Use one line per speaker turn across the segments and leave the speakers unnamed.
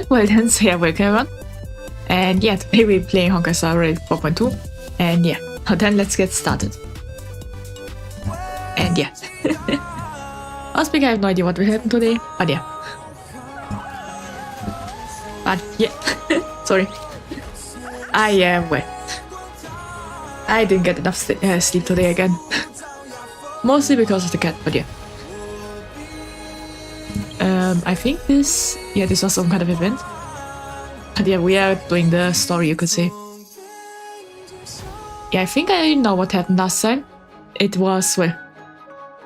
Well then, so yeah, welcome everyone. And yeah, today we're playing Honkai Star Rail 4.2. And yeah, then let's get started. And yeah. Honestly, I have no idea what will happen today, but yeah. But yeah, sorry. I am wet. I didn't get enough sleep today again. Mostly because of the cat, but yeah. I think this was some kind of event. But yeah, we are doing the story, you could say. Yeah, I think I know what happened last time. It was, well,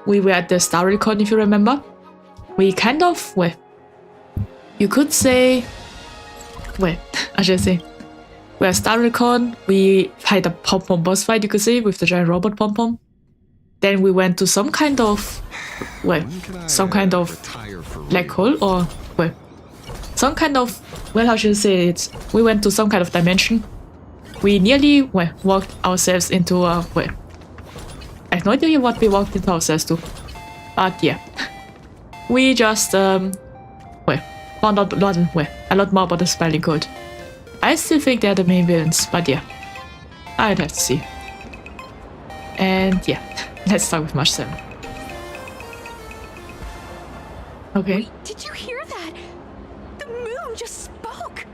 we were at the Star Recon, if you remember. We kind of, well, you could say, well, I should say, we're at Star Recon, we had a pom-pom boss fight, you could say, with the giant robot pom-pom. Then we went to some kind of, well, some kind of black hole, or, well, some kind of, well, how should I say it? We went to some kind of dimension. We nearly, well, walked ourselves into a, well, I have no idea what we walked into ourselves to. But yeah, we just, well, found out a lot more about the spelling code. I still think they're the main villains, but yeah, I'd have to see. And yeah, let's start with March 7. Okay.
Wait, did you hear that? The moon just spoke.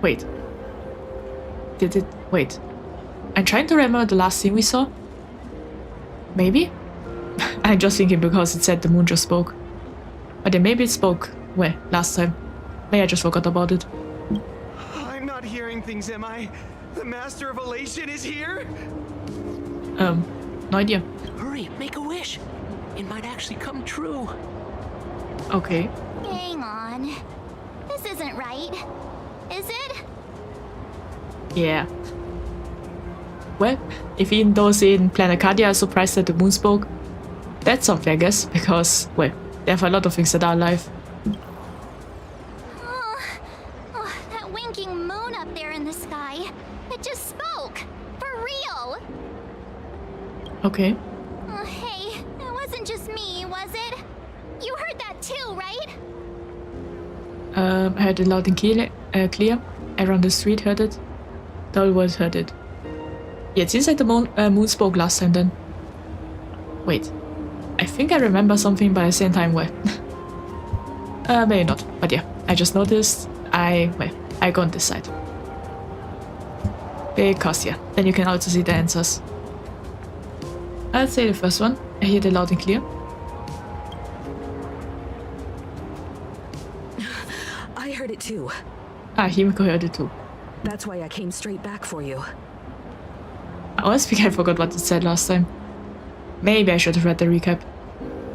Wait. Did it? Wait. I'm trying to remember the last scene we saw. Maybe? I'm just thinking because it said the moon just spoke. But then maybe it spoke, well, last time. Maybe I just forgot about it.
I'm not hearing things, am I? The Master of Elation is here?
No idea.
Hurry, make a wish. It might actually come true.
Okay.
Hang on. This isn't right. Is it?
Yeah. Well, if even those in Planet Cardia are surprised that the moon spoke, that's something, I guess, because, well, there are a lot of things that are alive.
Oh, that winking moon up there in the sky. It just spoke. For real.
Okay.
Hey, it wasn't just me, was it? You heard that too, right?
I heard it loud and clear. Everyone on the street heard it. The whole world heard it. Yeah, it seems like the moon spoke last time then. Wait. I think I remember something, but at the same time, well. Maybe not. But yeah, I just noticed. I go on this side. Because yeah, then you can also see the answers. I'd say the first one. I hear it loud and clear.
I heard it too.
Ah, Himiko heard it too.
That's why I came straight back for you.
Honestly, I forgot what it said last time. Maybe I should have read the recap.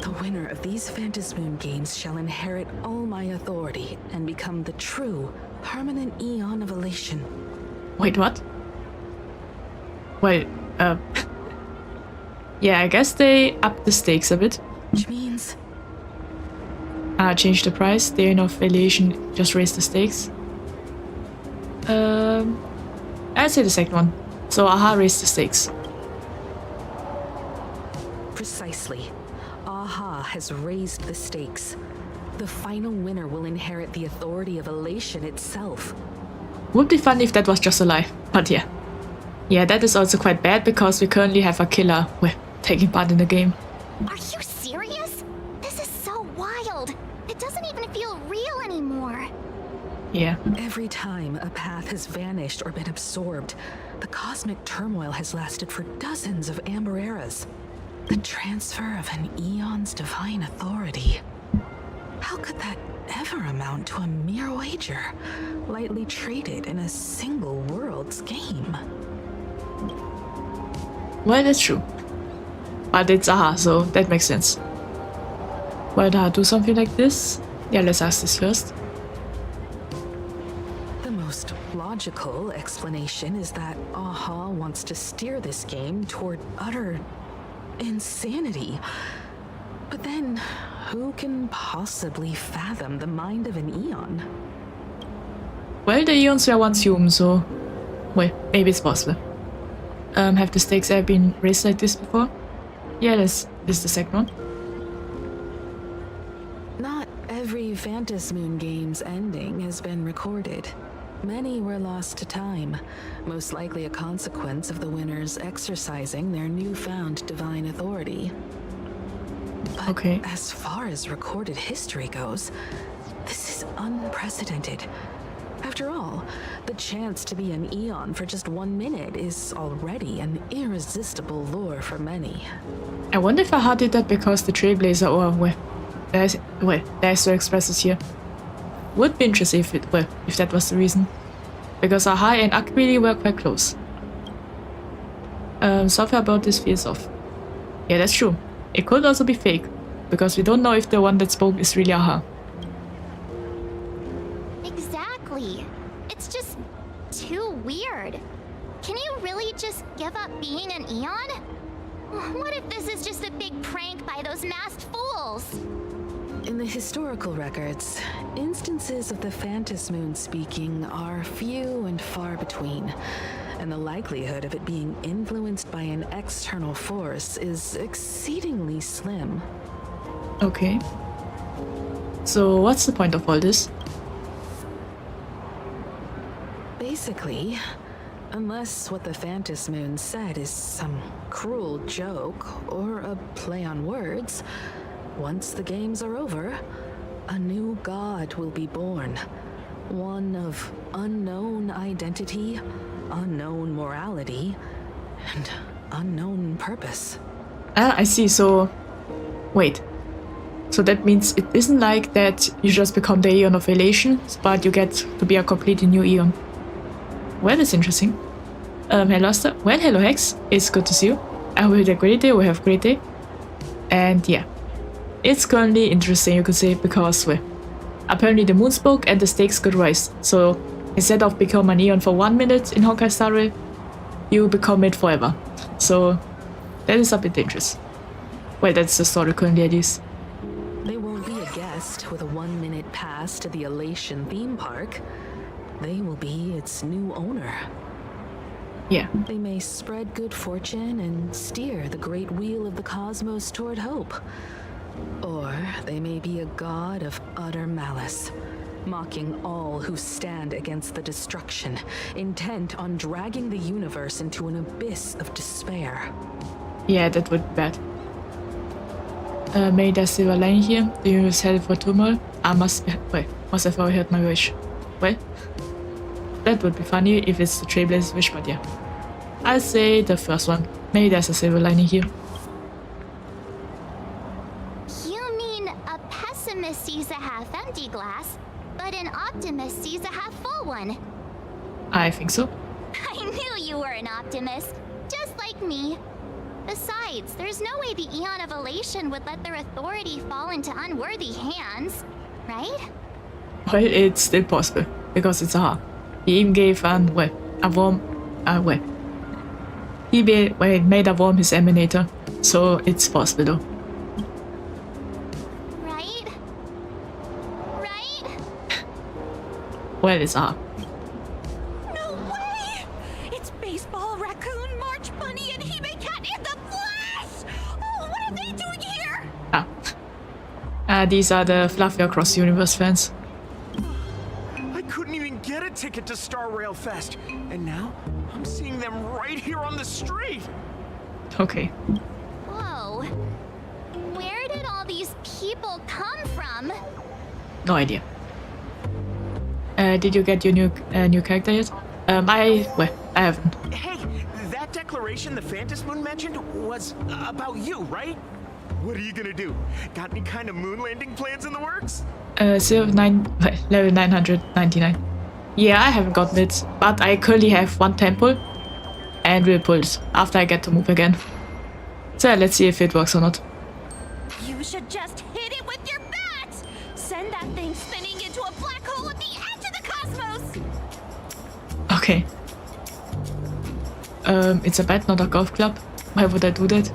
The winner of these Phantasmoon games shall inherit all my authority and become the true, permanent Eon of Elation.
Wait, what? Well, yeah, I guess they upped the stakes a bit.
Which means...
Changed the price. The Eon of Elation just raised the stakes. I'd say the second one. So Aha raised the stakes.
Precisely. Aha has raised the stakes. The final winner will inherit the authority of Elation itself.
Would be fun if that was just a lie, but yeah. Yeah, that is also quite bad because we currently have a killer, well, taking part in the game.
Are you serious? This is so wild. It doesn't even feel real anymore.
Yeah.
Every time a path has vanished or been absorbed, the cosmic turmoil has lasted for dozens of Amber eras. The transfer of an Eon's divine authority. How could that ever amount to a mere wager, lightly traded in a single world's game?
Well, that's true. But it's Aha, so that makes sense. Why did Aha do something like this? Yeah, let's ask this first.
The most logical explanation is that Aha wants to steer this game toward utter insanity. But then, who can possibly fathom the mind of an Eon?
Well, the Eons were once human, so... well, maybe it's possible. Have the stakes ever been raised like this before? Yeah, this is the second one.
Not every The Phantom Moon game's ending has been recorded. Many were lost to time, most likely a consequence of the winners exercising their newfound divine authority. But
Okay.
as far as recorded history goes, this is unprecedented. After all, the chance to be an Eon for just 1 minute is already an irresistible lure for many.
I wonder if Aha did that because the Trailblazer or there's no expresses here. Would be interesting if that was the reason. Because Aha and Akbili were quite close. Something about this feels off. Yeah, that's true. It could also be fake, because we don't know if the one that spoke is really Aha.
Exactly. It's just too weird. Can you really just give up being an Eon? What if this is just a big prank by those masked fools?
In the historical records, instances of the Phantom Moon speaking are few and far between, and the likelihood of it being influenced by an external force is exceedingly slim.
Okay. So what's the point of all this?
Basically, unless what the Phantom Moon said is some cruel joke or a play on words, once the games are over, a new god will be born. One of unknown identity, unknown morality, and unknown purpose.
Ah, I see, so... Wait. So that means it isn't like that you just become the Eon of Elation, but you get to be a completely new Eon. Well, that's interesting. Hello, Asta. Well, hello, Hex. It's good to see you. I hope you had a great day, or have a great day. And yeah. It's currently interesting, you could say, because, well, apparently the moon spoke and the stakes got raised. So, instead of becoming an Eon for 1 minute in Honkai Star Rail, you become it forever. So, that is a bit dangerous. Well, that's the story currently at least.
They won't be a guest with a 1 minute pass to the Elation theme park. They will be its new owner.
Yeah.
They may spread good fortune and steer the great wheel of the cosmos toward hope. Or they may be a god of utter malice, mocking all who stand against the destruction, intent on dragging the universe into an abyss of despair.
Yeah, that would be bad. May there's silver lining here. The universe is headed for turmoil. I must have overheard my wish. Well, that would be funny if it's the Trailblazer's wish, but yeah. I'll say the first one. Maybe there's a silver lining here.
You mean a pessimist sees a half-empty glass, but an optimist sees a half-full one?
I think so.
I knew you were an optimist, just like me. Besides, there's no way the Eon of Elation would let their authority fall into unworthy hands, right?
Well, it's still possible, because it's Aha. He even gave a worm, he made a worm his emanator, so it's possible though.
Right? Right?
Well, it's Aha.
No way! It's Baseball, Raccoon, March Bunny, and Hime Cat in the flesh! Oh, what are they doing here?
These are the Fluffy Across the Universe fans.
I couldn't even get a ticket to Star Rail Fest, and now I'm seeing them right here on the street.
Okay.
Whoa. Where did all these people come from?
No idea. Did you get your new character yet? I haven't.
Hey, that declaration the Phantom Moon mentioned was about you, right? What are you gonna do? Got any kind of moon landing plans in the works?
Level 999. Yeah, I haven't gotten it, but I currently have one temple, and will pull it after I get to move again. So let's see if it works or not.
You should just hit it with your bat! Send that thing spinning into a black hole at the edge of the cosmos!
Okay. It's a bat, not a golf club. Why would I do that?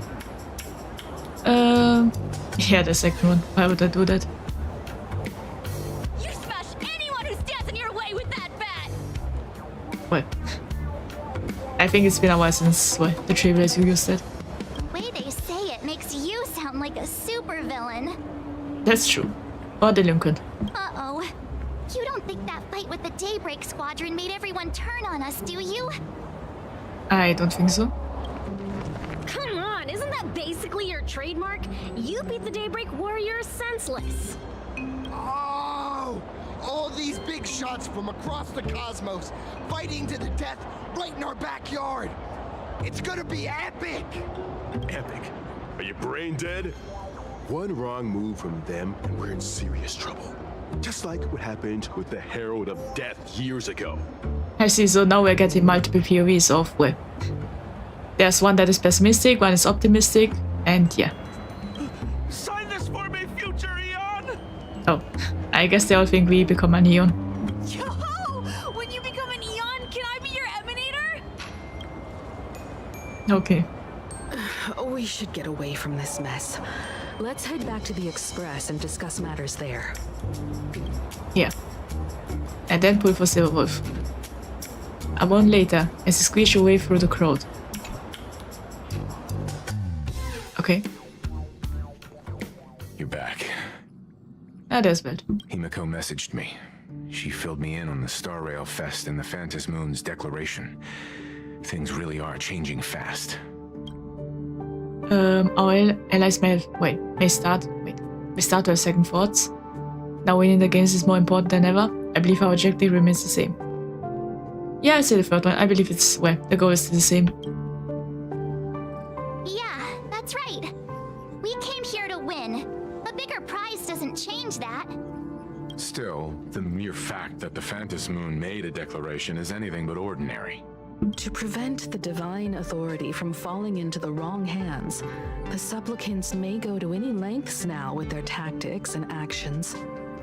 Yeah, the second one. Why would I do that?
You smash anyone who stands in your way with that bat!
Well, I think it's been a while since the Trailblazer used it.
The way they say it makes you sound like a supervillain.
That's true. Or the Lincoln.
Uh-oh. You don't think that fight with the Daybreak Squadron made everyone turn on us, do you?
I don't think so.
Come on, isn't that basically your trademark? You beat the Daybreak Warriors senseless.
Oh! All these big shots from across the cosmos, fighting to the death right in our backyard. It's gonna be epic!
Epic. Are you brain dead? One wrong move from them and we're in serious trouble. Just like what happened with the Herald of Death years ago.
I see, so now we're getting multiple POVs of well. There's one that is pessimistic, one is optimistic, and yeah.
Sign this for me, future Eon!
Oh, I guess they all think we become an Eon.
Yo! When you become an Eon, can I be your Emanator?
Okay.
We should get away from this mess. Let's head back to the Express and discuss matters there.
Yeah. And then pull for Silverwolf. A moment later, as he squeezed your way through the crowd. Okay.
You're back.
Ah, there's Welt.
Himiko messaged me. She filled me in on the Star Rail Fest and the Phantom Moon's declaration. Things really are changing fast.
Our allies may start to have second thoughts. Now winning the games is more important than ever. I believe our objective remains the same. Yeah, I say the third one. I believe it's, well, the goal is the same.
Yeah, that's right. We came here to win. A bigger prize doesn't change that.
Still, the mere fact that the Phantom Moon made a declaration is anything but ordinary.
To prevent the divine authority from falling into the wrong hands, the supplicants may go to any lengths now with their tactics and actions.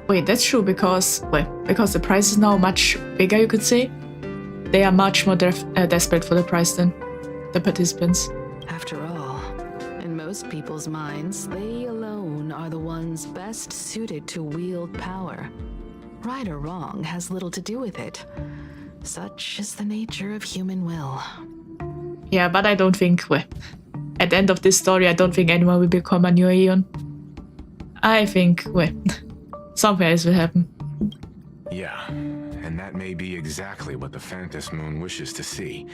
Wait, that's true because, well, because the prize is now much bigger, you could say. They are much more desperate for the prize than the participants.
After all, in most people's minds, they alone are the ones best suited to wield power. Right or wrong has little to do with it. Such is the nature of human will.
Yeah, but I don't think, well, at the end of this story, I don't think anyone will become a new Aeon. I think, well, something else will happen.
Yeah, and that may be exactly what the Phantom Moon wishes to see.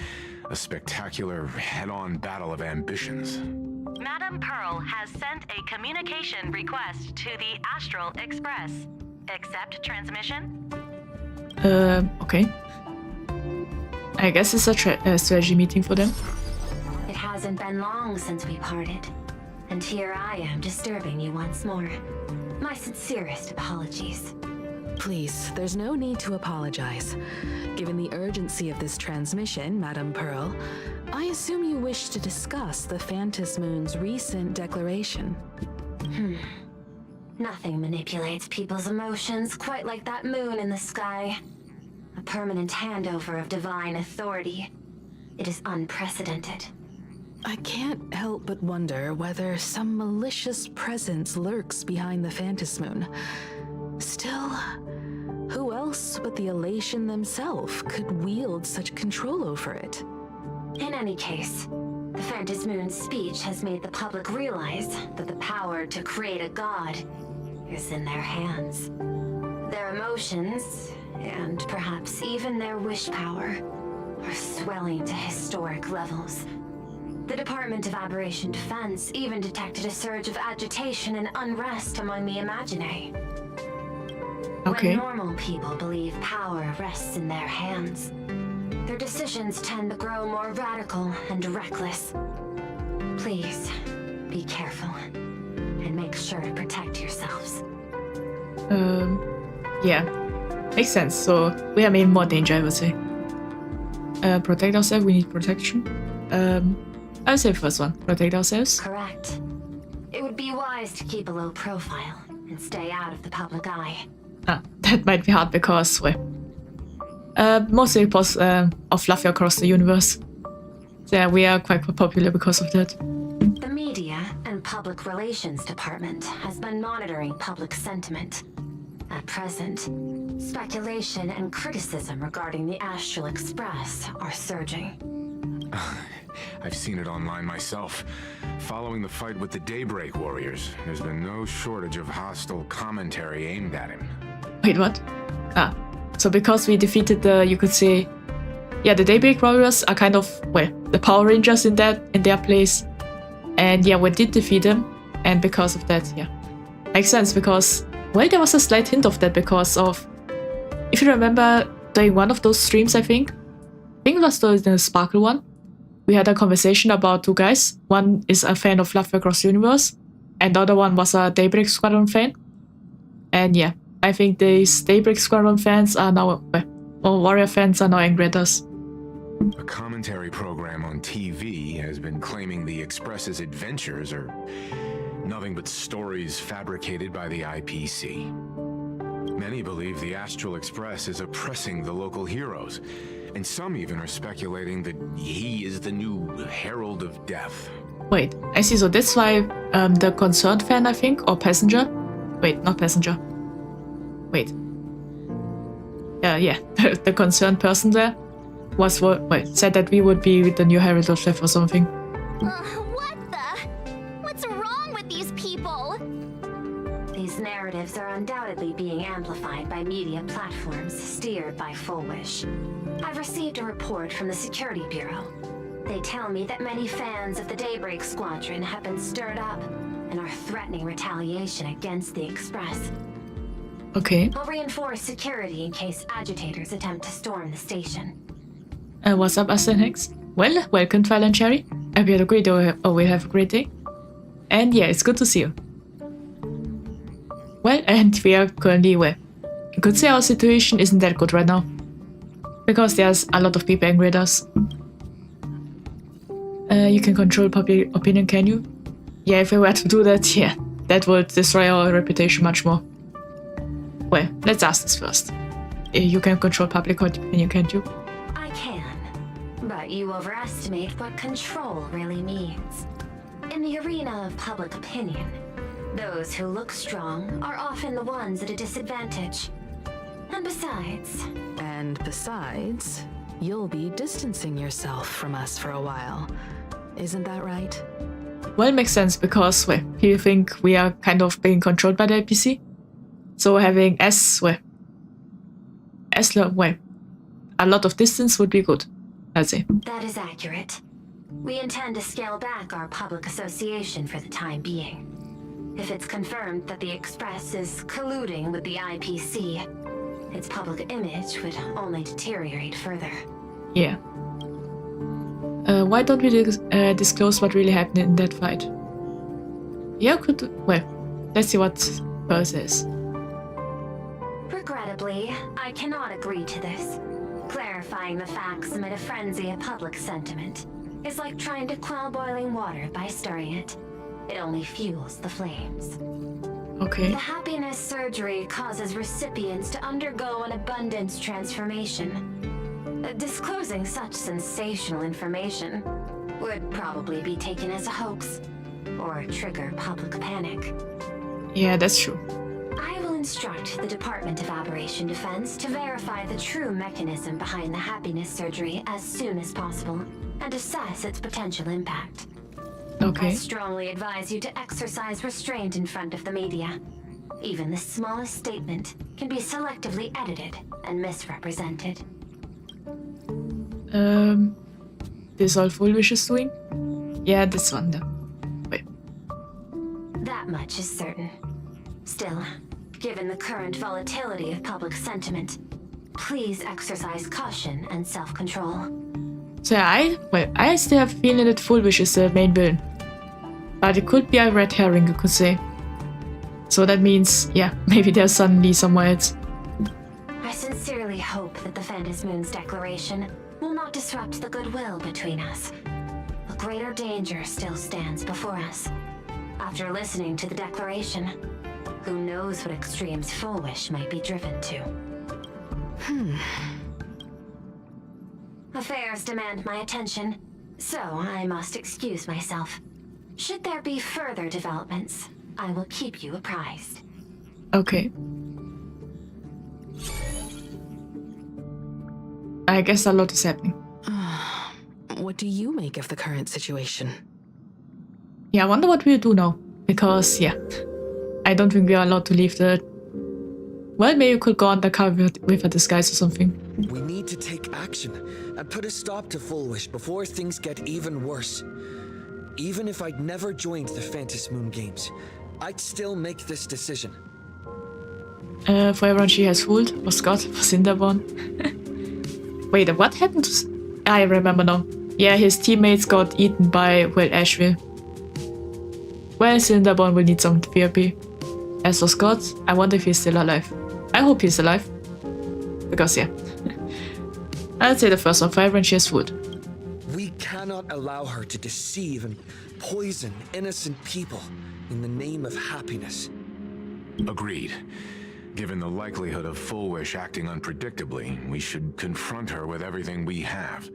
A spectacular, head-on battle of ambitions.
Madam Pearl has sent a communication request to the Astral Express. Accept transmission?
Okay. I guess it's a strategy meeting for them.
It hasn't been long since we parted, and here I am disturbing you once more. My sincerest apologies.
Please, there's no need to apologize. Given the urgency of this transmission, Madam Pearl, I assume you wish to discuss the Phantom Moon's recent declaration.
Nothing manipulates people's emotions quite like that moon in the sky. A permanent handover of divine authority. It is unprecedented.
I can't help but wonder whether some malicious presence lurks behind the Phantom Moon. Still, who else but the Elation themselves could wield such control over it?
In any case, the Phantom Moon's speech has made the public realize that the power to create a god is in their hands. Their emotions, and perhaps even their wish power, are swelling to historic levels. The Department of Aberration Defense even detected a surge of agitation and unrest among the Imaginae.
Okay.
When normal people believe power rests in their hands, their decisions tend to grow more radical and reckless. Please, be careful, and make sure to protect yourselves.
Yeah. Makes sense. So we are in more danger, I would say. Protect ourselves, we need protection. I would say first one, protect ourselves.
Correct. It would be wise to keep a low profile and stay out of the public eye.
That might be hard because, well, mostly reports of Fluffy across the universe. So yeah, we are quite popular because of that.
The Media and Public Relations Department has been monitoring public sentiment. At present, speculation and criticism regarding the Astral Express are surging.
I've seen it online myself. Following the fight with the Daybreak Warriors, there's been no shortage of hostile commentary aimed at him.
Wait, what? Ah, so because we defeated the, you could say, yeah, the Daybreak Warriors are kind of, well, the Power Rangers in their place. And yeah, we did defeat them, and because of that, yeah. Makes sense, because, well, there was a slight hint of that because of, if you remember, during one of those streams, I think it was the Sparkle one, we had a conversation about two guys. One is a fan of Love Across the Universe, and the other one was a Daybreak Squadron fan. And yeah, I think these Daybreak Squadron fans are now, or Warrior fans are now angry at us.
A commentary program on TV has been claiming the Express's adventures are nothing but stories fabricated by the IPC. Many believe the Astral Express is oppressing the local heroes, and some even are speculating that he is the new Herald of Death.
Wait, I see, so that's why the Concerned fan, I think, or Passenger? Wait, not Passenger. Wait. Yeah, the concerned person there was said that we would be the new Herald of Death or something.
What the? What's wrong with these people?
These narratives are undoubtedly being amplified by media platforms steered by Full Wish. I've received a report from the Security Bureau. They tell me that many fans of the Daybreak Squadron have been stirred up and are threatening retaliation against the Express.
Okay.
I'll reinforce security in case agitators attempt to storm the station.
What's up, Aston Hex? Well, welcome to Island Cherry. I hope you had a great day or will have a great day. And yeah, it's good to see you. Well, and we are currently, well, you could say our situation isn't that good right now. Because there's a lot of people angry at us. You can control public opinion, can you? Yeah, if we were to do that, yeah, that would destroy our reputation much more. Well, let's ask this first. You can control public opinion, can't you?
I can, but you overestimate what control really means. In the arena of public opinion, those who look strong are often the ones at a disadvantage. And besides, you'll be distancing yourself from us for a while. Isn't that right?
Well, it makes sense because, well, you think we are kind of being controlled by the IPC. So having a lot of distance would be good, I'd say.
That is accurate. We intend to scale back our public association for the time being. If it's confirmed that the Express is colluding with the IPC, its public image would only deteriorate further.
Yeah. Why don't we disclose what really happened in that fight? Yeah, let's see what Pearl says.
Regrettably, I cannot agree to this. Clarifying the facts amid a frenzy of public sentiment is like trying to quell boiling water by stirring it. It only fuels the flames.
Okay.
The happiness surgery causes recipients to undergo an abundance transformation. Disclosing such sensational information would probably be taken as a hoax or trigger public panic.
Yeah, that's true.
I will instruct the Department of Aberration Defense to verify the true mechanism behind the happiness surgery as soon as possible and assess its potential impact.
Okay.
I strongly advise you to exercise restraint in front of the media. Even the smallest statement can be selectively edited and misrepresented.
This all Full Wish is doing? Yeah, this one though. Wait.
That much is certain. Still, given the current volatility of public sentiment, please exercise caution and self-control.
So I still have a feeling that Full Wish is the main villain. But it could be a red herring, you could say. So that means, yeah, maybe there's suddenly somewhere else.
I sincerely hope that the Phantom Moon's declaration will not disrupt the goodwill between us. A greater danger still stands before us. After listening to the declaration, who knows what extremes Full Wish might be driven to. Affairs demand my attention, so I must excuse myself. Should there be further developments, I will keep you apprised.
Okay. I guess a lot is happening.
What do you make of the current situation?
Yeah, I wonder what we'll do now. Because, yeah, I don't think we are allowed to leave the... Well, maybe we could go undercover with a disguise or something.
We need to take action and put a stop to Fullwish before things get even worse. Even if I'd never joined the Phantom Moon Games, I'd still make this decision.
For everyone she has fooled, for Scott, for Cinderborn. Wait, what happened to... I remember now. Yeah, his teammates got eaten by, well, Asheville. Well, Cinderborn will need some therapy. As for Scott, I wonder if he's still alive. I hope he's alive. Because, yeah. I'd say the first one, for everyone she has fooled.
We cannot allow her to deceive and poison innocent people in the name of happiness.
Agreed. Given the likelihood of Fullwish acting unpredictably, we should confront her with everything we have.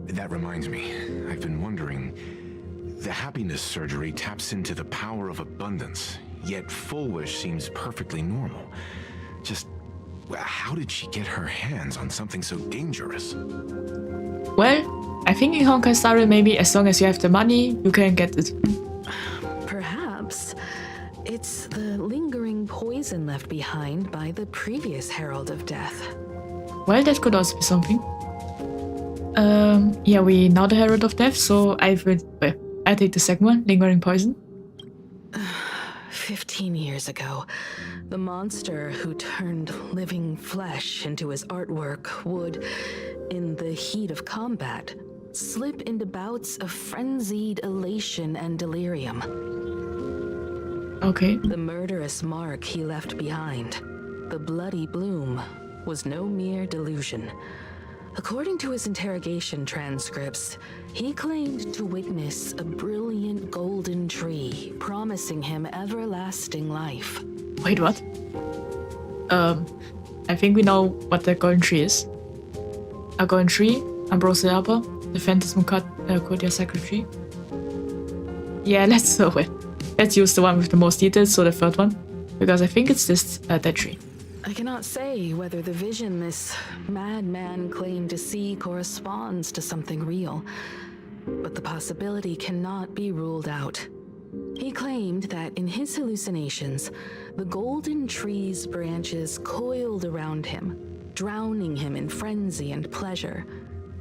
That reminds me, I've been wondering, the happiness surgery taps into the power of abundance, yet Fullwish seems perfectly normal. Just, how did she get her hands on something so dangerous?
Well, I think in Honkai Star maybe as long as you have the money, you can get it.
Perhaps. It's the lingering poison left behind by the previous Herald of Death.
Well, that could also be something. Yeah, we know the Herald of Death, so I take the second one, Lingering Poison.
15 years ago, the monster who turned living flesh into his artwork would, in the heat of combat, slip into bouts of frenzied elation and delirium.
Okay.
The murderous mark he left behind, the bloody bloom, was no mere delusion. According to his interrogation transcripts, he claimed to witness a brilliant golden tree, promising him everlasting life.
Wait, what? I think we know what the golden tree is. A golden tree, Ambrosia Arbor, the Phantom Cordia Sacred Tree. Yeah, let's use the one with the most details, so the third one, because I think it's this that tree.
I cannot say whether the vision this madman claimed to see corresponds to something real, but the possibility cannot be ruled out. He claimed that in his hallucinations, the golden tree's branches coiled around him, drowning him in frenzy and pleasure.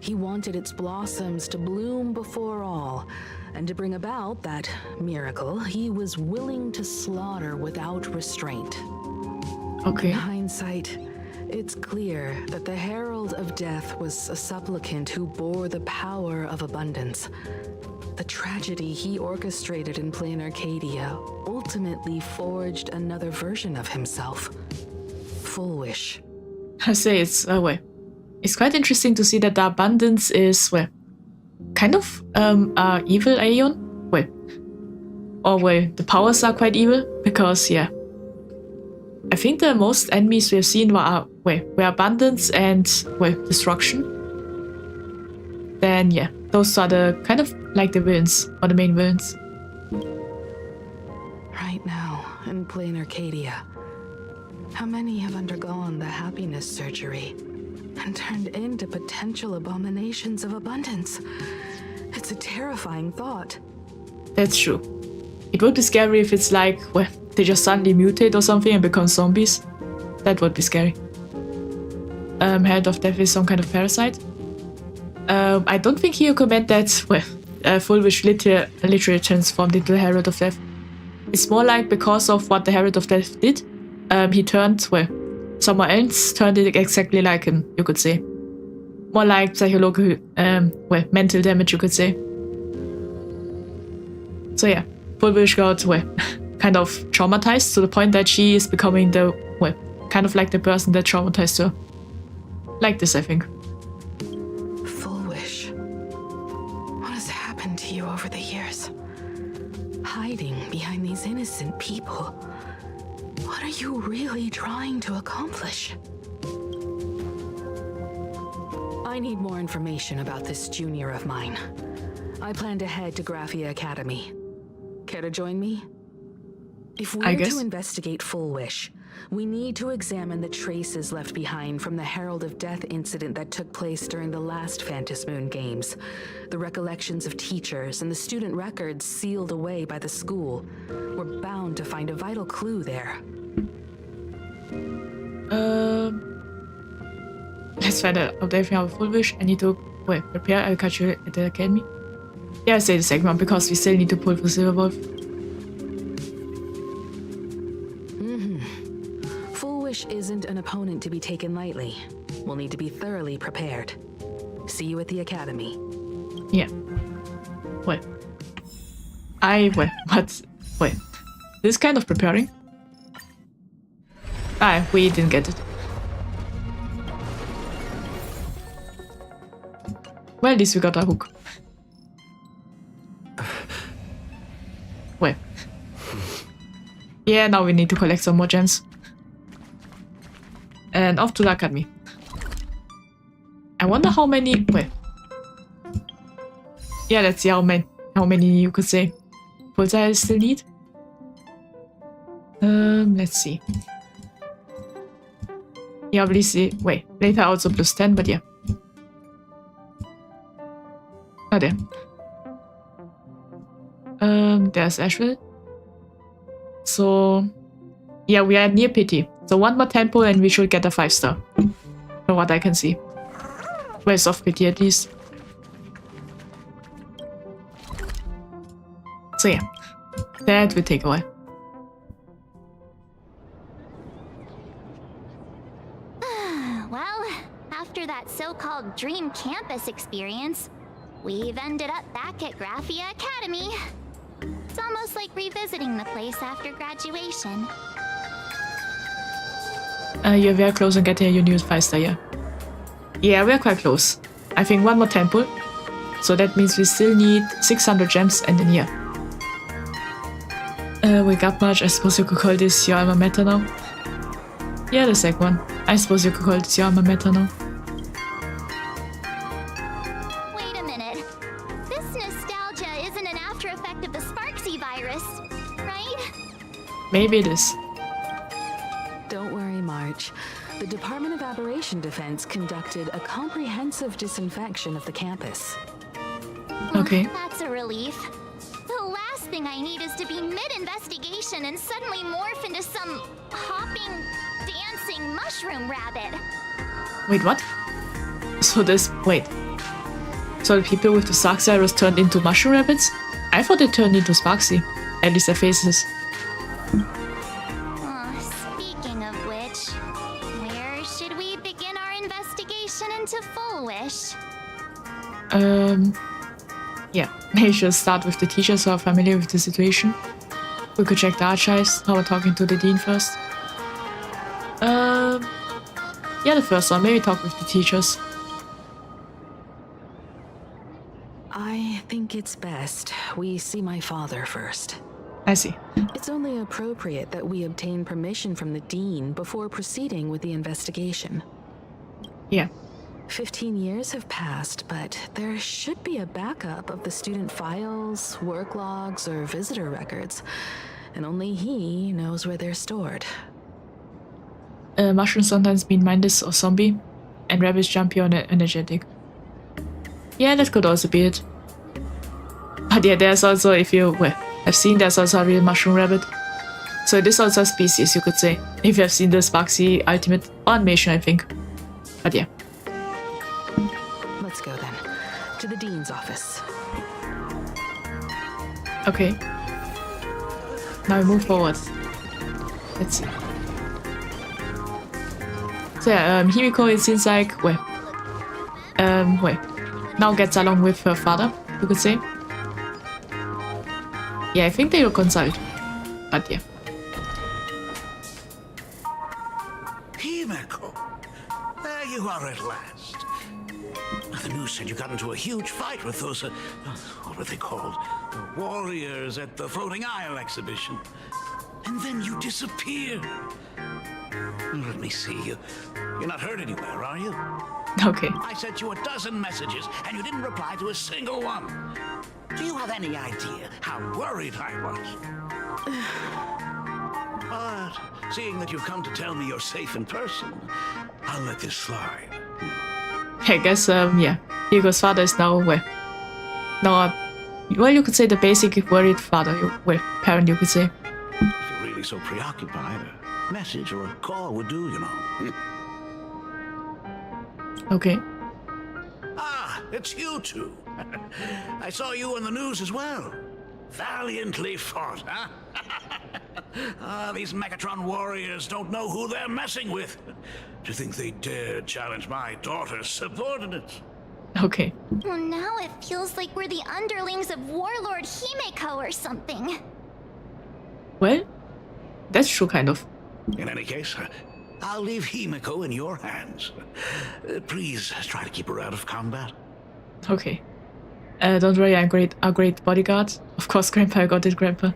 He wanted its blossoms to bloom before all, and to bring about that miracle, he was willing to slaughter without restraint.
Okay.
In hindsight, it's clear that the Herald of Death was a supplicant who bore the power of abundance. The tragedy he orchestrated in Plain Arcadia ultimately forged another version of himself. Fullwish.
I say it's it's quite interesting to see that the abundance is kind of evil Aeon. The powers are quite evil because I think the most enemies we have seen were abundance and destruction. Then those are the kind of like the villains or the main villains.
Right now, in Plain Arcadia, how many have undergone the happiness surgery and turned into potential abominations of abundance? It's a terrifying thought.
That's true. It would be scary if it's like, they just suddenly mutate or something and become zombies. That would be scary. Herald of Death is some kind of parasite. I don't think he recommend that, Fullwish literally transformed into the Herald of Death. It's more like because of what the Herald of Death did, he turned, someone else turned it exactly like him, you could say. More like psychological, mental damage, you could say. So Fullwish got, kind of traumatized to the point that she is becoming the, kind of like the person that traumatized her. Like this, I think.
Fullwish. What has happened to you over the years? Hiding behind these innocent people. What are you really trying to accomplish? I need more information about this junior of mine. I plan to head to Graphia Academy. Care to join me? If we're to investigate Fullwish, We need to examine the traces left behind from the Herald of Death incident that took place during the last Phantom Moon Games. The recollections of teachers and the student records sealed away by the school. We're bound to find a vital clue there.
Let's find out if we have a full wish. I need to prepare. I'll catch you at the academy. Yeah, I say the second one because we still need to pull for Silver Wolf.
Full Wish isn't an opponent to be taken lightly. We'll need to be thoroughly prepared. See you at the academy.
Yeah. Wait. Wait. This kind of preparing? We didn't get it. Well, at least we got a hook. Wait. Yeah, now we need to collect some more gems. And off to the academy. I wonder how many... Wait. Yeah, let's see how many you could say. Pulse I still need? Let's see. Yeah, obviously... Wait, later also plus 10, but yeah. Oh, there. There's Asheville. So... Yeah, we are near Pity. So one more temple and we should get a 5-star. From what I can see. Well, soft Pity at least. So yeah. That will take a while.
Well, after that so-called dream campus experience, we've ended up back at Graphia Academy. It's almost like revisiting the place after graduation.
You're very close on getting your new 5-star, yeah. Yeah, we're quite close. I think one more temple. So that means we still need 600 gems and then yeah. We got much. I suppose you could call this your alma mater now. Yeah, the second one. I suppose you could call this your alma mater now.
Wait a minute. This nostalgia isn't an after effect of the Sparksy virus, right?
Maybe it is.
Don't worry, March. The Department of Aberration Defense conducted a comprehensive disinfection of the campus.
Okay.
That's a relief. The last thing I need is to be mid-investigation and suddenly morph into some hopping, dancing mushroom rabbit.
Wait, what? So the people with the Sarkzyrus turned into mushroom rabbits? I thought they turned into Sparksy. At least their faces.
Speaking of which, where should we begin our investigation into Full Wish?
Yeah, maybe we should start with the teachers who are familiar with the situation. We could check the archives, how we're talking to the dean first. Yeah, the first one, maybe talk with the teachers.
I think it's best we see my father first.
I see.
It's only appropriate that we obtain permission from the dean before proceeding with the investigation.
Yeah.
15 years have passed, but there should be a backup of the student files, work logs, or visitor records. And only he knows where they're stored.
Mushrooms sometimes mean mindless or zombie, and rabbits jumpy or energetic. Yeah, that could also be it. But yeah, there's also, if you have seen, there's also a real mushroom rabbit. So it is also a species, you could say. If you have seen the Sparksy Ultimate animation, I think. But yeah.
Let's go then. To the dean's office.
Okay. Now we move forward. Let's see. So yeah, Himiko, it seems like, now gets along with her father, you could say. Yeah, I think they will consult. But yeah.
Himiko, there you are at last. The news said you got into a huge fight with those, what were they called? The warriors at the Floating Isle exhibition. And then you disappeared. Let me see you. You're not hurt anywhere, are you?
Okay.
I sent you a dozen messages, and you didn't reply to a single one. Do you have any idea how worried I was? But seeing that you've come to tell me you're safe in person, I'll let this slide.
I guess, yeah. Himiko's father is now, well, you could say the basic worried father, parent, you could say.
If you're really so preoccupied, a message or a call would do, you know.
Okay.
Ah, it's you two. I saw you on the news as well. Valiantly fought, huh? These Megatron warriors don't know who they're messing with. Do you think they dare challenge my daughter's subordinates?
Okay.
Well, now it feels like we're the underlings of Warlord Himiko or something.
Well, that's true, kind of.
In any case, I'll leave Himiko in your hands. Please try to keep her out of combat.
Okay. Don't worry, I'm a great bodyguard. Of course, Grandpa, I got it, Grandpa.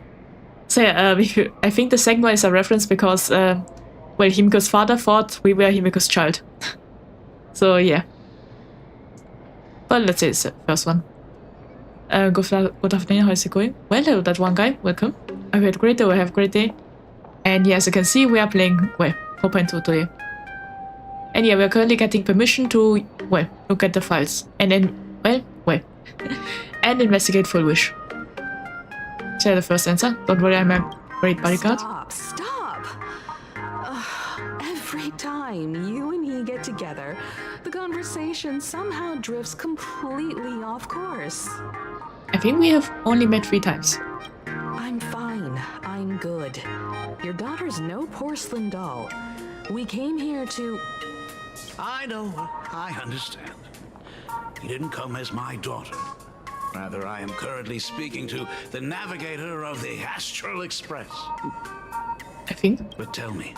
So yeah, I think the second one is a reference because, well, Himiko's father thought we were Himiko's child. So yeah. But let's say it's the first one. Good afternoon, how's it going? Well, hello, that one guy, welcome. I had a great day, we have a great day. And yeah, as you can see, we are playing, well, 4.2 today. And yeah, we are currently getting permission to, well, look at the files. And then, well, and investigate Full Wish. So the first answer. Don't worry, I'm a great bodyguard.
Stop! Every time you and he get together, the conversation somehow drifts completely off course.
I think we have only met 3 times.
I'm fine. I'm good. Your daughter's no porcelain doll. We came here to...
I know. I understand. You didn't come as my daughter. Rather, I am currently speaking to the navigator of the Astral Express.
I think.
But tell me,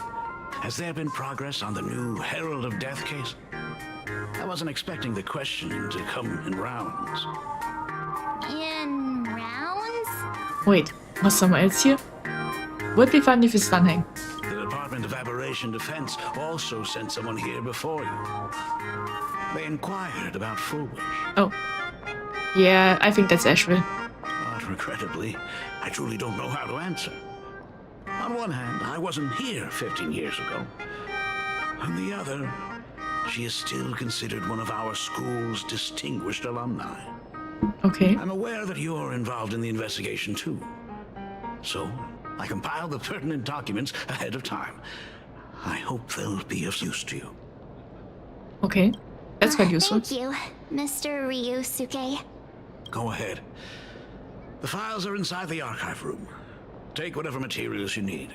has there been progress on the new Herald of Death case? I wasn't expecting the questioning to come in rounds.
In rounds?
Wait, was someone else here? Would be fun if it's Dunhang.
The Department of Aberration Defense also sent someone here before you. They inquired about Full Wish.
Oh. Yeah, I think that's Asheville.
But regrettably, I truly don't know how to answer. On one hand, I wasn't here 15 years ago. On the other, she is still considered one of our school's distinguished alumni.
Okay.
I'm aware that you're involved in the investigation too. So, I compiled the pertinent documents ahead of time. I hope they'll be of use to you.
Okay. That's quite useful.
Thank you, Mr. Ryusuke.
Go ahead. The files are inside the archive room. Take whatever materials you need.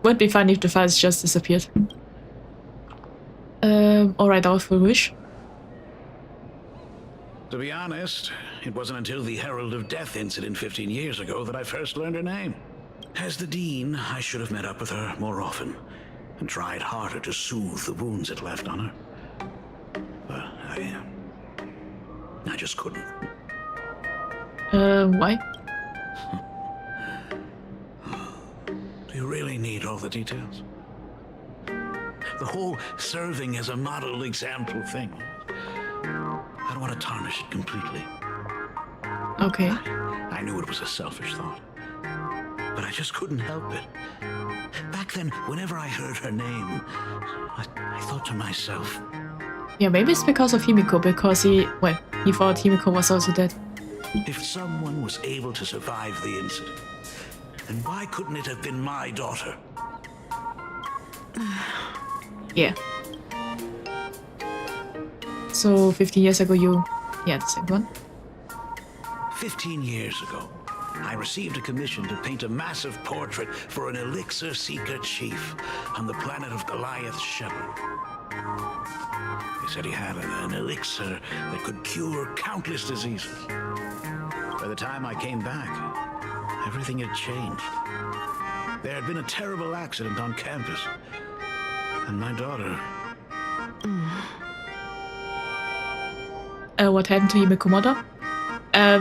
Would be fun if the files just disappeared. Alright, our Full Wish.
To be honest, it wasn't until the Herald of Death incident 15 years ago that I first learned her name. As the Dean, I should have met up with her more often and tried harder to soothe the wounds it left on her. But I just couldn't.
Why?
Do you really need all the details? The whole serving as a model example thing. I don't want to tarnish it completely.
Okay.
I knew it was a selfish thought, but I just couldn't help it. Back then, whenever I heard her name, I thought to myself...
Yeah, maybe it's because of Himiko, because he thought Himiko was also dead.
If someone was able to survive the incident, then why couldn't it have been my daughter?
Yeah. So, 15 years ago yeah, the second one.
15 years ago, I received a commission to paint a massive portrait for an elixir seeker chief on the planet of Goliath Shepherd. He said he had an elixir that could cure countless diseases. By the time I came back, everything had changed. There had been a terrible accident on campus, and my daughter...
What happened to Himiko mother?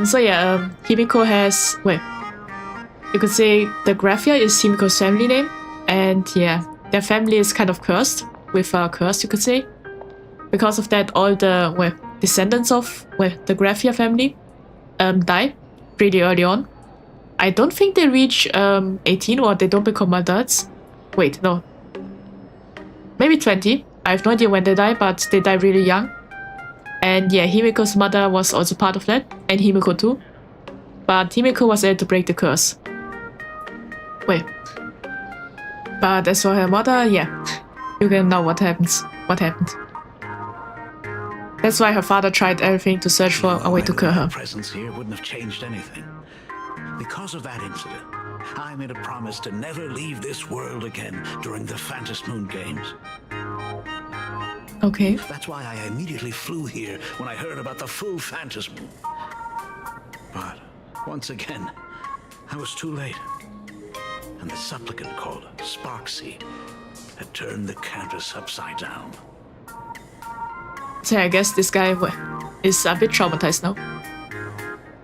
So yeah, Himiko has, you could say the Graphia is Himiko's family name, and yeah, their family is kind of cursed, with a curse you could say. Because of that, all the, descendants of, the Graphia family, die pretty early on. I don't think they reach 18 or they don't become adults, Wait, no. Maybe 20. I have no idea when they died, but they died really young. And yeah, Himiko's mother was also part of that, and Himiko too. But Himiko was able to break the curse. Wait. But as for her mother, yeah. You can know what happened. That's why her father tried everything to search for a way to cure her.
My presence here wouldn't have changed anything. Because of that incident, I made a promise to never leave this world again during the Phantom Moon Games.
Okay.
That's why I immediately flew here when I heard about the full Phantom Moon. But once again, I was too late. And the supplicant called Sparksy had turned the Countess upside down.
So I guess this guy is a bit traumatized now.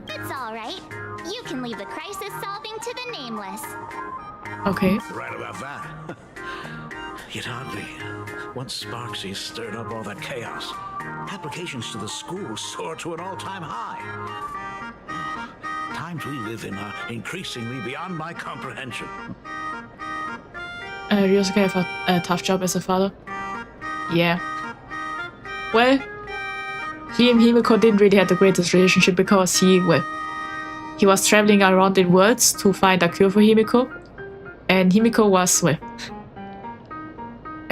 It's all right. You can leave the crisis solving to the Nameless.
Okay.
Right about that. Yet oddly, once Sparksy stirred up all that chaos, applications to the school soared to an all-time high. Times we live in are increasingly beyond my comprehension.
Ryosuke have a tough job as a father. Yeah. Well, he and Himiko didn't really have the greatest relationship because he was traveling around in worlds to find a cure for Himiko. And Himiko was, I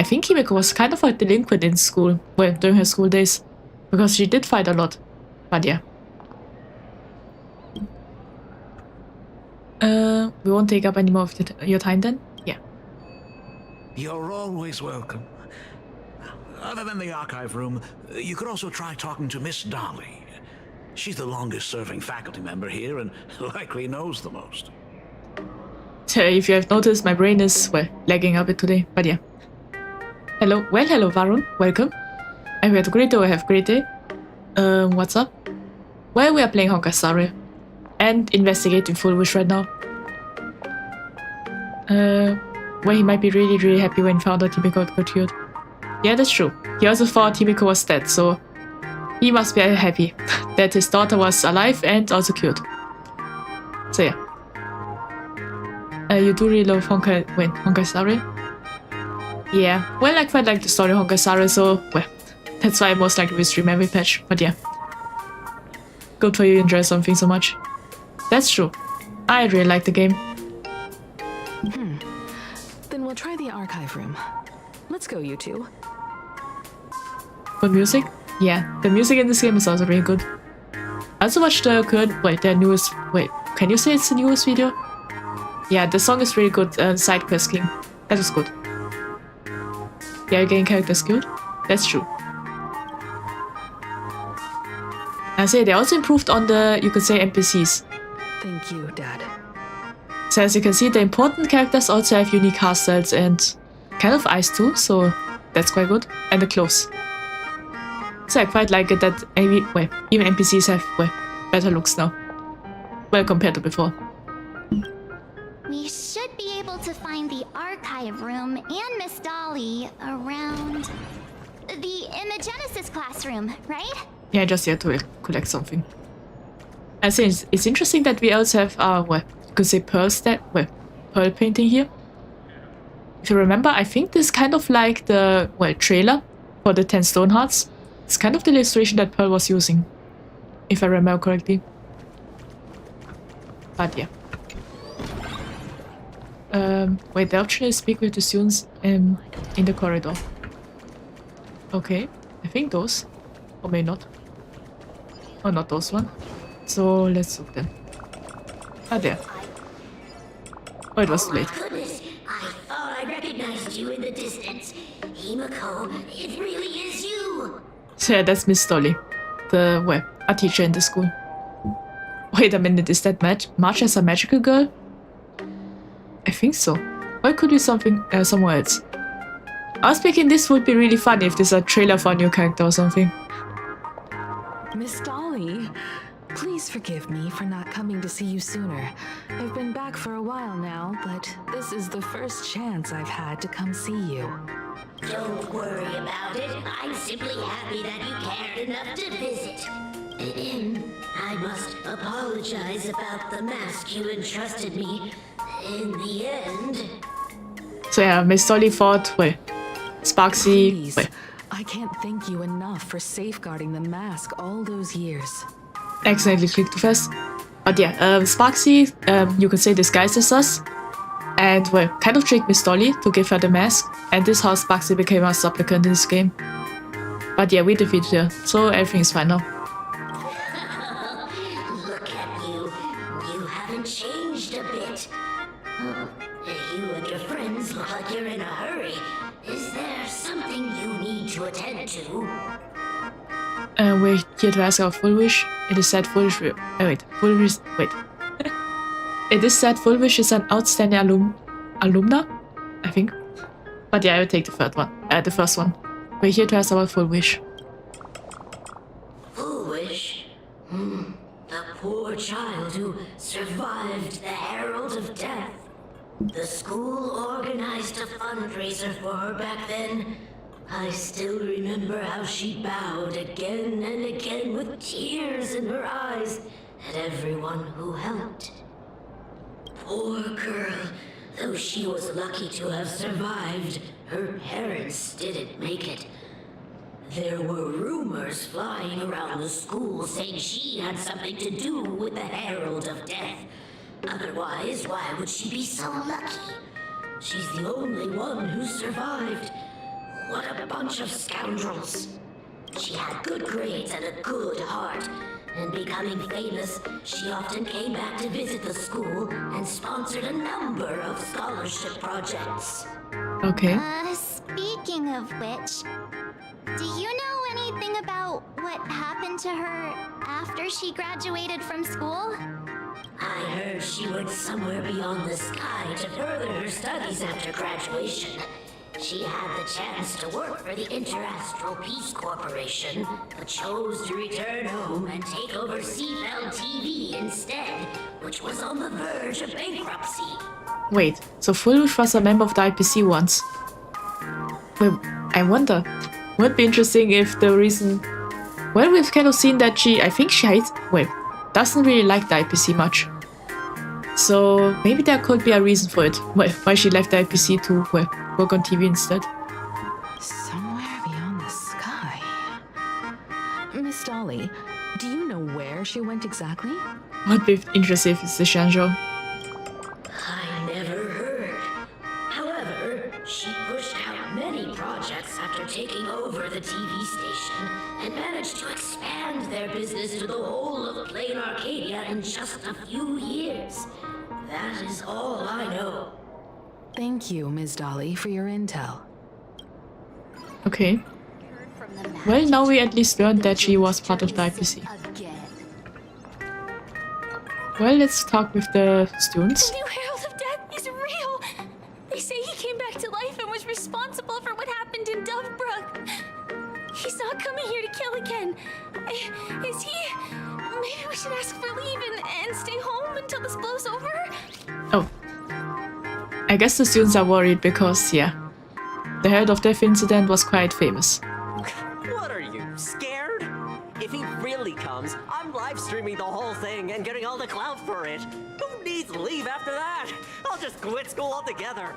think Himiko was kind of a delinquent in school, during her school days. Because she did fight a lot. But yeah. We won't take up any more of your time then? Yeah.
You're always welcome. Other than the archive room, you could also try talking to Miss Dolly. She's the longest-serving faculty member here and likely knows the most.
So if you have noticed, my brain is, lagging a bit today, but yeah. Hello, hello Varun, welcome. I had a great day, I have a great day. What's up? Well, we are playing Honkai Star Rail and investigating Full Wish right now. He might be really, really happy when he found out Himiko got cured. Yeah, that's true. He also thought Himiko was dead, so he must be happy that his daughter was alive and also cured. So yeah. You do really love Honkai Star Rail? Yeah, I quite like the story of Honkai Star Rail, so that's why I most likely will stream every patch, but yeah. Good for you, enjoy something so much. That's true. I really like the game.
Then we'll try the archive room. Let's go, you two.
Good music? Yeah, the music in this game is also really good. I also watched their newest... can you say it's the newest video? Yeah, the song is really good, side quest king. That was good. Yeah, you're getting characters good? That's true. I say they also improved on the, you could say, NPCs.
Thank you, Dad.
So as you can see, the important characters also have unique hairstyles and kind of eyes too, so that's quite good. And the clothes. So I quite like it that even NPCs have better looks now. Well, compared to before.
We should be able to find the archive room and Miss Dolly around the Imagenesis classroom, right?
Yeah, just here to collect something. I think it's interesting that we also have you could say pearl painting here. If you remember, I think this is kind of like the trailer for the 10 Stone Hearts. It's kind of the illustration that Pearl was using, if I remember correctly. But yeah. The option is speak with the students in the corridor. Okay, I think those. Or maybe not. Oh, not those one. So let's look then. There. Oh, it was too late.
Goodness, I thought I recognized you in the distance. Himiko, it really is you.
So yeah, that's Miss Dolly, a teacher in the school. Wait a minute, is that March as a magical girl? I think so. Or it could be something somewhere else. I was thinking this would be really fun if there's a trailer for a new character or something.
Miss Dolly, please forgive me for not coming to see you sooner. I've been back for a while now, but this is the first chance I've had to come see you.
Don't worry about it. I'm simply happy that you cared enough to visit. I must apologize about the mask you entrusted me. In the end...
So yeah, Miss Dolly fought with Sparksy.
Please, I can't thank you enough for safeguarding the mask all those years.
Accidentally clicked too fast. But yeah, Sparksy, you could say disguises us. And well, kind of tricked Miss Dolly to give her the mask. And this is how Sparksy became a supplicant in this game. But yeah, we defeated her, so everything is fine now.
Look at you. You haven't changed a bit. You and your friends look like you're in a hurry. Is there something you need to attend to?
We're here to ask our full wish. It is said full wish. Wait. It is said full wish is an outstanding alumna, I think. But yeah, I will take the third one. The first one. We're here to ask our full wish.
Full wish? The poor child who survived the Herald of Death. The school organized a fundraiser for her back then. I still remember how she bowed again and again with tears in her eyes at everyone who helped. Poor girl, though she was lucky to have survived, her parents didn't make it. There were rumors flying around the school saying she had something to do with the Herald of Death. Otherwise, why would she be so lucky? She's the only one who survived. What a bunch of scoundrels. She had good grades and a good heart. And becoming famous, she often came back to visit the school and sponsored a number of scholarship projects.
Okay.
Speaking of which, do you know anything about what happened to her after she graduated from school?
I heard she went somewhere beyond the sky to further her studies after graduation. She had the chance to work for the Interastral Peace Corporation, but chose to return home and take over Seafeld TV instead, which was on the verge of bankruptcy.
Wait, so Fullwish was a member of the IPC once. Wait, I wonder. Would be interesting if the reason... Well, we've kind of seen that I think she hates... Wait, doesn't really like the IPC much. So maybe there could be a reason for it. Well, why she left the IPC to work on TV instead.
Somewhere beyond the sky. Miss Dolly, do you know where she went exactly?
Would be interesting if it's the Shenzhou.
I never heard. However, she pushed out many projects after taking over the TV station and managed to expand their business to the whole of Plain Arcadia in just a few years. That is all I know.
Thank you, Ms. Dolly, for your intel.
Okay. Well, now we at least learned that she was part of the IPC. Well, let's talk with the students.
The new Herald of Death is real! They say he came back to life and was responsible for what happened in Dovebrook. He's not coming here to kill again. Is he? Maybe we should ask for leave and stay home until this blows over?
Oh. I guess the students are worried because, yeah, the Herald of Death incident was quite famous.
What are you, scared? If he really comes, I'm live streaming the whole thing and getting all the clout for it. Who needs leave after that? I'll just quit school altogether.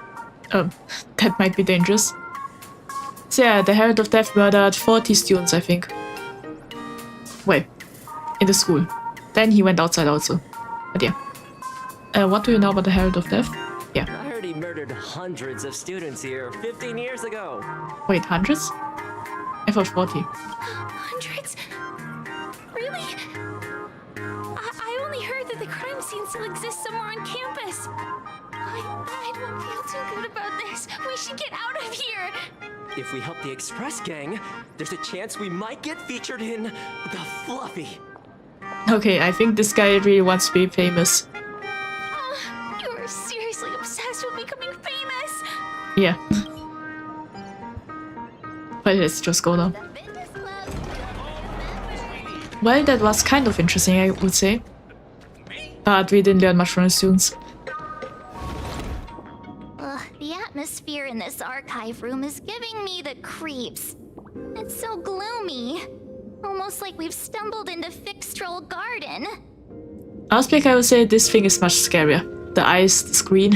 That might be dangerous. So yeah, the Herald of Death murdered 40 students, I think. Wait, in the school. Then he went outside also. But yeah. What do you know about the Herald of Death? Yeah.
I heard he murdered hundreds of students here 15 years ago.
Wait, hundreds? I thought 40.
Hundreds? Really? I only heard that the crime scene still exists somewhere on campus. I don't feel too good about this. We should get out of here.
If we help the Express Gang, there's a chance we might get featured in The Fluffy.
Okay, I think this guy really wants to be famous.
You are seriously obsessed with becoming famous.
Yeah. But let's just go now. Well, that was kind of interesting, I would say. But we didn't learn much from the students.
The atmosphere in this archive room is giving me the creeps. It's so gloomy. Almost like we've stumbled into Fixtroll Garden.
Outbreak, I would say this thing is much scarier. The eyes, the screen.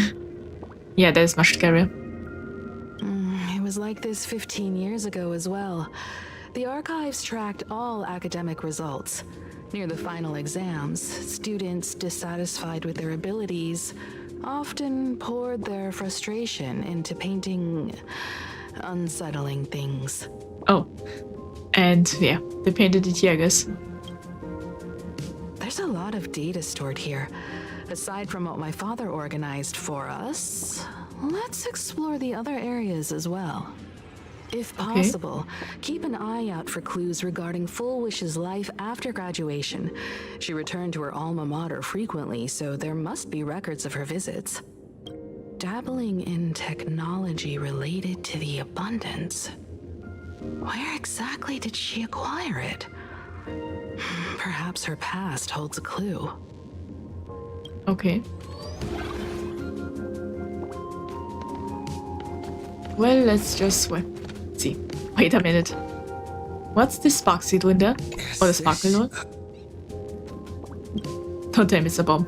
Yeah, that is much scarier.
was like this 15 years ago as well. The archives tracked all academic results. Near the final exams, students dissatisfied with their abilities often poured their frustration into painting unsettling things.
Oh. And yeah, they painted it here, I guess.
There's a lot of data stored here. Aside from what my father organized for us, let's explore the other areas as well. If possible, keep an eye out for clues regarding Full Wish's life after graduation. She returned to her alma mater frequently, so there must be records of her visits. Dabbling in technology related to the abundance. Where exactly did she acquire it? Perhaps her past holds a clue.
Okay. Well, let's just see. Wait a minute. What's this Sparksy doing there? Or the Sparkle doing? Don't tell me it's a bomb.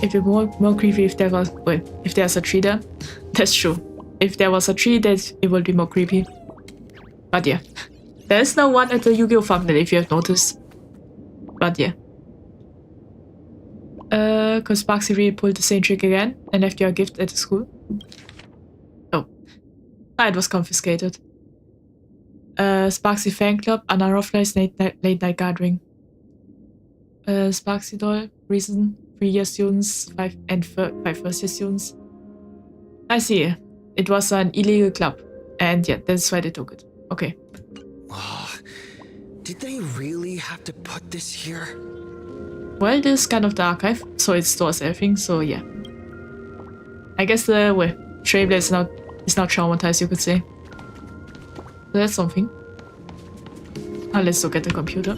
It'd be more creepy if there was, if there's a tree there. That's true. If there was a tree, that it would be more creepy. But yeah. There's no one at the Yu-Gi-Oh! Thumbnail if you have noticed. But yeah. Cause Sparksy really pulled the same trick again and left you a gift at the school. Oh. It was confiscated. Sparksy fan club, unauthorized late night gathering. Sparksy doll, reason, 3-year students, 5 first-year students. I see. It was an illegal club. And yeah, that's why they took it. Okay.
Did they really have to put this here?
Well, this is kind of the archive, so it stores everything, so yeah. I guess the Trailblazer is now traumatized, you could say. So that's something. Now let's look at the computer.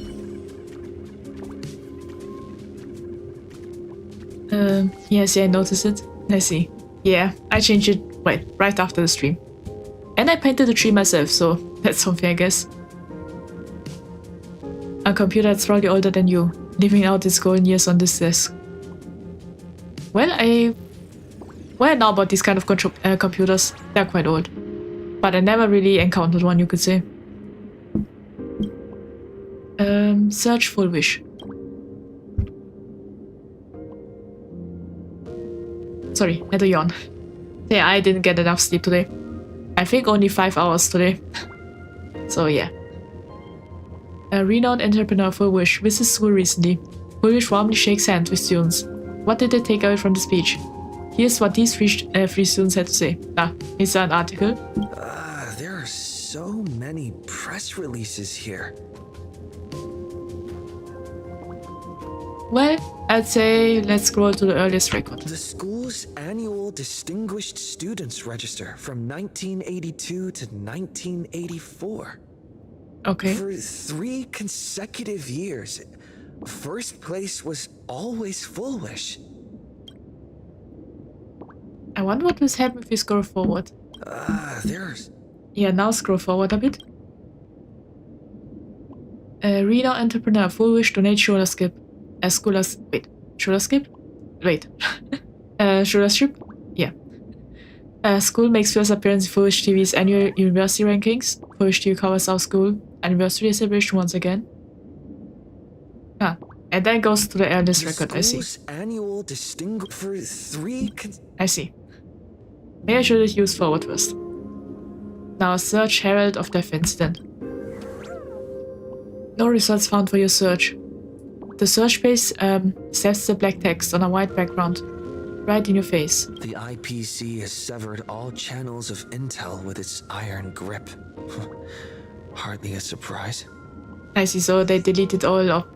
Yes, I noticed it. Let's see. Yeah, I changed it right after the stream. And I painted the tree myself, so that's something, I guess. A computer that's probably older than you, living out its golden years on this desk. Well, I know about these kind of computers. They're quite old. But I never really encountered one, you could say. Search Full Wish. Sorry, had a yawn. Yeah, I didn't get enough sleep today. I think only 5 hours today. So yeah. A renowned entrepreneur, Full Wish, visits school recently. Full Wish warmly shakes hands with students. What did they take away from the speech? Here's what these three students had to say. Here's an article.
There are so many press releases here.
Well, I'd say let's scroll to the earliest record.
The school's annual Distinguished Students Register from 1982 to 1984.
Okay.
For 3 consecutive years, first place was always Full Wish.
I wonder what will happen if we scroll forward.
There's...
Yeah, now scroll forward a bit. Renowned entrepreneur, Full Wish donate shoulder skip. Shoulder skip? Wait. Shoulder strip? Yeah. School makes first appearance in Full Wish TV's annual university rankings. Full Wish TV covers our school anniversary celebration once again. And then goes to the earliest record, I see.
Annual distinguished for 3
I see. Maybe I should have used forward first. Now search Herald of Death Incident. No results found for your search. The search page sets the black text on a white background, right in your face.
The IPC has severed all channels of intel with its iron grip. Hardly a surprise.
I see, so they deleted all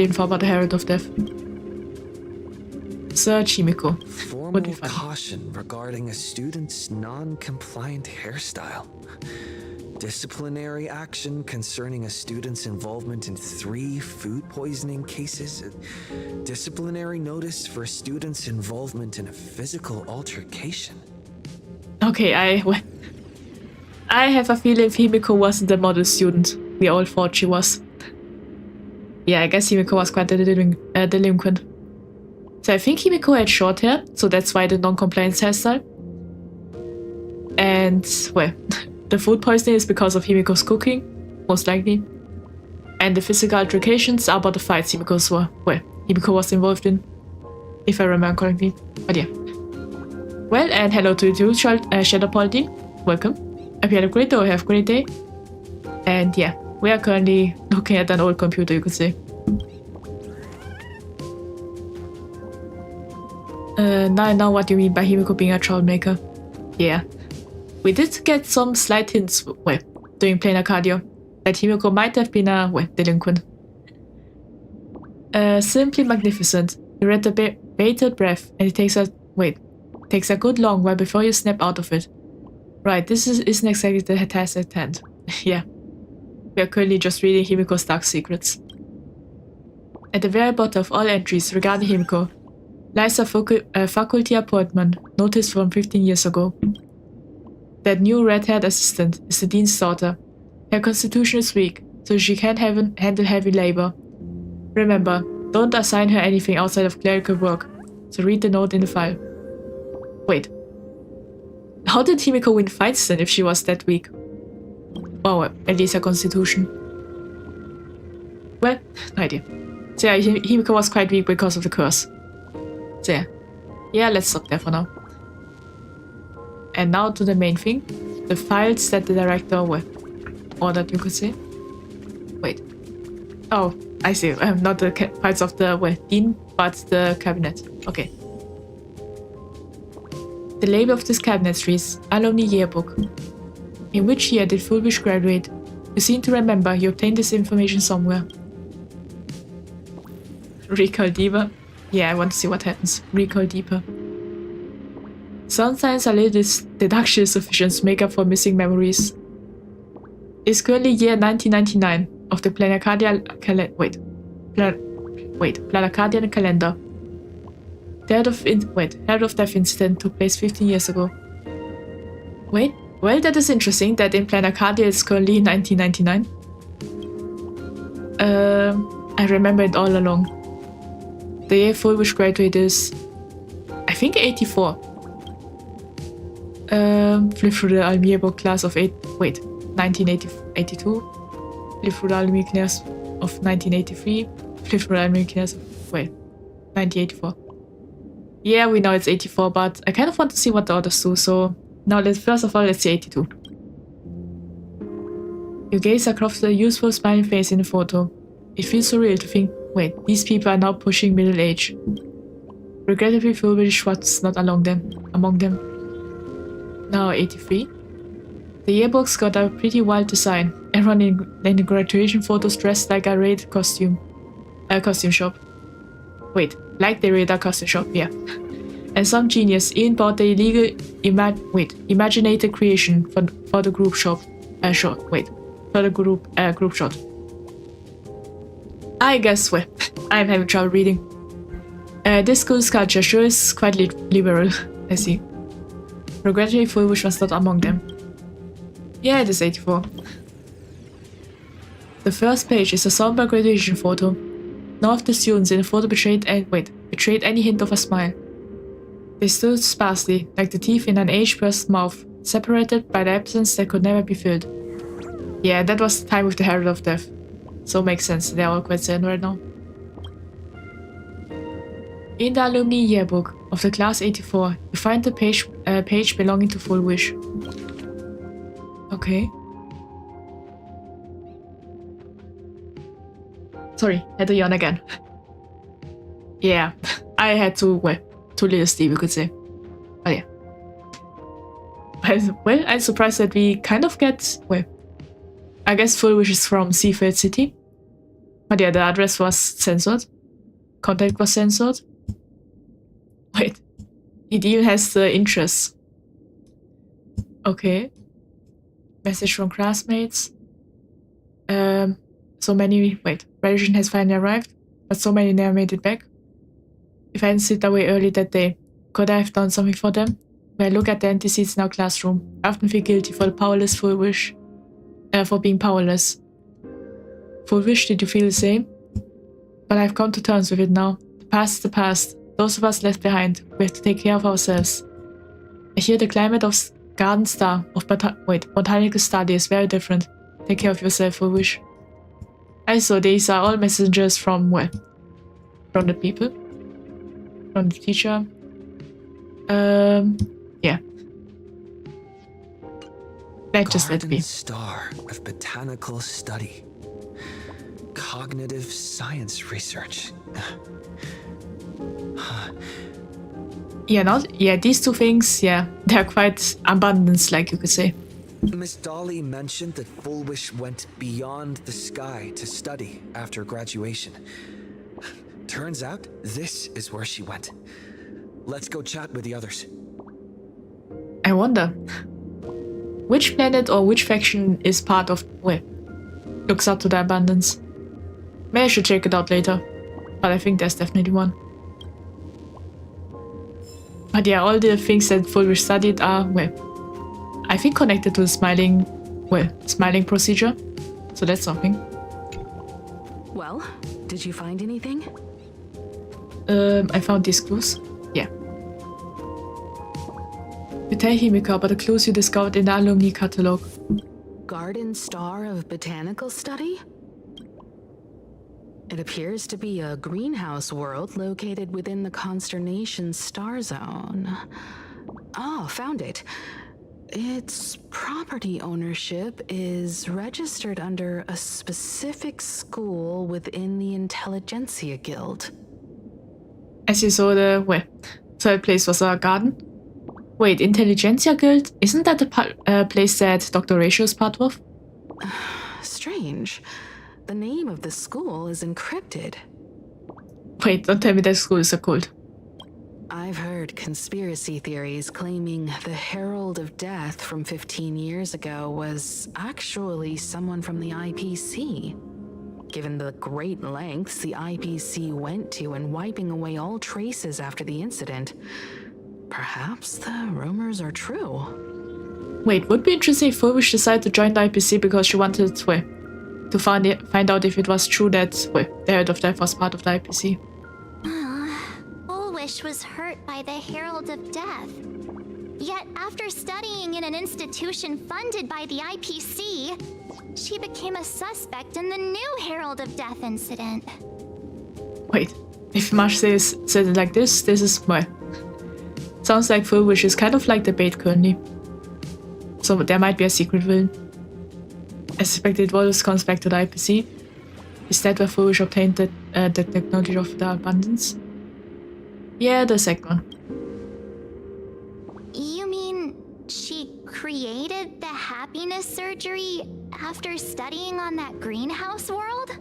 info about the Herald of Death. Search Himiko.
Formal caution regarding a student's non-compliant hairstyle. Disciplinary action concerning a student's involvement in 3 food poisoning cases. Disciplinary notice for a student's involvement in a physical altercation.
Okay, I have a feeling Himiko wasn't the model student we all thought she was. Yeah, I guess Himiko was quite a delinquent. So I think Himiko had short hair, so that's why the non-compliance hairstyle. And, well, the food poisoning is because of Himiko's cooking, most likely. And the physical altercations are about the fights Himiko was involved in, if I remember correctly. But yeah. Well, and hello to you too, Shadow Paladin. Welcome. Hope you had a great day or have a great day. And yeah, we are currently looking at an old computer, you could say. Now I know what you mean by Himiko being a troublemaker. Yeah. We did get some slight hints, during playing Arcadia, that Himiko might have been a, delinquent. Simply magnificent. You read the bated breath, and it takes a good long while before you snap out of it. Right, this isn't exactly the task at hand. Yeah. We are currently just reading Himiko's dark secrets. At the very bottom of all entries regarding Himiko lies a faculty appointment noticed from 15 years ago. That new red-haired assistant is the dean's daughter. Her constitution is weak, so she can't handle heavy labor. Remember, don't assign her anything outside of clerical work, so read the note in the file. Wait. How did Himiko win fights then if she was that weak? Oh, well, at least her constitution. Well, no idea. So yeah, Himiko was quite weak because of the curse. So yeah, let's stop there for now. And now to the main thing. The files that the director ordered, you could say. Wait. Oh, I see. Not the files of the dean, but the cabinet. Okay. The label of this cabinet reads Alumni Yearbook. In which year did Fulvish graduate? You seem to remember you obtained this information somewhere. Recall deeper. Yeah, I want to see what happens. Recall deeper. Sometimes a little deduction is sufficient to make up for missing memories. It's currently year 1999 of the Planarcadian calendar. The head of death incident took place 15 years ago. Wait, well, that is interesting that in Planarcadia it's currently 1999. I remember it all along. The year Fulvish graduate is, I think, 84. Flip through the Alumni book class of 1982. Flip through the Alumni class of 1983. Flip through the Alumni class of 1984. Yeah, we know it's 84, but I kind of want to see what the others do, so now first of all, let's see 82. You gaze across the useful smiling face in the photo. It feels surreal to think, these people are now pushing middle age. Regrettably, Fulvish was not among them. Now 83. The yearbook's got a pretty wild design. Everyone in the graduation photos dressed like a raid costume shop. Like they raid a costume shop, yeah. And some genius even bought the illegal imaginated creation for the group shot. For the group shot. I guess, I'm having trouble reading. This school's culture sure is quite liberal, I see. Regrettably, Fulvish was not among them. Yeah, it is 84. The first page is a somber graduation photo. None of the students in the photo betrayed any hint of a smile. They stood sparsely, like the teeth in an aged person's mouth, separated by the absence that could never be filled. Yeah, that was the time with the Herald of Death. So makes sense, they're all quite sad right now. In the Alumni Yearbook of the class 84, you find the page belonging to Fulvish. Okay. Sorry, had to yawn again. Yeah, I had to, too little sleep, you could say. But yeah. Well, I'm surprised that we kind of get, I guess Fulvish is from Seafield City. But yeah, the address was censored. Contact was censored. It even has the interests. Okay. Message from classmates. Graduation has finally arrived, but so many never made it back. If I hadn't slipped away early that day, could I have done something for them? When I look at the empty seats in our classroom, I often feel guilty for the powerless Fulvish. For being powerless. Fulvish, did you feel the same? But I've come to terms with it now. The past is the past. Those of us left behind, we have to take care of ourselves. I hear the climate Garden Star of Botanical Study is very different. Take care of yourself, Foolish. Also, these are all messages from, well, from the people. From the teacher. Yeah. Just let be.
Star of Botanical Study. Cognitive Science Research.
Yeah, these two things, yeah, they're quite abundant, like you could say.
Miss Dolly mentioned that Fullwish went beyond the sky to study after graduation. Turns out, this is where she went. Let's go chat with the others.
I wonder, which planet or which faction is part of, well, looks up to the abundance. Maybe I should check it out later, but I think there's definitely one. But yeah, all the things that Fullwish studied are, well, I think connected to the smiling procedure. So that's something.
Well, did you find anything?
I found these clues. Yeah. You tell Himiko about the clues you discovered in the alumni catalog.
Garden Star of Botanical Study? It appears to be a greenhouse world located within the Consternation Star Zone. Ah, found it. Its property ownership is registered under a specific school within the Intelligentsia Guild.
As you saw, the third place was a garden. Wait, Intelligentsia Guild? Isn't that the place that Dr. Ratio is part of?
Strange. The name of the school is encrypted.
Wait, don't tell me that school is a cult.
I've heard conspiracy theories claiming the Herald of Death from 15 years ago was actually someone from the IPC. Given the great lengths the IPC went to in wiping away all traces after the incident, perhaps the rumors are true.
Wait, would be interesting if Fullwish decided to join the IPC because she wanted to find out if it was true that the Herald of Death was part of the IPC.
Fullwish was hurt by the Herald of Death. Yet after studying in an institution funded by the IPC, she became a suspect in the new Herald of Death incident.
Wait, if Marsh says it like this is sounds like Fullwish is kind of like the bait currently. So there might be a secret villain. I suspect it always comes back to the IPC. Is that where Fullwish obtained the technology of the abundance? Yeah, the second one.
You mean she created the happiness surgery after studying on that greenhouse world?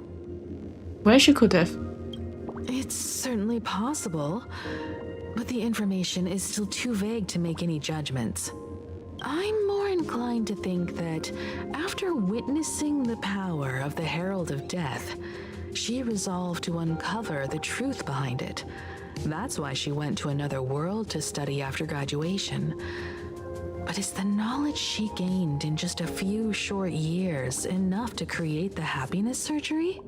Well, she could have.
It's certainly possible, but the information is still too vague to make any judgments. I'm more inclined to think that after witnessing the power of the Herald of Death, she resolved to uncover the truth behind it. That's why she went to another world to study after graduation. But is the knowledge she gained in just a few short years enough to create the happiness surgery?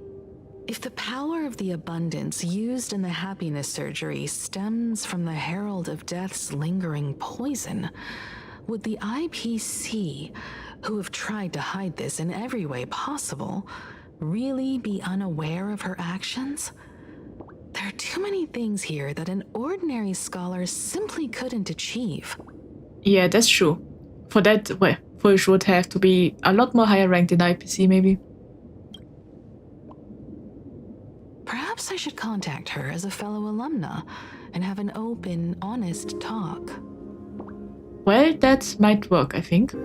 If the power of the abundance used in the happiness surgery stems from the Herald of Death's lingering poison, would the IPC, who have tried to hide this in every way possible, really be unaware of her actions? There are too many things here that an ordinary scholar simply couldn't achieve.
Yeah, that's true. For that, Fullwish would have to be a lot more higher ranked in IPC, maybe.
Perhaps I should contact her as a fellow alumna and have an open, honest talk.
Well, that might work, I think.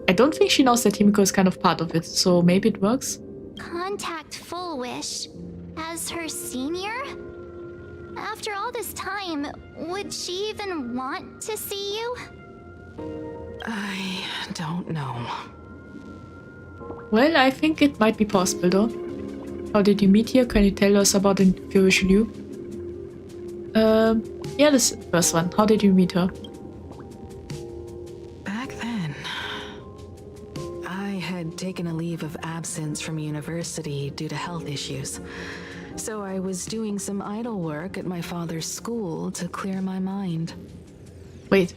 I don't think she knows that Himiko is kind of part of it, so maybe it works.
Contact Fullwish as her senior? After all this time, would she even want to see you?
I don't know.
Well, I think it might be possible though. How did you meet here? Can you tell us about the information you? Yeah, this first one. How did you meet her?
Back then, I had taken a leave of absence from university due to health issues. So I was doing some idle work at my father's school to clear my mind.
Wait,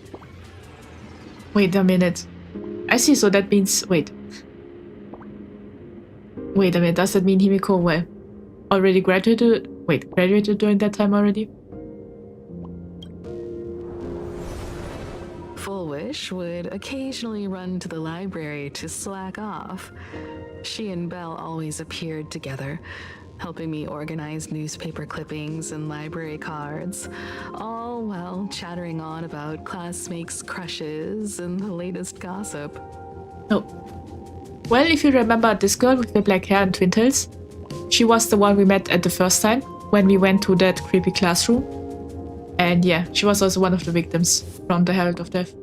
Wait a minute. I see, so that means... Wait. Wait a minute, does that mean Himiko already graduated? Wait, graduated during that time already?
Full Wish would occasionally run to the library to slack off. She and Belle always appeared together, helping me organize newspaper clippings and library cards, all while chattering on about classmates' crushes and the latest gossip.
Oh. Well, if you remember this girl with the black hair and twin tails, she was the one we met at the first time when we went to that creepy classroom. And yeah, she was also one of the victims from the Herald of Death.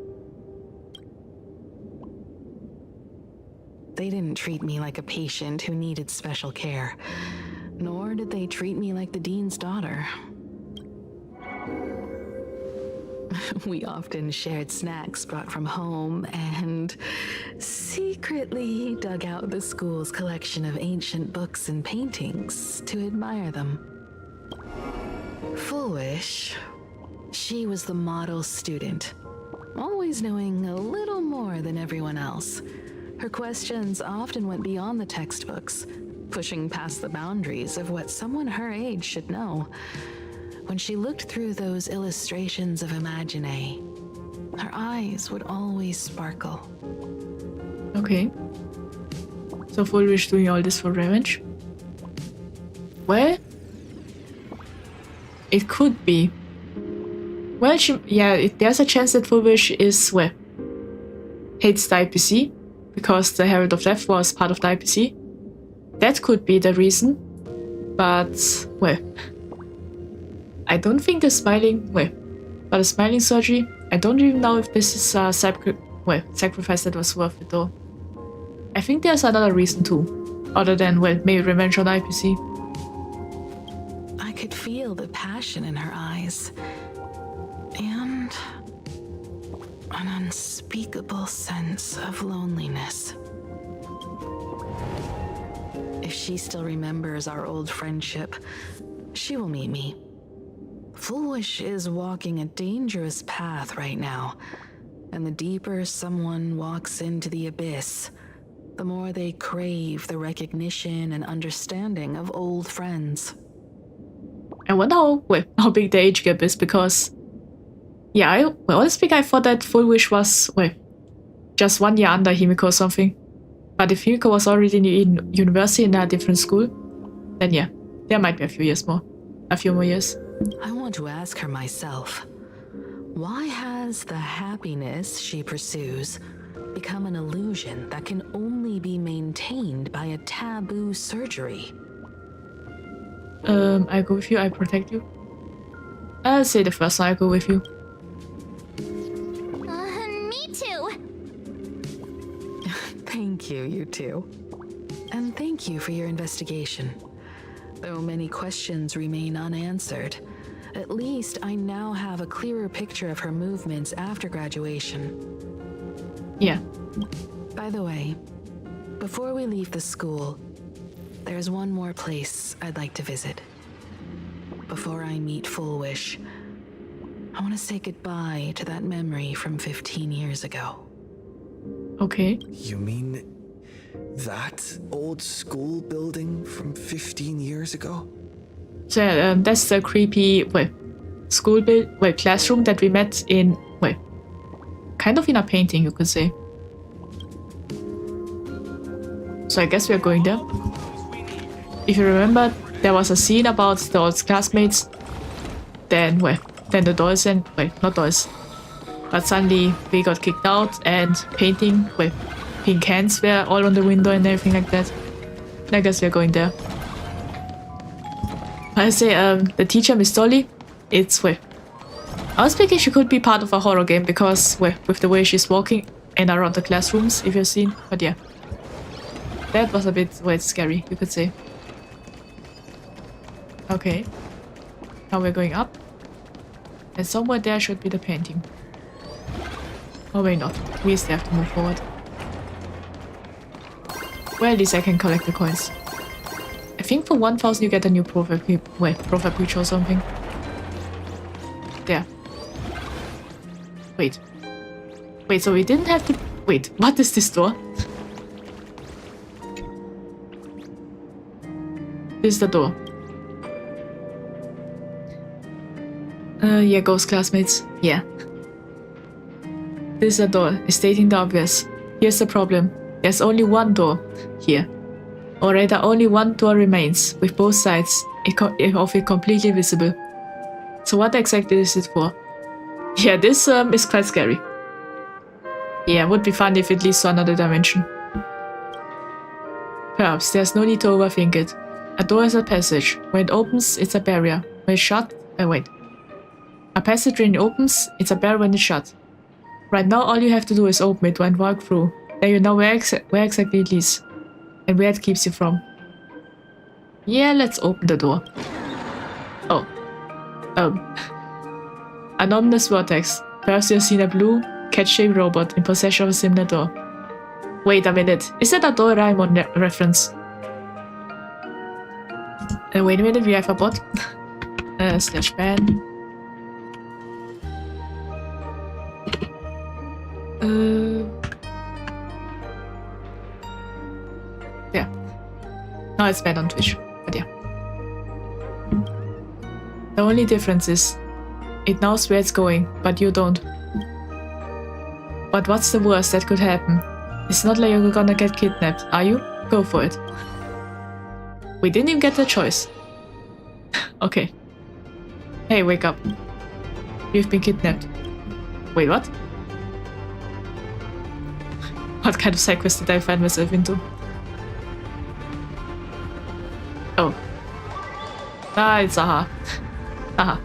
They didn't treat me like a patient who needed special care, nor did they treat me like the dean's daughter. We often shared snacks brought from home and secretly dug out the school's collection of ancient books and paintings to admire them. Full Wish, she was the model student, always knowing a little more than everyone else. Her questions often went beyond the textbooks, pushing past the boundaries of what someone her age should know. When she looked through those illustrations of Imagine, her eyes would always sparkle.
Okay. So Full Wish doing all this for revenge? Well, it could be. Well, there's a chance that Full Wish is, hates the IPC, because the Herald of Death was part of the IPC. That could be the reason. But, I don't think the smiling, but the smiling surgery, I don't even know if this is a sacrifice that was worth it though. I think there's another reason too, other than, maybe revenge on IPC.
I could feel the passion in her eyes, and an unspeakable sense of loneliness. If she still remembers our old friendship, she will meet me. Full Wish is walking a dangerous path right now, and the deeper someone walks into the abyss, the more they crave the recognition and understanding of old friends.
I wonder how big the age gap is, because honestly, I thought that Full Wish was, just 1 year under Himiko or something. But if Himiko was already in university in a different school, then yeah, there might be a few more years.
I want to ask her myself, why has the happiness she pursues become an illusion that can only be maintained by a taboo surgery?
I go with you, I protect you. I'll say the first one, I go with you.
Me too.
Thank you, you two. And thank you for your investigation. Though many questions remain unanswered, at least I now have a clearer picture of her movements after graduation.
Yeah.
By the way, before we leave the school, there's one more place I'd like to visit. Before I meet Full Wish, I want to say goodbye to that memory from 15 years ago.
Okay.
You mean that old school building from 15 years ago?
So that's the creepy classroom that we met in, kind of in a painting, you could say. So I guess we are going there. If you remember, there was a scene about the old classmates. Then the dolls and not dolls, but suddenly we got kicked out, and painting pink hands were all on the window and everything like that. I guess we are going there. I say the teacher, Miss Dolly, it's I was thinking she could be part of a horror game, because with the way she's walking and around the classrooms, if you've seen. But yeah, that was a bit scary, you could say. Okay, now we're going up, and somewhere there should be the painting. Or maybe not. We still have to move forward. Well, at least I can collect the coins. I think for 1,000 you get a new profile picture or something. There. Wait, Wait, so we didn't have to... Wait, what is this door? This is the door. Yeah, ghost classmates. Yeah. This is a door, stating the obvious. Here's the problem. There's only one door here. Or rather, only one door remains, with both sides of it completely visible. So what exactly is it for? Yeah, this is quite scary. Yeah, would be fun if it leads to another dimension. Perhaps there's no need to overthink it. A door is a passage. When it opens, it's a barrier. When it's shut, wait. A passage when it opens, it's a barrier when it's shut. Right now, all you have to do is open it and walk through. Then you know where exactly it leads. And where it keeps you from. Yeah, let's open the door. Oh. An ominous vortex. Perhaps you've seen a blue, cat-shaped robot in possession of a similar door. Wait a minute. Is that a Doraemon reference? Wait a minute, we have a bot. /ban. Yeah. Now it's banned on Twitch, but yeah. The only difference is, it knows where it's going, but you don't. But what's the worst that could happen? It's not like you're gonna get kidnapped, are you? Go for it. We didn't even get a choice. Okay. Hey, wake up. You've been kidnapped. Wait, what? What kind of side quest did I find myself into? Oh. Ah, it's aha. Aha.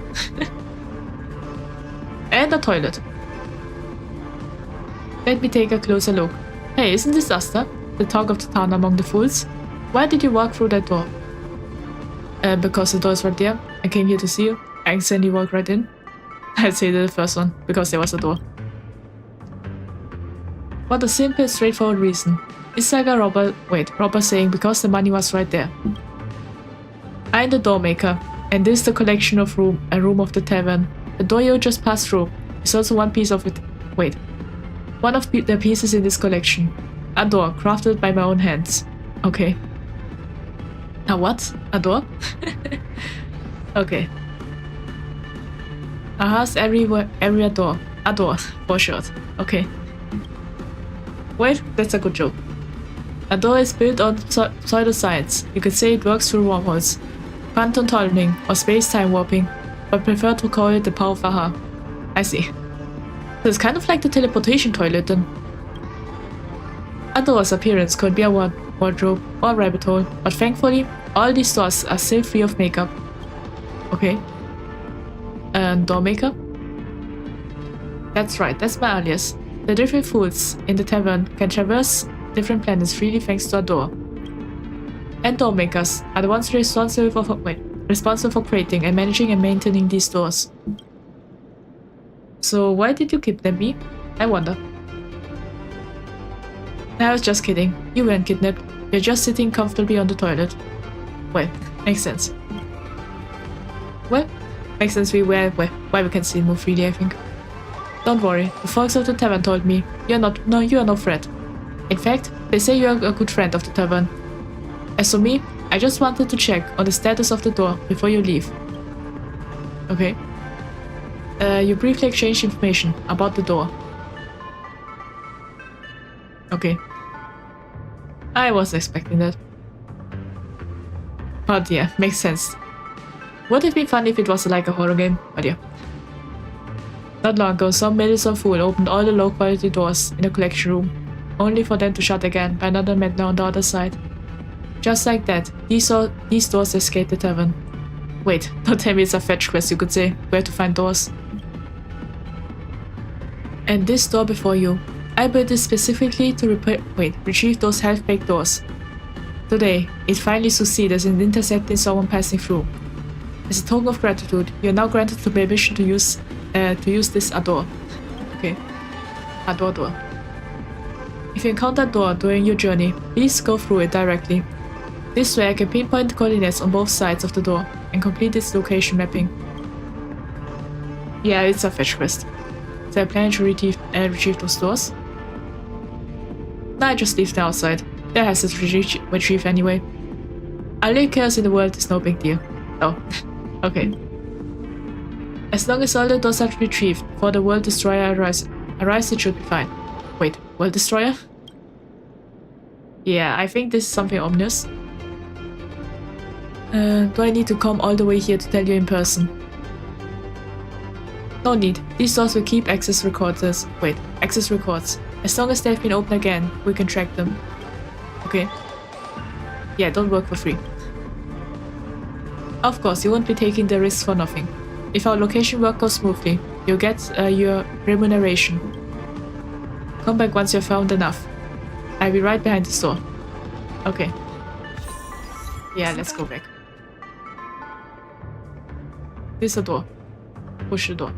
And a toilet. Let me take a closer look. Hey, isn't this Asta? The talk of the town among the fools? Why did you walk through that door? Because the door is right there. I came here to see you. I accidentally walked right in. I'd say the first one, because there was a door. What a simple, straightforward reason. It's like a robber saying because the money was right there. I'm the door maker, and this is the collection of a room of the tavern. The door you just passed through is also one piece of it. Wait. One of the pieces in this collection. A door, crafted by my own hands. Okay. A what? A door? Okay. Aha's every door. A door, for short. Okay. Wait, that's a good joke. A door is built on pseudoscience. You could say it works through wormholes, quantum tunneling, or space-time warping, but prefer to call it the power of Aha. I see. So it's kind of like the teleportation toilet then. A door's appearance could be a wardrobe or a rabbit hole, but thankfully, all these doors are still free of makeup. Okay. And door maker? That's right, that's my alias. The different fools in the tavern can traverse different planets freely thanks to a door. And door makers are the ones responsible for creating and managing and maintaining these doors. So why did you kidnap me? I wonder. I was just kidding. You weren't kidnapped. You're just sitting comfortably on the toilet. Well, makes sense. Well, makes sense why we can still move freely, I think. Don't worry, the folks of the tavern told me you are no threat. In fact, they say you are a good friend of the tavern. As for me, I just wanted to check on the status of the door before you leave. Okay. You briefly exchanged information about the door. Okay. I wasn't expecting that. But yeah, makes sense. Would have been fun if it was like a horror game, but yeah. Not long ago, some meddlesome fool opened all the low-quality doors in the collection room, only for them to shut again by another meddler on the other side. Just like that, these doors escaped the tavern. Wait, don't tell me it's a fetch quest, you could say, where to find doors. And this door before you, I built it specifically to retrieve those half-baked doors. Today, it finally succeeded in intercepting someone passing through. As a token of gratitude, you are now granted the permission to use this door. Okay. A door. If you encounter a door during your journey, please go through it directly. This way I can pinpoint the coordinates on both sides of the door and complete its location mapping. Yeah, it's a fetch quest. So I plan to retrieve those doors. No, I just leave them outside. There has to retrieve anyway. All the chaos in the world is no big deal. Oh, okay. As long as all the doors are retrieved before the World Destroyer arrives, it should be fine. Wait, World Destroyer? Yeah, I think this is something ominous. Do I need to come all the way here to tell you in person? No need. These doors will keep access records. Wait, access records. As long as they've been opened again, we can track them. Okay. Yeah, don't work for free. Of course, you won't be taking the risks for nothing. If our location work goes smoothly, you'll get your remuneration. Come back once you've found enough. I'll be right behind the store. Okay. Yeah, let's go back. This is a door. Push the door.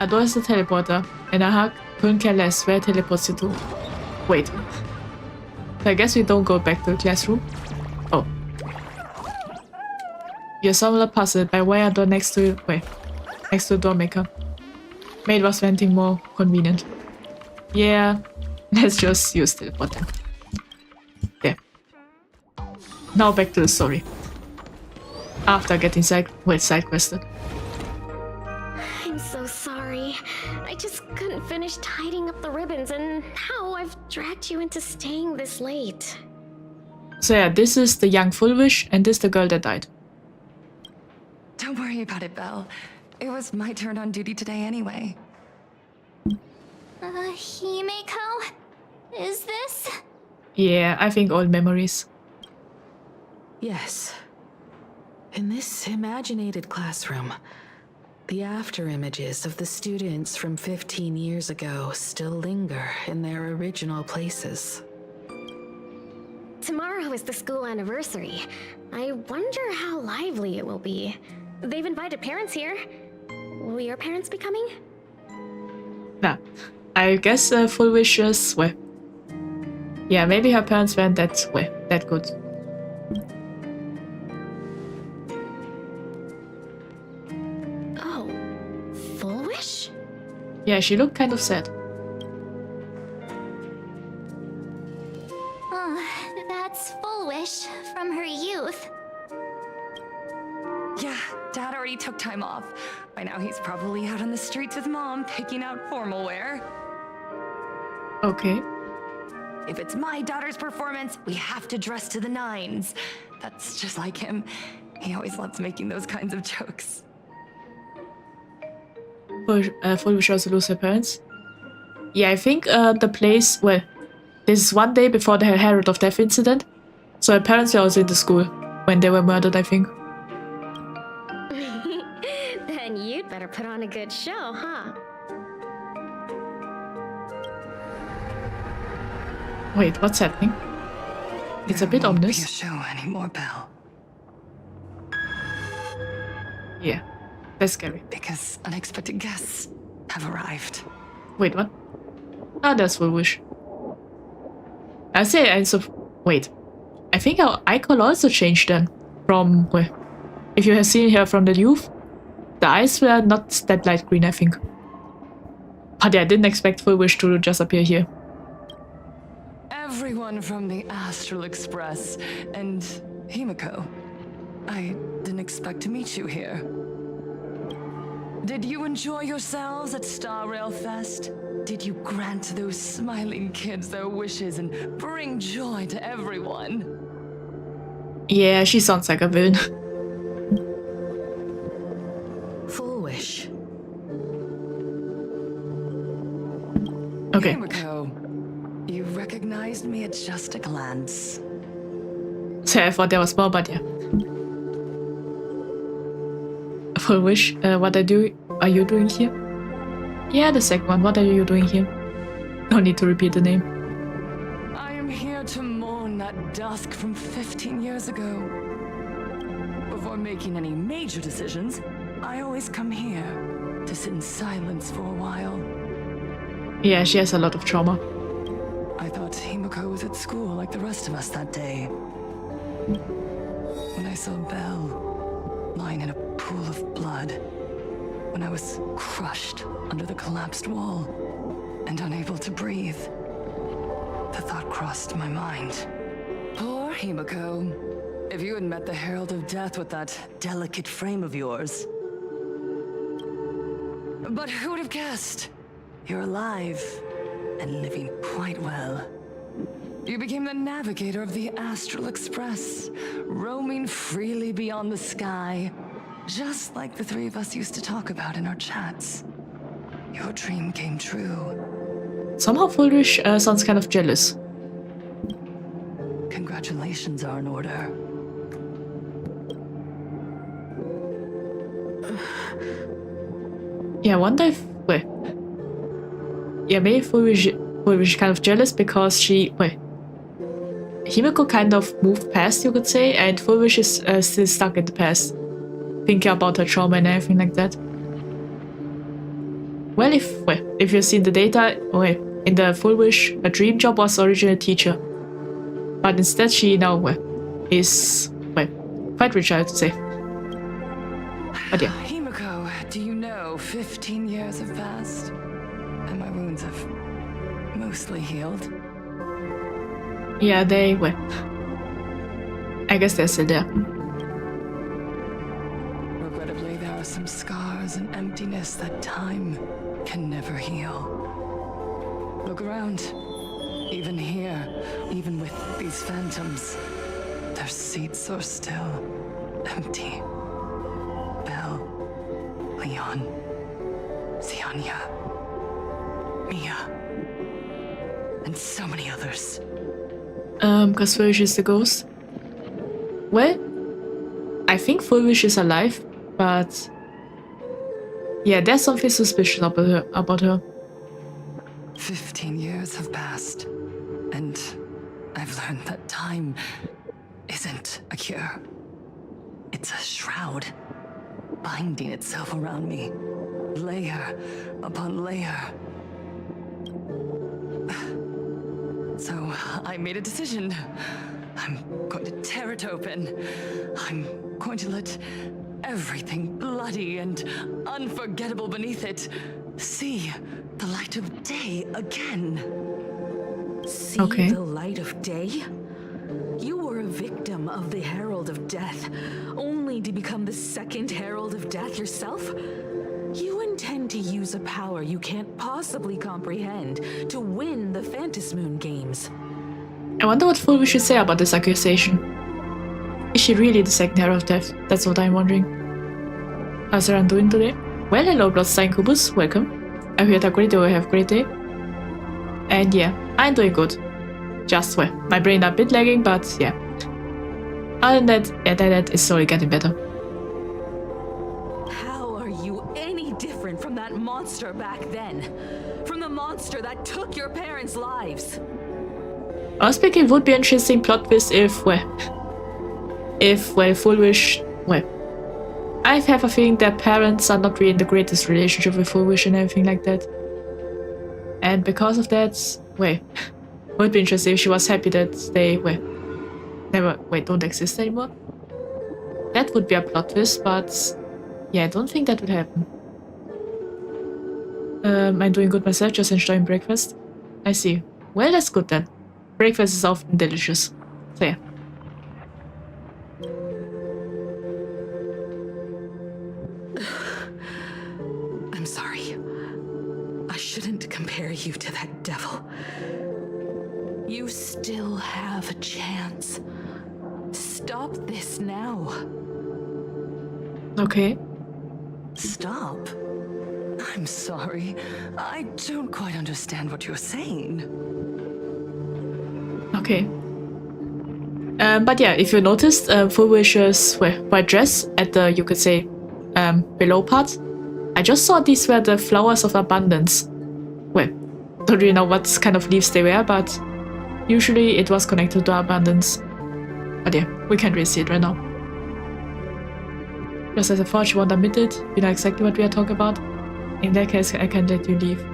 A door is a teleporter, and a hack couldn't care less where it teleports you to. Wait. So I guess we don't go back to the classroom. Oh. You're somewhat puzzled by why a door next to the door maker. Made was venting more convenient. Yeah, let's just use the button. There. Now back to the story. After getting side quested.
I'm so sorry. I just couldn't finish tidying up the ribbons, and now I've dragged you into staying this late.
So yeah, this is the young Fullwish, and this is the girl that died.
Don't worry about it, Belle. It was my turn on duty today anyway.
Himeko? Is this?
Yeah, I think old memories.
Yes. In this imaginated classroom, the after images of the students from 15 years ago still linger in their original places.
Tomorrow is the school anniversary. I wonder how lively it will be. They've invited parents here. Will your parents be coming?
Nah, I guess Fullwish is, well, yeah, maybe her parents weren't that good.
Oh, Fullwish?
Yeah, she looked kind of sad.
That's Fullwish from her youth.
Yeah, Dad already took time off. By now he's probably out on the streets with Mom, picking out formal wear.
Okay.
If it's my daughter's performance, we have to dress to the nines. That's just like him. He always loves making those kinds of jokes.
Fullwish also lose her parents. Yeah, I think the place, well, this is one day before the Herald of Death incident. So her parents were also in the school when they were murdered, I think.
Then you'd better put on a good show, huh?
Wait, what's happening? It's a bit
There won't
ominous.
be a show anymore, Belle.
Yeah, that's scary.
Because unexpected guests have arrived.
Wait, what? Ah, that's Fullwish. I say, wait. I think our icon also changed then. From, well, if you have seen her from the youth, the eyes were not that light green, I think. But yeah, I didn't expect Fullwish to just appear here.
Everyone from the Astral Express and Himeko. I didn't expect to meet you here. Did you enjoy yourselves at Star Rail Fest? Did you grant those smiling kids their wishes and bring joy to everyone?
Yeah, she sounds like a villain.
Fullwish.
Okay.
Himeko, you recognized me at just a glance.
So I thought there was more, but yeah. Fullwish, what are you doing here? Yeah, the second one, what are you doing here? No need to repeat the name.
I am here to mourn that dusk from 15 years ago. Before making any major decisions, I always come here to sit in silence for a while.
Yeah, she has a lot of trauma.
I thought Himeko was at school like the rest of us that day. When I saw Belle lying in a pool of blood, when I was crushed under the collapsed wall and unable to breathe, the thought crossed my mind. Poor Himiko. If you had met the Herald of Death with that delicate frame of yours. But who would have guessed? You're alive and living quite well. You became the navigator of the Astral Express, roaming freely beyond the sky, just like the three of us used to talk about in our chats. Your dream came true.
Somehow Fulrich sounds kind of jealous.
Congratulations are in order.
Yeah, I wonder if... Wait. Yeah, maybe Fulrich is kind of jealous because she... Wait. Himiko kind of moved past, you could say, and Fulrich is still stuck in the past. Thinking about her trauma and everything like that. Well, if you've seen the data, in the Fulrich, her dream job was originally teacher. But instead she now, is, quite rich, I would say. But yeah.
Himiko, do you know 15 years have passed? And my wounds have mostly healed.
Yeah, they, I guess they're still there.
Regrettably, there are some scars and emptiness that time can never heal. Look around. Even here, even with these phantoms, their seats are still empty. Belle, Leon, Xianya, Mia, and so many others.
Because Fulrich is the ghost. Well, I think Fulrich is alive, but yeah, there's something suspicious about her.
15 years have passed, and I've learned that time isn't a cure. It's a shroud, binding itself around me, layer upon layer. So I made a decision. I'm going to tear it open. I'm going to let everything bloody and unforgettable beneath it see the light of day again. See the light of day? You were a victim of the Herald of Death, only to become the second Herald of Death yourself? You intend to use a power you can't possibly comprehend to win the Phantasmoon games.
I wonder what Fulrich should say about this accusation. Is she really the second Herald of Death? That's what I'm wondering. How's everyone doing today? Well, hello Bloodstein Kubus, welcome. I hope you had a great day or have a great day. And yeah, I'm doing good. Just, my brain a bit lagging, but yeah. Other than that, that is slowly getting better.
How are you any different from that monster back then? From the monster that took your parents' lives?
I was thinking it would be an interesting plot twist if Fulrich, I have a feeling that parents are not really in the greatest relationship with Fulrich and everything like that. And because of that, would be interesting if she was happy that they, don't exist anymore. That would be a plot twist, but yeah, I don't think that would happen. I'm doing good myself, just enjoying breakfast. I see. Well, that's good then. Breakfast is often delicious. So yeah.
I'm sorry. I shouldn't compare you to that devil. You still have a chance. Stop this now.
Okay.
Stop? I'm sorry. I don't quite understand what you're saying.
Okay. But yeah, if you noticed, Fulrich's white dress at the, you could say, below part, I just saw these were the flowers of abundance. Well, don't really know what kind of leaves they were, but usually it was connected to abundance. But yeah, we can't really see it right now. Just as I thought, you won't admit it, you know exactly what we are talking about. In that case, I can let you leave.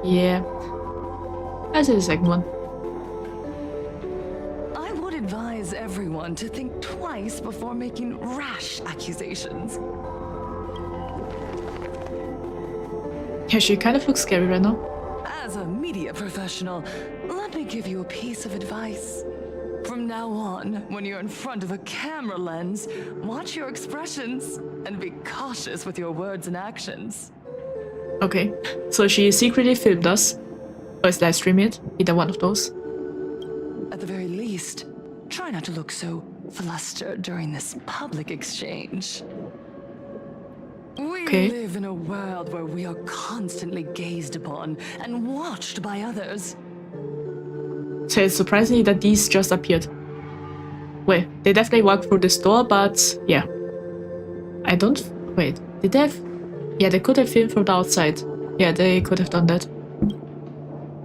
Yeah. I'll say the second one.
I would advise advise everyone to think twice before making rash accusations.
Yeah, she kind of looks scary right now.
As a media professional, let me give you a piece of advice. From now on, when you're in front of a camera lens, watch your expressions and be cautious with your words and actions.
Okay, so she secretly filmed us. Or is live streaming it? Either one of those.
At the very least, try not to look so flustered during this public exchange. We live in a world where we are constantly gazed upon and watched by others.
So it's surprising that these just appeared. Well, they definitely walked through this door, but yeah. I don't... Wait, did they have... Yeah, they could have filmed from the outside. Yeah, they could have done that.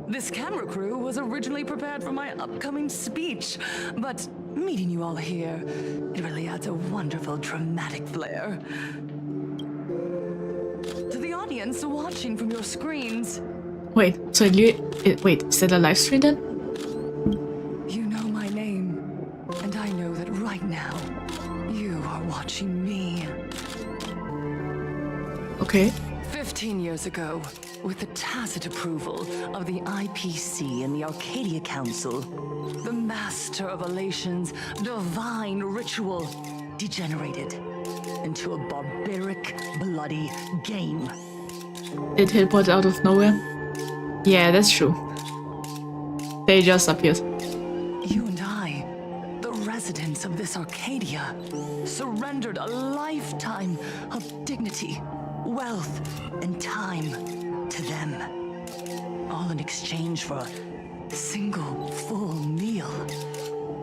This camera crew was originally prepared for my upcoming speech, but meeting you all here, it really adds a wonderful dramatic flair. To the audience watching from your screens...
Wait, so wait, is that a live stream then?
You know my name, and I know that right now, you are watching me.
Okay.
15 years ago, with the tacit approval of the IPC and the Arcadia Council, the Master of Elation's divine ritual degenerated into a barbaric, bloody game.
It teleported out of nowhere? Yeah, that's true. They just appeared.
You and I, the residents of this Arcadia, surrendered a lifetime of dignity, wealth, and time to them. All in exchange for a single full meal.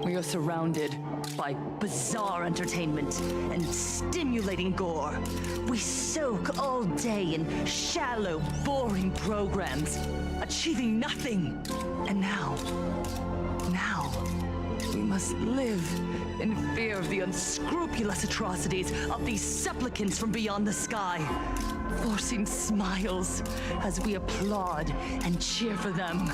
We are surrounded by bizarre entertainment and stimulating gore. We soak all day in shallow, boring programs, achieving nothing. And now, we must live in fear of the unscrupulous atrocities of these supplicants from beyond the sky, forcing smiles as we applaud and cheer for them.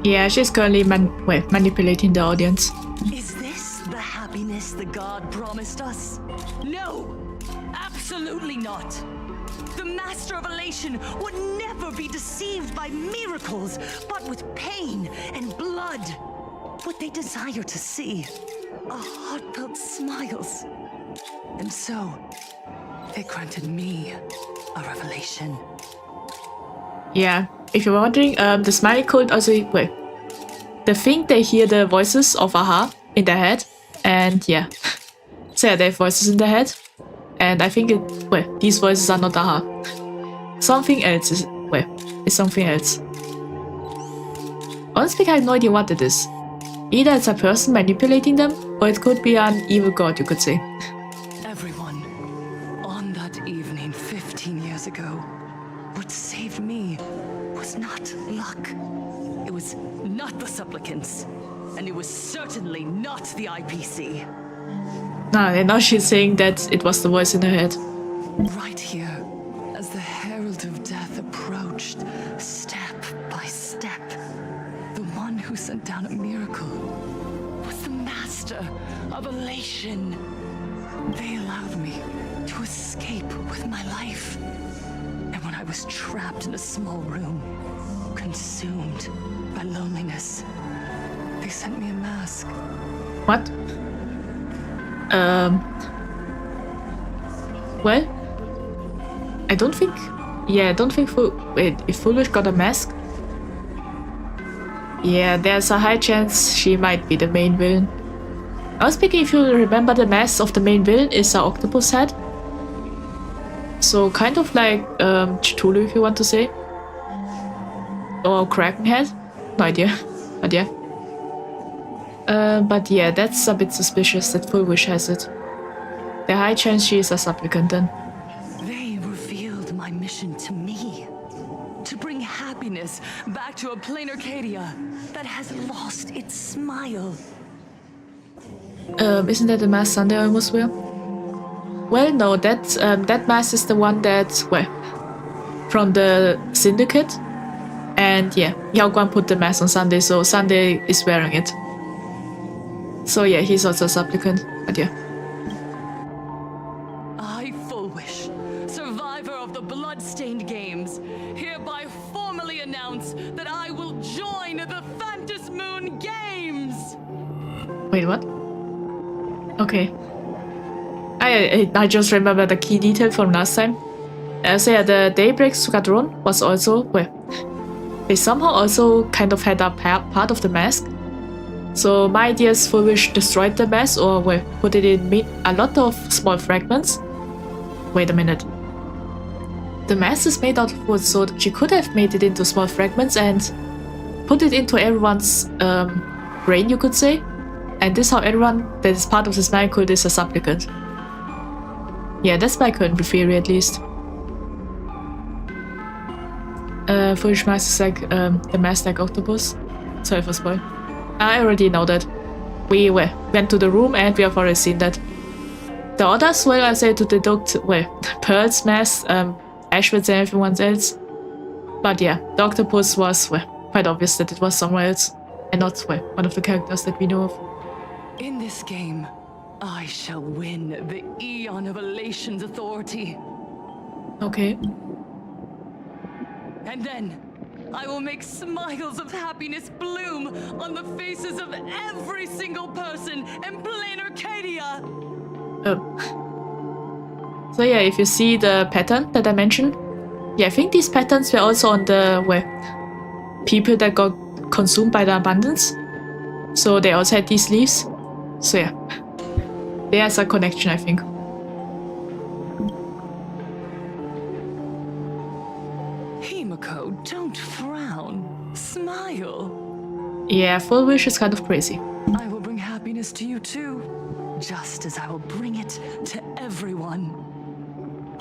Yeah, she's currently manipulating the audience.
Is this the happiness the god promised us? No! Absolutely not! The Master of Elation would never be deceived by miracles, but with pain and blood. What they desire to see are heartfelt smiles. And so, they granted me a revelation.
Yeah, if you're wondering, the smiley code also... Wait. They think they hear the voices of Aha in their head, and yeah. So yeah, they have voices in their head, and I think these voices are not Aha. Something else is... it's something else. Honestly, I have no idea what it is. Either it's a person manipulating them, or it could be an evil god, you could say.
Everyone, on that evening 15 years ago, what saved me was not luck. It was not the supplicants, and it was certainly not the IPC.
And now she's saying that it was the voice in her head.
Right here, as the Herald of Death approached, step by step, the one who sent down a miracle was the Master of Elation. They allowed me to escape with my life. And when I was trapped in a small room, consumed by loneliness, they sent me a mask.
What? Well, I don't think... Yeah, I don't think... if Foolish got a mask? Yeah, there's a high chance she might be the main villain. I was thinking, if you remember, the mask of the main villain is an octopus head. So kind of like Cthulhu, if you want to say. Or Kraken head. No idea. But yeah. But yeah, that's a bit suspicious that Fullwish has it. The high chance she is a supplicant then.
They revealed my mission to me. To bring happiness back to a plain Arcadia that has lost its smile.
Isn't that the mask Sunday almost wear? Well, no, that mask is the one that, from the Syndicate. And yeah, Yao Guan put the mask on Sunday, so Sunday is wearing it. So yeah, he's also a supplicant, but yeah.
I, Fullwish, survivor of the blood-stained games, hereby formally announce that I will join the Phantom Moon Games!
Wait, what? Okay. I just remember the key detail from last time. So yeah, the Daybreak Squadron was also, well, they somehow also kind of had a part of the mask. So my idea is Fullwish destroyed the mask, or well, put it in a lot of small fragments. Wait a minute. The mask is made out of wood, so she could have made it into small fragments and put it into everyone's brain, you could say. And this is how everyone that is part of this man cult is a supplicant. Yeah, that's my current theory at least. Foolish mask is like the mask like octopus. Sorry for spoil. I already know that. We went to the room and we have already seen that. The others, well, I say to deduct, well, Pearl's mask, Ashwood's and everyone else. But yeah, the octopus was, well, quite obvious that it was somewhere else. And not, well, one of the characters that we know of.
In this game, I shall win the Eon of Elation's authority.
Okay.
And then, I will make smiles of happiness bloom on the faces of every single person in plain Arcadia!
So yeah, if you see the pattern that I mentioned, yeah, I think these patterns were also on the, well, people that got consumed by the abundance. So they also had these leaves. So yeah, there's a connection, I think.
Himiko, don't frown. Smile.
Yeah, Fullwish is kind of crazy.
I will bring happiness to you too, just as I will bring it to everyone.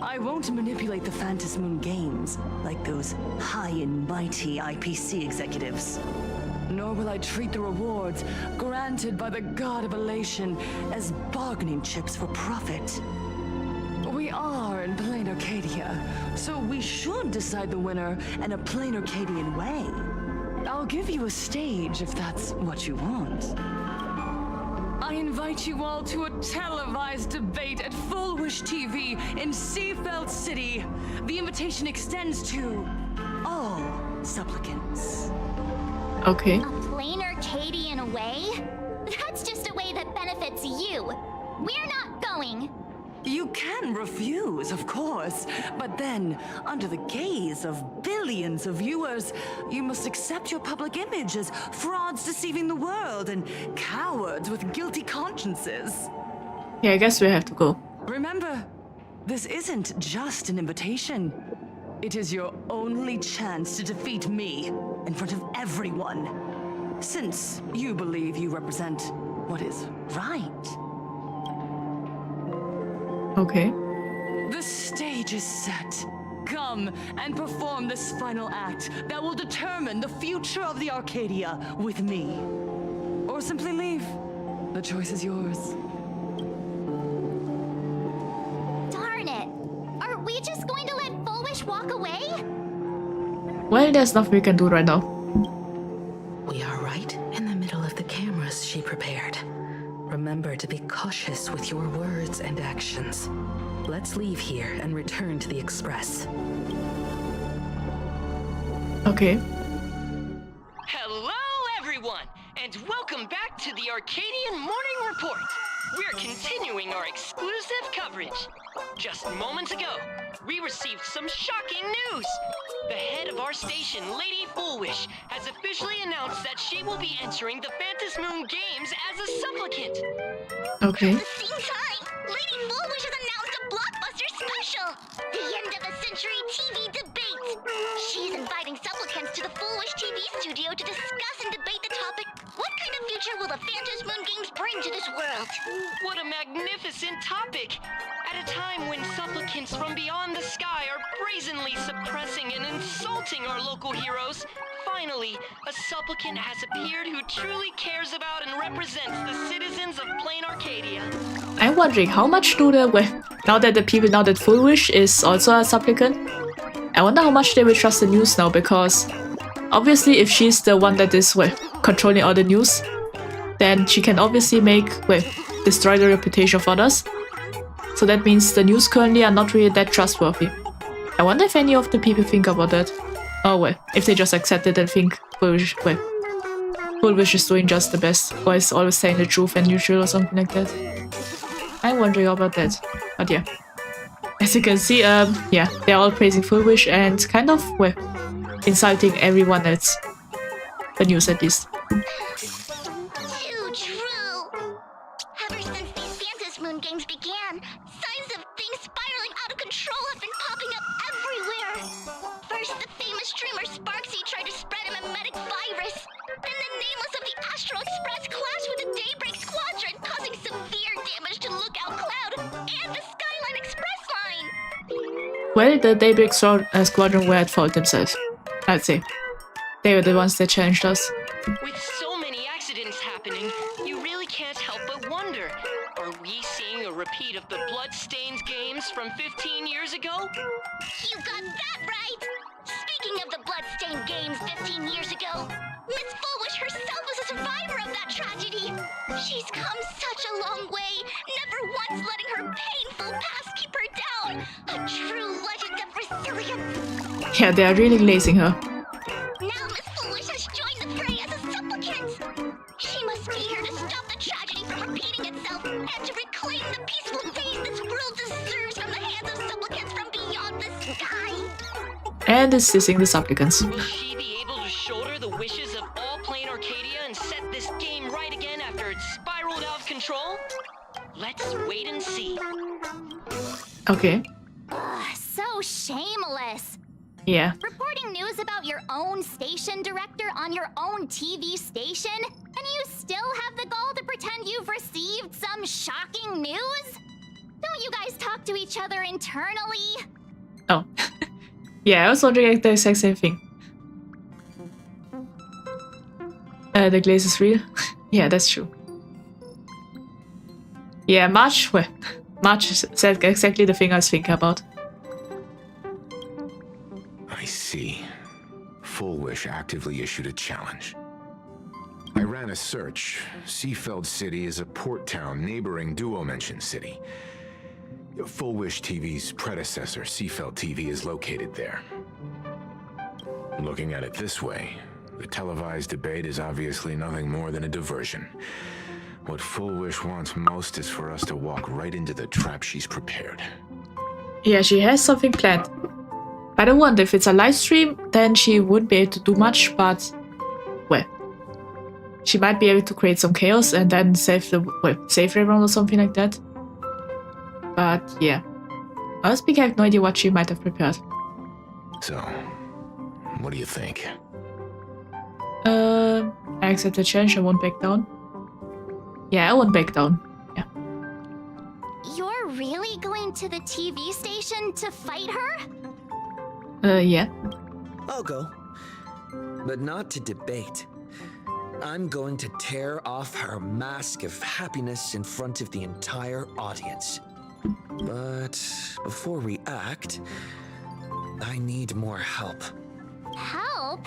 I won't manipulate the Phantom Moon Games like those high and mighty IPC executives. Nor will I treat the rewards granted by the God of Elation as bargaining chips for profit. We are in plain Arcadia, so we should decide the winner in a plain Arcadian way. I'll give you a stage if that's what you want. I invite you all to a televised debate at Fullwish TV in Seafeld City. The invitation extends to all supplicants.
Okay.
A plain Arcadian way? That's just a way that benefits you. We're not going.
You can refuse, of course, but then, under the gaze of billions of viewers, you must accept your public image as frauds deceiving the world and cowards with guilty consciences.
Yeah, I guess we have to go.
Remember, this isn't just an invitation. It is your only chance to defeat me in front of everyone, since you believe you represent what is right.
Okay.
The stage is set. Come and perform this final act that will determine the future of the Arcadia with me. Or simply leave. The choice is yours.
Darn it! Are we just going to let Fullwish walk away?
Well, there's nothing we can do right now.
We are right in the middle of the cameras she prepared. Remember to be cautious with your words and actions. Let's leave here and return to the Express.
Okay.
Hello, everyone, and welcome back to the Arcadian Morning Report. We're continuing our exclusive coverage. Just moments ago, we received some shocking news. The head of our station, Lady Fullwish, has officially announced that she will be entering the Phantom Moon Games as a supplicant.
Okay.
At the same time, Lady Fullwish has announced a blockbuster special, the end of a century TV debate. She's inviting supplicants to the Fullwish TV studio to discuss and debate the topic, what kind of future will the Phantom Moon Games bring to this world?
What a magnificent topic! At a time when supplicants from beyond the sky are brazenly suppressing and insulting our local heroes, finally, a supplicant has appeared who truly cares about and represents the citizens of plain Arcadia.
I'm wondering how much do the, well, now that Fullwish is also a supplicant, I wonder how much they will trust the news now, because obviously if she's the one that is, well, controlling all the news, then she can obviously destroy the reputation of others. So that means the news currently are not really that trustworthy. I wonder if any of the people think about that. Oh well, if they just accept it and think Full Wish is doing just the best, or is always saying the truth and neutral or something like that. I'm wondering about that. But yeah. As you can see, yeah, they're all praising Full Wish and kind of, insulting everyone else. The news at least.
Too true. Ever since these Fantasy Moon games began, signs of things spiraling out of control have been popping up everywhere. First, the famous streamer Sparksy tried to spread a mimetic virus. Then the nameless of the Astral Express clashed with the Daybreak Squadron, causing severe damage to Lookout Cloud and the Skyline Express line.
Well, the Daybreak Squadron were at fault themselves, I'd say. They were the ones that challenged us.
With so many accidents happening, you really can't help but wonder, are we seeing a repeat of the Bloodstained games from 15 years ago?
You got that right! Speaking of the Bloodstained games 15 years ago, Miss Fullwish herself was a survivor of that tragedy. She's come such a long way, never once letting her painful past keep her down. A true legend of resilience.
Yeah, they are really glazing her.
Now Miss Foolish has joined the fray as a supplicant. She must be here to stop the tragedy from repeating itself and to reclaim the peaceful days this world deserves from the hands of supplicants from beyond the sky.
And assisting the supplicants.
Will she be able to shoulder the wishes of all playing Arcadia and set this game right again after it's spiraled out of control? Let's wait and see.
Okay.
Ugh, so shameless.
Yeah.
Reporting news about your own station director on your own TV station, and you still have the gall to pretend you've received some shocking news? Don't you guys talk to each other internally?
Oh. Yeah, I was wondering the exact same thing. The glaze is real. Yeah, that's true. Yeah, March said exactly the thing I was thinking about.
I see. Full Wish actively issued a challenge. I ran a search. Seafeld City is a port town neighboring Duo Mention City. Full Wish TV's predecessor, Seafeld TV, is located there. Looking at it this way, the televised debate is obviously nothing more than a diversion. What Full Wish wants most is for us to walk right into the trap she's prepared.
Yeah, she has something planned. I don't wonder if it's a live stream, then she wouldn't be able to do much, but well, she might be able to create some chaos and then save everyone or something like that. But yeah, honestly, I have no idea what she might have prepared.
So, what do you think?
I accept the challenge. I won't back down. Yeah, I won't back down. Yeah.
You're really going to the TV station to fight
Yeah.
her?
I'll go. But not to debate. I'm going to tear off her mask of happiness in front of the entire audience. But before we act, I need more help.
Help?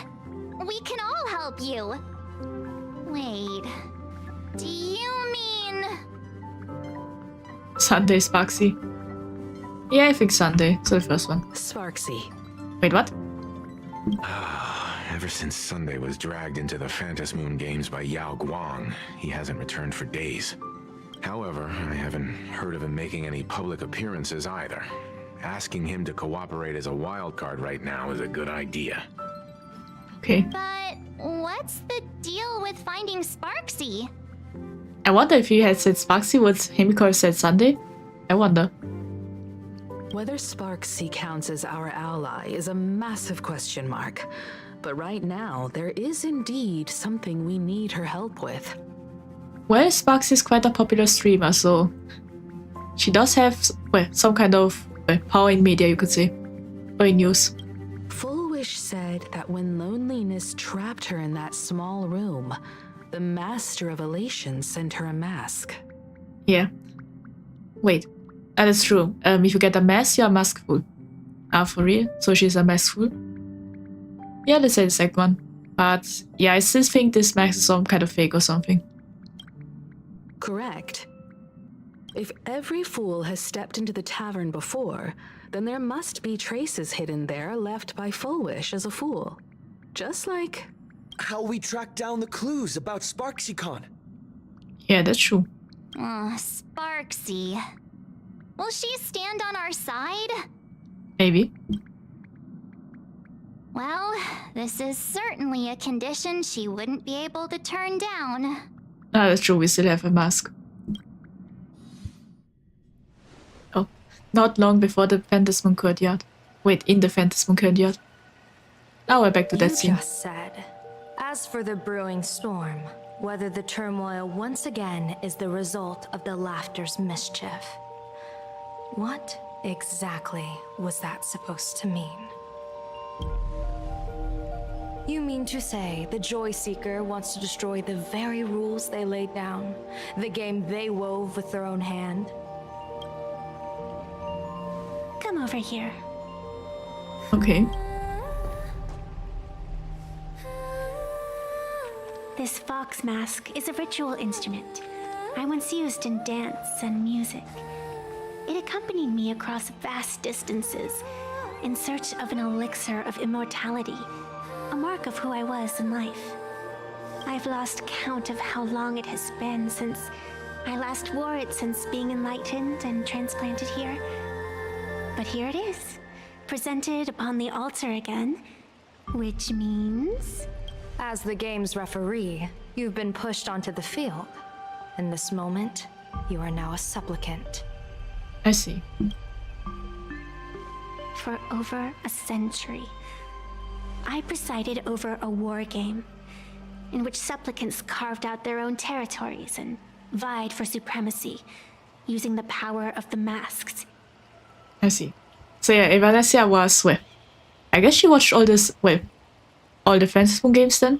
We can all help you. Wait, do you mean...
Sunday, Sparksy. Yeah, I think Sunday. So the first one.
Sparksy.
Wait, what?
Ever since Sunday was dragged into the Fantasy Moon games by Yao Guang, he hasn't returned for days. However, I haven't heard of him making any public appearances either. Asking him to cooperate as a wildcard right now is a good idea.
Okay.
But what's the deal with finding Sparksy?
I wonder if he had said Sparksy, would Himiko have said Sunday? I wonder.
Whether Sparksy counts as our ally is a massive question mark. But right now, there is indeed something we need her help with.
Well, Sparksy is quite a popular streamer, so she does have some kind of power in media, you could say, or in news.
Full Wish said that when loneliness trapped her in that small room, the Master of Elation sent her a mask.
Yeah. Wait, that is true. If you get a mask, you're maskful. Ah, for real? So she's a maskful? Yeah, let's say the second one. But yeah, I still think this mask is some kind of fake or something.
correct. If every fool has stepped into the tavern before, then there must be traces hidden there left by Fullwish as a fool. Just like
how we tracked down the clues about SparksyCon.
Yeah, that's true.
Sparksy. Will she stand on our side?
Maybe.
Well, this is certainly a condition she wouldn't be able to turn down.
Ah, that's true, we still have a mask. Oh, not long before the Phantasm Courtyard. Wait, in the Phantasm Courtyard. Now we're back to that scene.
You just said, as for the brewing storm, whether the turmoil once again is the result of the Laughter's mischief. What exactly was that supposed to mean? You mean to say the Joy Seeker wants to destroy the very rules they laid down, the game they wove with their own hand?
Come over here.
Okay.
This fox mask is a ritual instrument I once used in dance and music. It accompanied me across vast distances in search of an elixir of immortality, a mark of who I was in life. I've lost count of how long it has been since I last wore it since being enlightened and transplanted here. But here it is, presented upon the altar again, which means...
As the game's referee, you've been pushed onto the field. In this moment, you are now a supplicant.
I see.
For over a century, I presided over a war game in which supplicants carved out their own territories and vied for supremacy, using the power of the masks.
I see. So yeah, Evanesia was, well, I guess she watched all this, well, all the Phantasm games then?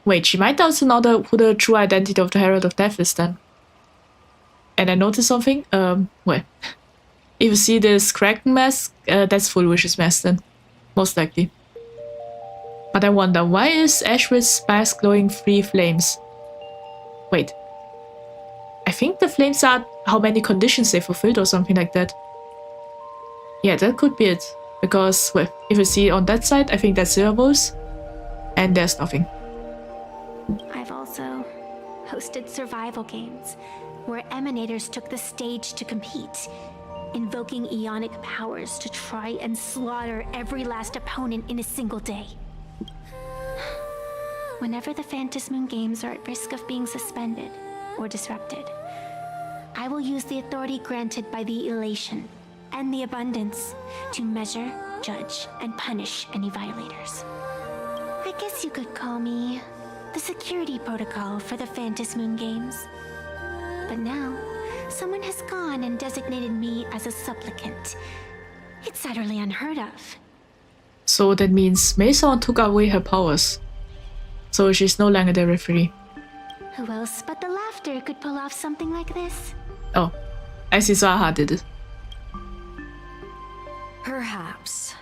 Wait, she might also know who the true identity of the Herald of Death is then. And I noticed something, well, if you see this Kraken mask, that's Fullwish's mask then, most likely. But I wonder, why is Ashwith's mask glowing 3 flames? Wait. I think the flames are how many conditions they fulfilled or something like that. Yeah, that could be it. Because, well, if you see on that side, I think that's Silverballs. And there's nothing.
I've also hosted survival games where emanators took the stage to compete, invoking eonic powers to try and slaughter every last opponent in a single day. Whenever the Phantasmoon games are at risk of being suspended or disrupted, I will use the authority granted by the elation and the abundance to measure, judge, and punish any violators. I guess you could call me the security protocol for the Phantasmoon games. But now, someone has gone and designated me as a supplicant. It's utterly unheard of.
So that means Mason took away her powers. So she's no longer the referee.
Who else but the Laughter could pull off something like this?
Oh, I see, so Aha did it.
Perhaps.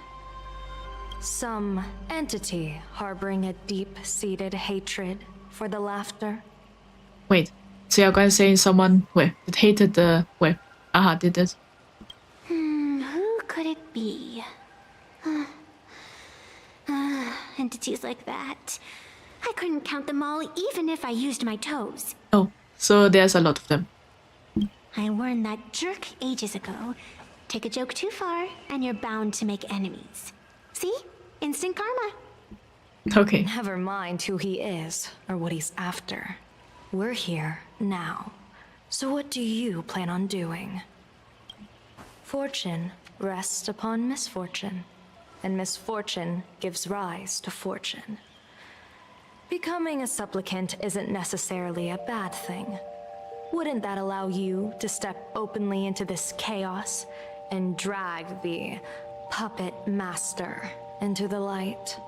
Some entity harboring a deep-seated hatred for the Laughter.
Wait, so you're gonna say someone, well, that hated the, well, Aha did it.
Who could it be? Entities like that. I couldn't count them all even if I used my toes.
Oh, so there's a lot of them.
I learned that jerk ages ago. Take a joke too far, and you're bound to make enemies. See? Instant karma.
Okay.
Never mind who he is, or what he's after. We're here, now. So what do you plan on doing? Fortune rests upon misfortune, and misfortune gives rise to fortune. Becoming a supplicant isn't necessarily a bad thing. Wouldn't that allow you to step openly into this chaos and drag the puppet master into the light?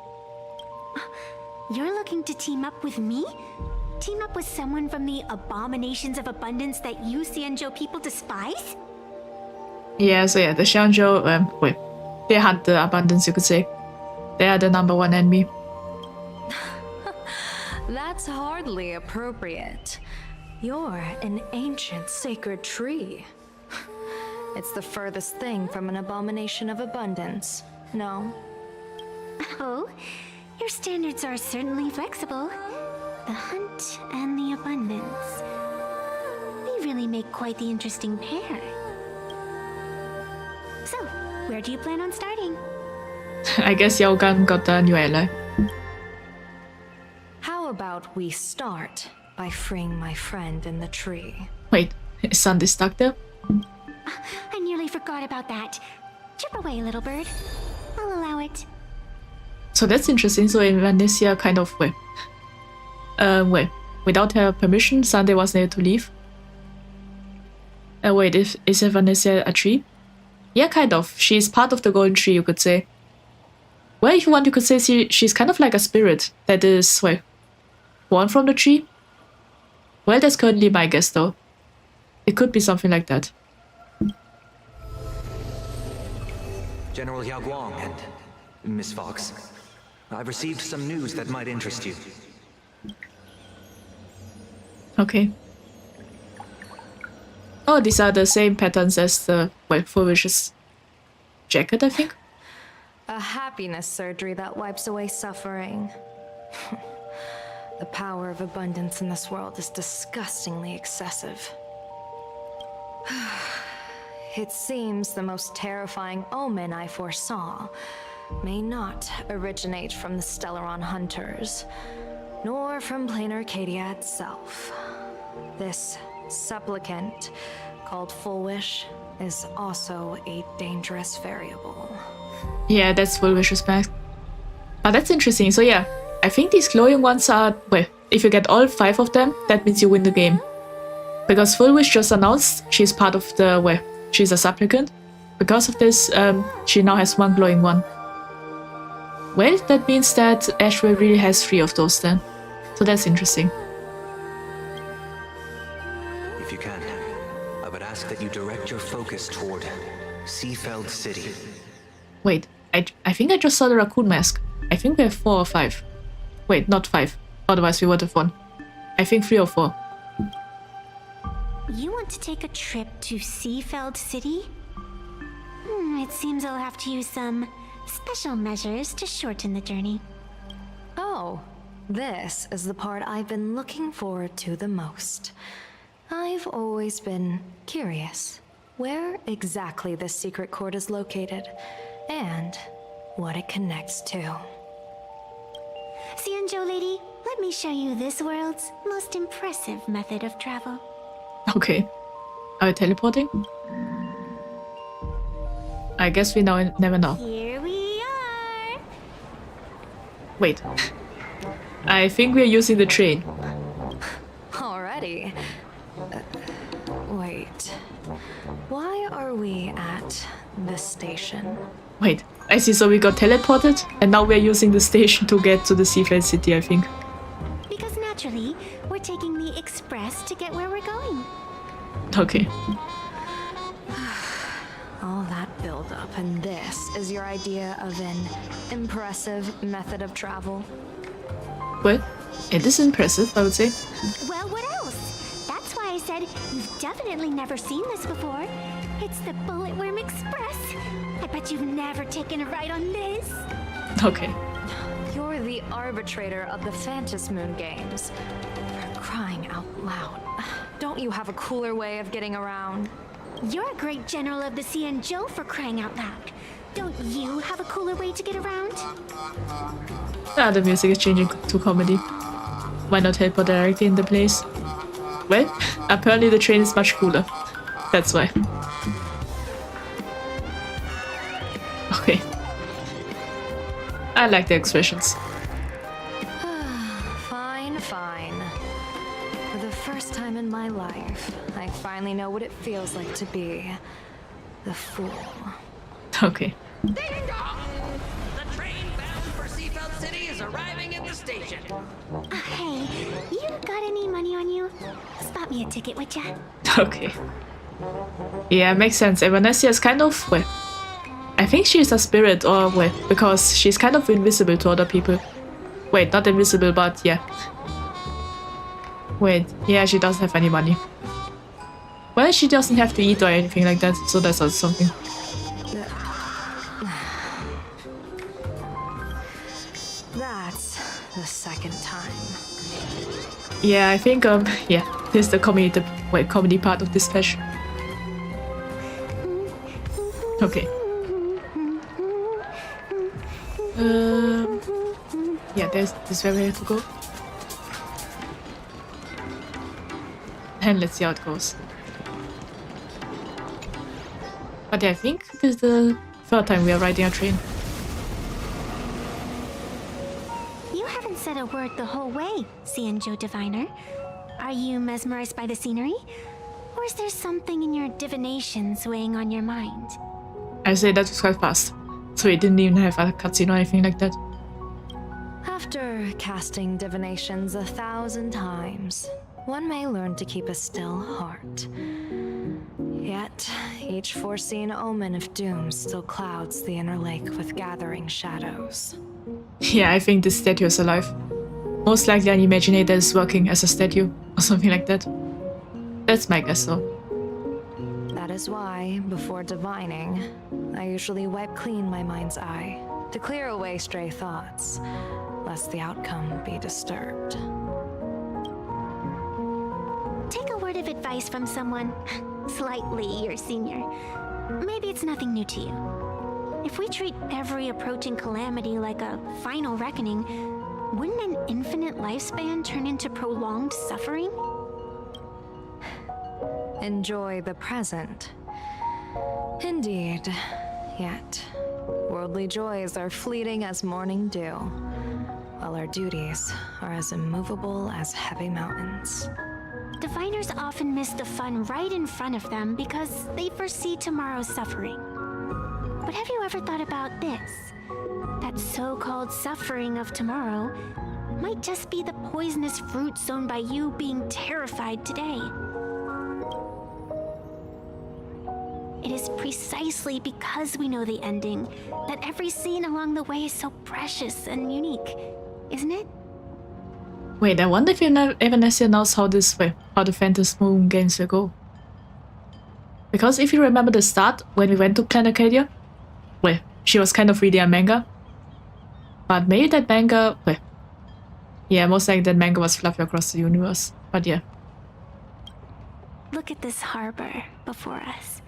You're looking to team up with me? Team up with someone from the abominations of abundance that you Xianzhou people despise?
Yeah, so yeah, the Xianzhou, well, they had the abundance, you could say. They are the #1 enemy.
That's hardly appropriate. You're an ancient sacred tree. It's the furthest thing from an abomination of abundance, no?
Oh, your standards are certainly flexible. The hunt and the abundance. We really make quite the interesting pair. So, where do you plan on starting?
I guess Yao Gan got a new ally.
How about we start by freeing my friend in the tree?
Wait, is Sandy stuck there?
I nearly forgot about that. Chip away, little bird. I'll allow it.
So that's interesting. So in Vanessa kind of without her permission, Sunday wasn't able to leave. Wait, is Vanessa a tree? Yeah, kind of. She's part of the golden tree, you could say. Well, if you want, you could say she's kind of like a spirit that is, born from the tree. Well, that's currently my guess, though. It could be something like that.
General Yao Guang and Miss Fox, I've received some news that might interest you.
Okay. Oh, these are the same patterns as the, Full Wish's jacket, I think.
A happiness surgery that wipes away suffering. The power of abundance in this world is disgustingly excessive. It seems the most terrifying omen I foresaw may not originate from the Stellaron hunters, nor from plain Arcadia itself. This supplicant, called Full Wish, is also a dangerous variable.
Yeah, that's Full Wish's back. But that's interesting. So yeah, I think these glowing ones are, if you get all 5 of them, that means you win the game. Because Full Wish just announced she's part of the, she's a supplicant. Because of this, she now has 1 glowing one. Well, that means that Ashwell really has 3 of those then. So that's interesting.
If you can, I would ask that you direct your focus toward Seafeld City.
Wait, I think I just saw the raccoon mask. I think we have 4 or 5. Wait, not 5. Otherwise we would have won. I think 3 or 4.
You want to take a trip to Seafeld City? It seems I'll have to use some special measures to shorten the journey.
Oh, this is the part I've been looking forward to the most. I've always been curious where exactly this secret court is located and what it connects to.
Xianzhou lady, let me show you this world's most impressive method of travel.
Okay. Are we teleporting? I guess we now never know.
Here we are!
Wait. I think we're using the train.
Already? Wait. Why are we at this station?
Wait, I see, so we got teleported, and now we're using the station to get to the Seafeld City, I think.
Because naturally, we're taking the express to get where we're going.
Okay.
All that build-up, and this is your idea of an impressive method of travel?
Well, it is impressive, I would say.
Well, what else? That's why I said you've definitely never seen this before. It's the Bulletworm Express. I bet you've never taken a ride on this.
Okay.
You're the arbitrator of the Phantasmoon games. For crying out loud. Don't you have a cooler way of getting around?
You're a great general of the Xianzhou, for crying out loud. Don't you have a cooler way to get around?
Ah, the music is changing to comedy. Why not teleport directly in the place? Well, apparently the train is much cooler. That's why. Okay. I like the expressions.
Fine, fine. For the first time in my life, I finally know what it feels like to be the fool.
Okay.
Ding dong! The train bound for Seafeld City is arriving at the station.
Hey, you got any money on you? Spot me a ticket, would ya?
Okay. Yeah, makes sense. Vanessa is kind of, I think she's a spirit, or, because she's kind of invisible to other people. Wait, not invisible, but yeah. Wait, yeah, she doesn't have any money. Well, she doesn't have to eat or anything like that, so that's also something.
That's the second time.
Yeah, I think, yeah, this is the comedy part of this patch. Okay. Yeah, there's this where we have to go. And let's see how it goes. But yeah, I think this is the third time we are riding a train.
You haven't said a word the whole way, Xianzhou Diviner. Are you mesmerized by the scenery? Or is there something in your divinations weighing on your mind?
I say that was quite fast, so it didn't even have a cutscene or anything like that.
After casting divinations 1,000 times, one may learn to keep a still heart. Yet, each foreseen omen of doom still clouds the inner lake with gathering shadows.
Yeah, I think this statue is alive. Most likely an Imaginator is working as a statue, or something like that. That's my guess though.
That is why, before divining, I usually wipe clean my mind's eye to clear away stray thoughts, lest the outcome be disturbed.
Take a word of advice from someone slightly your senior. Maybe it's nothing new to you. If we treat every approaching calamity like a final reckoning, wouldn't an infinite lifespan turn into prolonged suffering?
Enjoy the present. Indeed. Yet, worldly joys are fleeting as morning dew, while our duties are as immovable as heavy mountains.
Diviners often miss the fun right in front of them because they foresee tomorrow's suffering. But have you ever thought about this? That so-called suffering of tomorrow might just be the poisonous fruit sown by you being terrified today. It is precisely because we know the ending that every scene along the way is so precious and unique, isn't it?
Wait, I wonder if Evanescence knows how the Phantom Moon games will go. Because if you remember the start, when we went to Planet Arcadia, well, she was kind of reading a manga. But maybe that manga, well, yeah, most likely that manga was fluffy across the universe. But yeah.
Look at this harbor before us.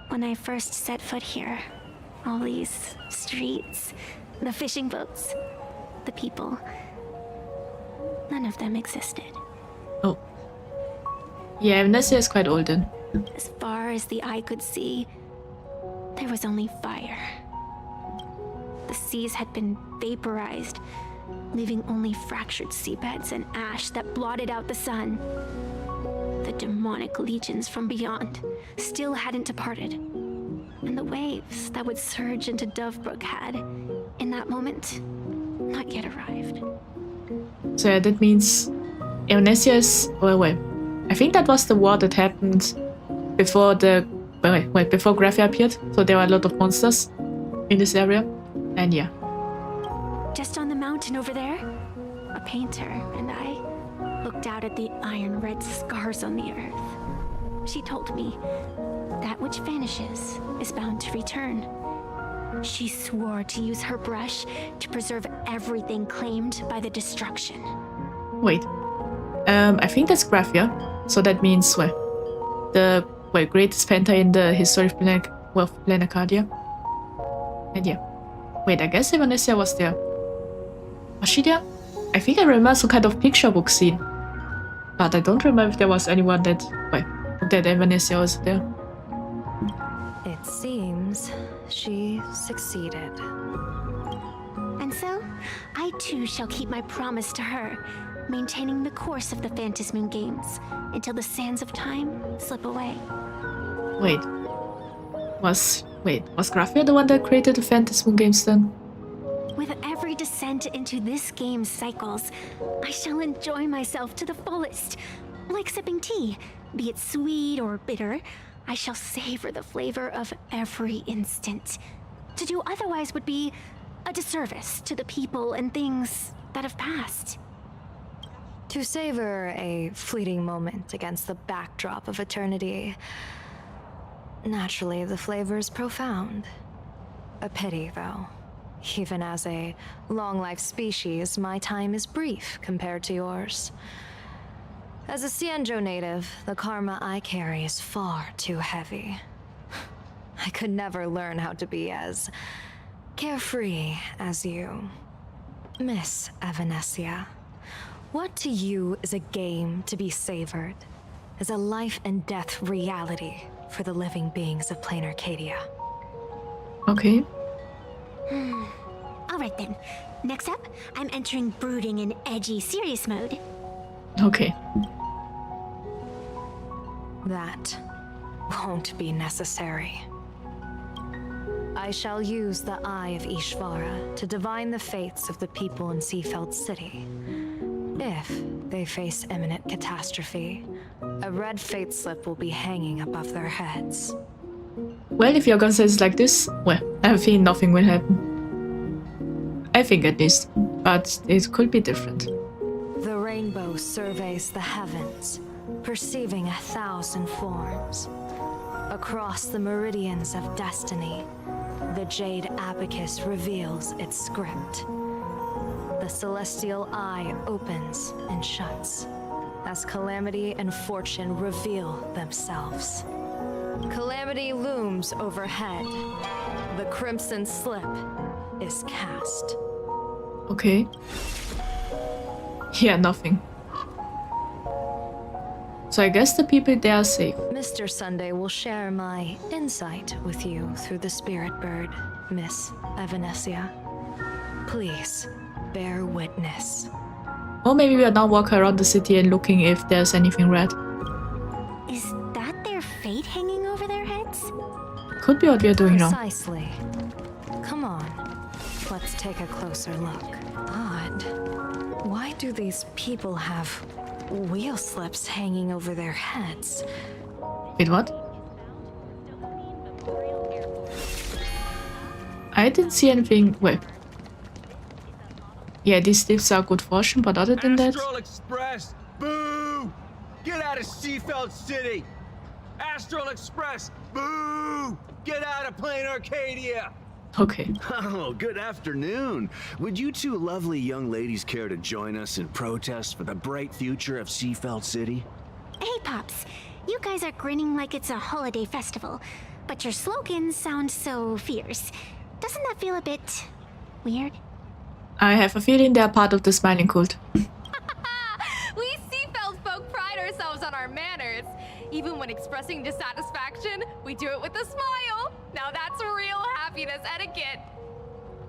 When I first set foot here, all these streets, the fishing boats, the people, none of them existed.
Oh. Yeah, Amnesia is quite old then.
As far as the eye could see, there was only fire. The seas had been vaporized, leaving only fractured seabeds and ash that blotted out the sun. The demonic legions from beyond still hadn't departed, and the waves that would surge into Dovebrook had, in that moment, not yet arrived.
So yeah, that means Amnesia is... Wait. I think that was the war that happened before before Graphia appeared, so there were a lot of monsters in this area, and yeah.
Just on the mountain over there, a painter and I looked out at the iron-red scars on the earth. She told me, that which vanishes is bound to return. She swore to use her brush to preserve everything claimed by the destruction.
Wait. I think that's Graphia, so that means, the greatest painter in the history of Planet Arcadia. And yeah. Wait, I guess Evanescence was there. Was she there? I think I remember some kind of picture book scene. But I don't remember if there was anyone that Evanescence was there.
It seems she succeeded.
And so, I too shall keep my promise to her, maintaining the course of the Phantasmoon Games until the sands of time slip away.
Was Graphia the one that created the Phantasmoon Games then?
With every descent into this game's cycles, I shall enjoy myself to the fullest. Like sipping tea, be it sweet or bitter, I shall savor the flavor of every instant. To do otherwise would be a disservice to the people and things that have passed.
To savor a fleeting moment against the backdrop of eternity. Naturally, the flavor is profound. A pity, though. Even as a long-life species, my time is brief compared to yours. As a Xianzhou native, the karma I carry is far too heavy. I could never learn how to be as carefree as you. Miss Evanescia, what to you is a game to be savored, is a life and death reality for the living beings of plain Arcadia?
Okay.
Alright then. Next up, I'm entering brooding and edgy serious mode.
Okay.
That won't be necessary. I shall use the Eye of Ishvara to divine the fates of the people in Seafeld City. If they face imminent catastrophe, a red fate slip will be hanging above their heads.
Well, if you're gonna say it's like this, well, I have a feeling nothing will happen. I think at least, but it could be different.
The rainbow surveys the heavens, perceiving 1,000 forms. Across the meridians of destiny, the jade abacus reveals its script. The celestial eye opens and shuts as calamity and fortune reveal themselves. Calamity looms overhead. The crimson slip is cast.
Okay. Yeah, nothing. So I guess the people there are safe.
Mr. Sunday will share my insight with you through the spirit bird, Miss Evanescia. Please, bear witness.
Or maybe we are now walking around the city and looking if there's anything red.
Is that their fate hanging over their heads?
Could be what we are doing now.
Precisely. Come on, let's take a closer look. Odd. Why do these people have wheel slips hanging over their heads?
Wait, what? I didn't see anything. Wait. Yeah, these slips are good fortune, but other than that...
Astral Express! Boo! Get out of Seafeld City! Astral Express! Boo! Get out of plain Arcadia!
Okay.
Oh, good afternoon. Would you two lovely young ladies care to join us in protest for the bright future of Seafeld City?
Hey, Pops. You guys are grinning like it's a holiday festival, but your slogans sound so fierce. Doesn't that feel a bit weird?
I have a feeling they are part of the smiling cult.
We Seafeld folk pride ourselves on our manners. Even when expressing dissatisfaction, we do it with a smile. Now that's real happiness etiquette.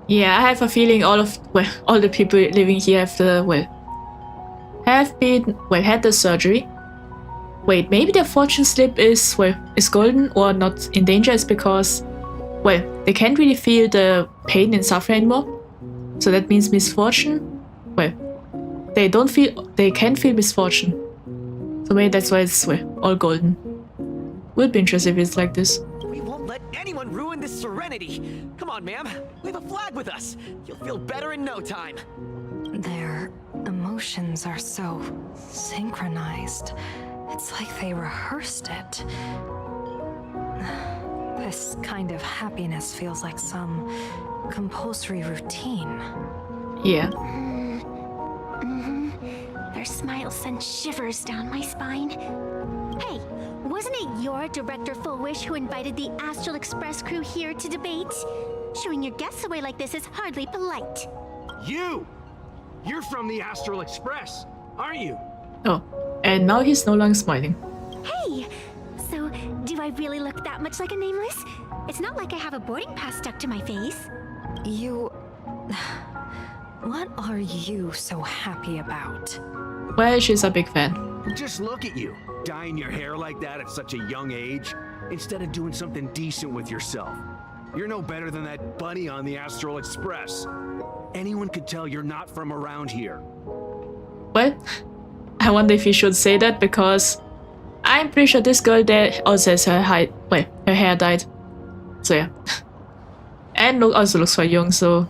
Yeah, I have a feeling all the people living here have had the surgery. Wait, maybe their fortune slip is golden or not in danger is because, they can't really feel the pain and suffering anymore. So that means misfortune. They can't feel misfortune. So maybe that's why it's all golden. Would be interesting if it's like this.
We won't let anyone ruin this serenity. Come on, ma'am. We have a flag with us. You'll feel better in no time.
Their emotions are so synchronized. It's like they rehearsed it. This kind of happiness feels like some compulsory routine.
Yeah.
Their smile sends shivers down my spine. Hey, wasn't it your Director Fullwish who invited the Astral Express crew here to debate? Showing your guests away like this is hardly polite.
You're from the Astral Express, aren't you?
Oh, and now he's no longer smiling.
Hey, so do I really look that much like a nameless? It's not like I have a boarding pass stuck to my face.
You... What are you so happy about?
Well, she's a big fan.
Just look at you, dyeing your hair like that at such a young age, instead of doing something decent with yourself. You're no better than that bunny on the Astral Express. Anyone could tell you're not from around here.
Well, I wonder if you should say that because I'm pretty sure this girl there also has her hair dyed. So yeah. And also looks quite young, so...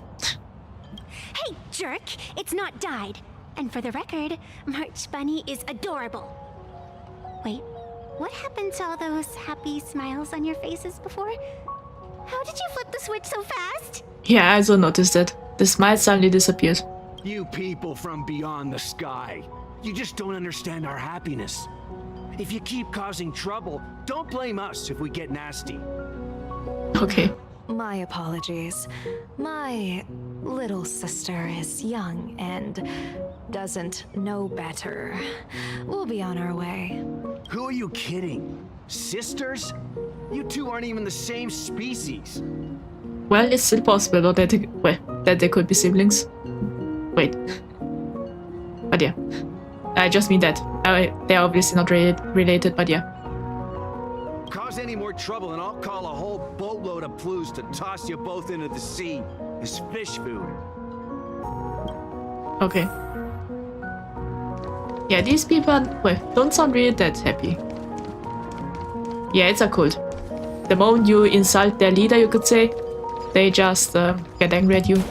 Hey, jerk! It's not dyed. And for the record, March Bunny is adorable. Wait, what happened to all those happy smiles on your faces before? How did you flip the switch so fast?
Yeah, I also noticed that. The smile suddenly disappeared.
You people from beyond the sky. You just don't understand our happiness. If you keep causing trouble, don't blame us if we get nasty.
Okay.
My apologies. My little sister is young and doesn't know better. We'll be on our way.
Who are you kidding? Sisters? You two aren't even the same species.
Well, it's still possible though that they could be siblings. Wait. But yeah. I just mean that. They're obviously not related, but yeah.
Cause any more trouble and I'll call a whole boatload of blues to toss you both into the sea as fish food.
Okay. Yeah, these people don't sound really that happy. Yeah, it's a cult. The moment you insult their leader, you could say, they just get angry at you.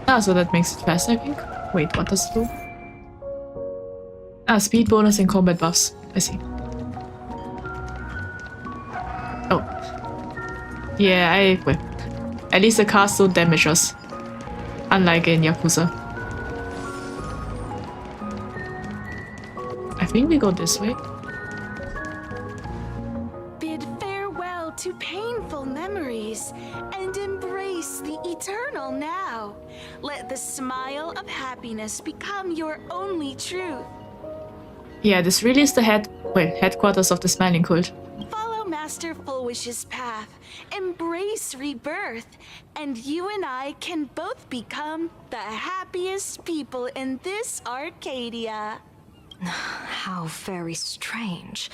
Ah, so that makes it fast, I think. Wait, what does it do? Ah, speed bonus and combat buffs. I see. Oh. Yeah, at least the cars don't damage us. Unlike in Yakuza. I think we go this way.
Bid farewell to painful memories and embrace the eternal now. Let the smile of happiness become your only truth.
Yeah, this really is the headquarters of the Smiling Cult.
Follow Master Fullwish's path, embrace rebirth, and you and I can both become the happiest people in this Arcadia.
How very strange.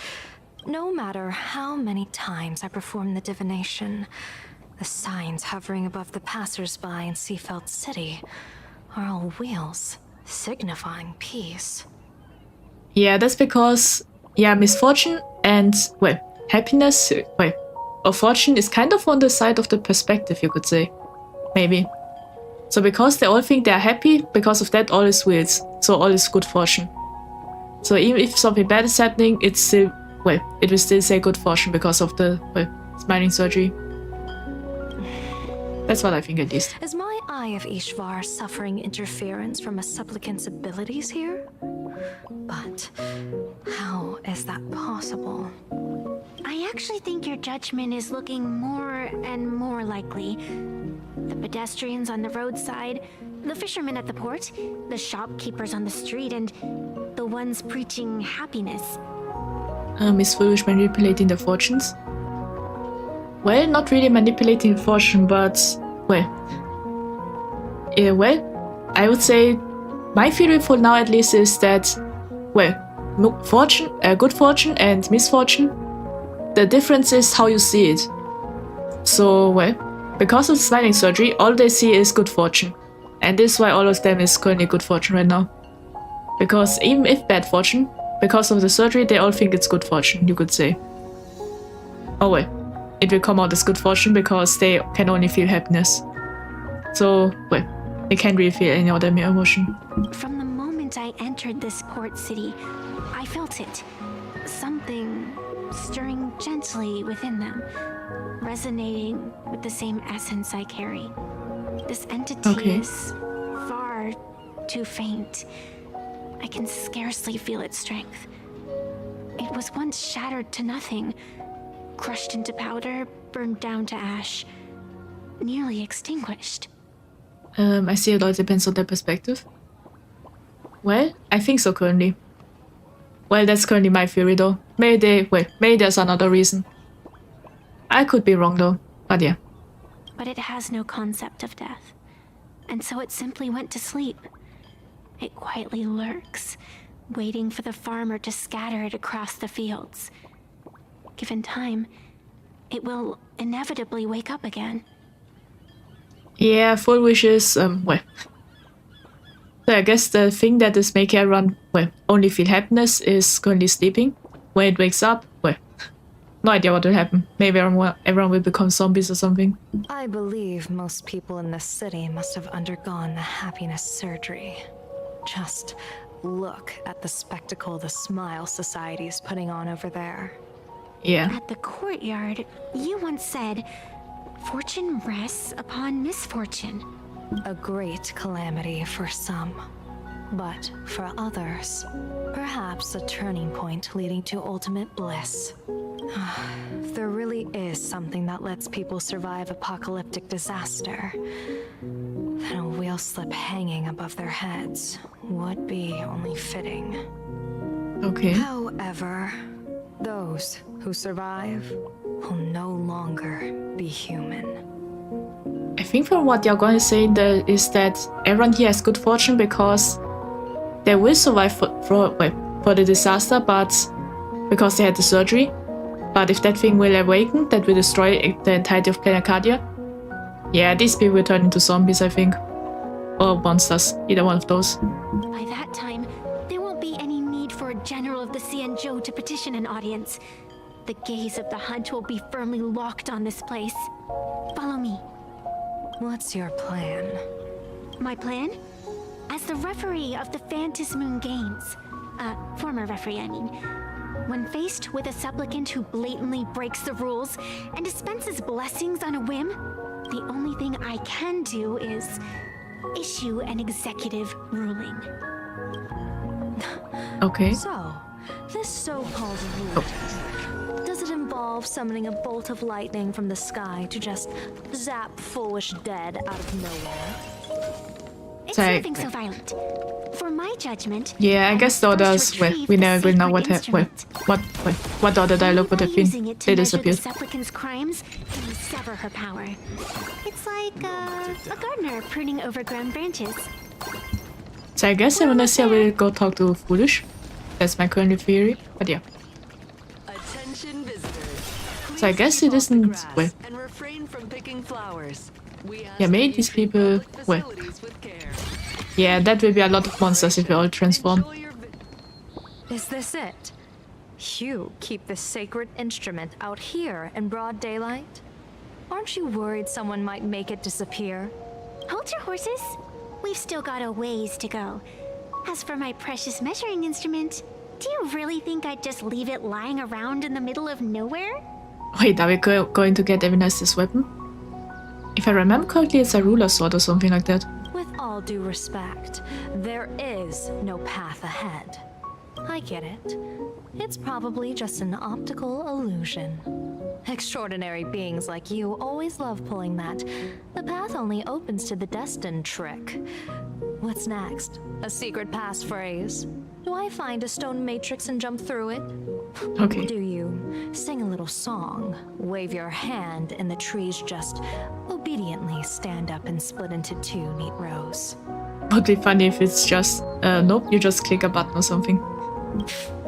No matter how many times I perform the divination, the signs hovering above the passers-by in Seafeld City are all wheels, signifying peace.
Yeah, that's because, yeah, misfortune and, happiness, or fortune is kind of on the side of the perspective, you could say. Maybe. So because they all think they're happy, because of that all is wheels, so all is good fortune. So even if something bad is happening, it's still, it will still say good fortune because of the, smiling surgery. That's what I think at least.
Is my Eye of Ishvar suffering interference from a supplicant's abilities here? But how is that possible?
I actually think your judgment is looking more and more likely. The pedestrians on the roadside, the fishermen at the port, the shopkeepers on the street, and the ones preaching happiness.
Is Foolish manipulating the fortunes? Well, not really manipulating fortune, but, I would say my theory for now at least is that, fortune, good fortune and misfortune, the difference is how you see it. So, because of the smiling surgery, all they see is good fortune. And this is why all of them is currently good fortune right now. Because even if bad fortune, because of the surgery, they all think it's good fortune, you could say. Oh it will come out as good fortune because they can only feel happiness. So, they can't really feel any other emotion.
From the moment I entered this port city, I felt it. Something stirring gently within them, resonating with the same essence I carry. This entity is far too faint. I can scarcely feel its strength. It was once shattered to nothing, crushed into powder, burned down to ash, nearly extinguished.
I see it all depends on their perspective. Well, I think so currently. Well, that's currently my theory though. Maybe there's another reason. I could be wrong though, but yeah.
But it has no concept of death, and so it simply went to sleep. It quietly lurks, waiting for the farmer to scatter it across the fields. Given time, it will inevitably wake up again.
Yeah, full wishes, So I guess the thing that is making everyone, only feel happiness is currently sleeping. When it wakes up, No idea what will happen. Maybe everyone will become zombies or something.
I believe most people in this city must have undergone the happiness surgery. Just look at the spectacle the Smile Society is putting on over there.
Yeah.
At the courtyard, you once said, "Fortune rests upon misfortune."
A great calamity for some, but for others, perhaps a turning point leading to ultimate bliss. If there really is something that lets people survive apocalyptic disaster, then a wheel slip hanging above their heads would be only fitting.
Okay.
However, those who survive will no longer be human.
I think from what you're going to say is that everyone here has good fortune because they will survive for the disaster, but because they had the surgery. But if that thing will awaken, that will destroy the entirety of Planet Cardia. Yeah, these people will turn into zombies, I think. Or monsters, either one of those.
By that time, there won't be any need for a general of the Xianzhou to petition an audience. The gaze of the hunt will be firmly locked on this place. Follow me.
What's your plan?
My plan? As the referee of the Phantom Moon Games, former referee, I mean, when faced with a supplicant who blatantly breaks the rules and dispenses blessings on a whim, the only thing I can do is issue an executive ruling.
Okay.
So, this so-called ruling, does it involve summoning a bolt of lightning from the sky to just zap foolish dead out of nowhere?
It's nothing so violent. For my judgment,
yeah, I guess the others, we never will know what what other dialogue would have been. They disappeared.
The supplicant's crimes and sever her power. It's like a gardener pruning overgrown branches.
So I guess Evanescia will go talk to Foolish. That's my current theory, but yeah.
Attention visitors.
So I guess it isn't
And refrain from picking flowers.
Yeah, maybe these people yeah, that will be a lot of monsters if we all transform.
Is this it? You keep this sacred instrument out here in broad daylight? Aren't you worried someone might make it disappear?
Hold your horses. We've still got a ways to go. As for my precious measuring instrument, do you really think I'd just leave it lying around in the middle of nowhere?
Wait, are we going to get Evanescia's weapon? If I remember correctly, it's a ruler sword or something like that.
With all due respect, there is no path ahead. I get it. It's probably just an optical illusion. Extraordinary beings like you always love pulling that "the path only opens to the destined" trick. What's next? A secret passphrase? Do I find a stone matrix and jump through it?
Okay.
Do you sing a little song, wave your hand, and the trees just obediently stand up and split into two neat rows?
Would be funny if it's just, nope, you just click a button or something.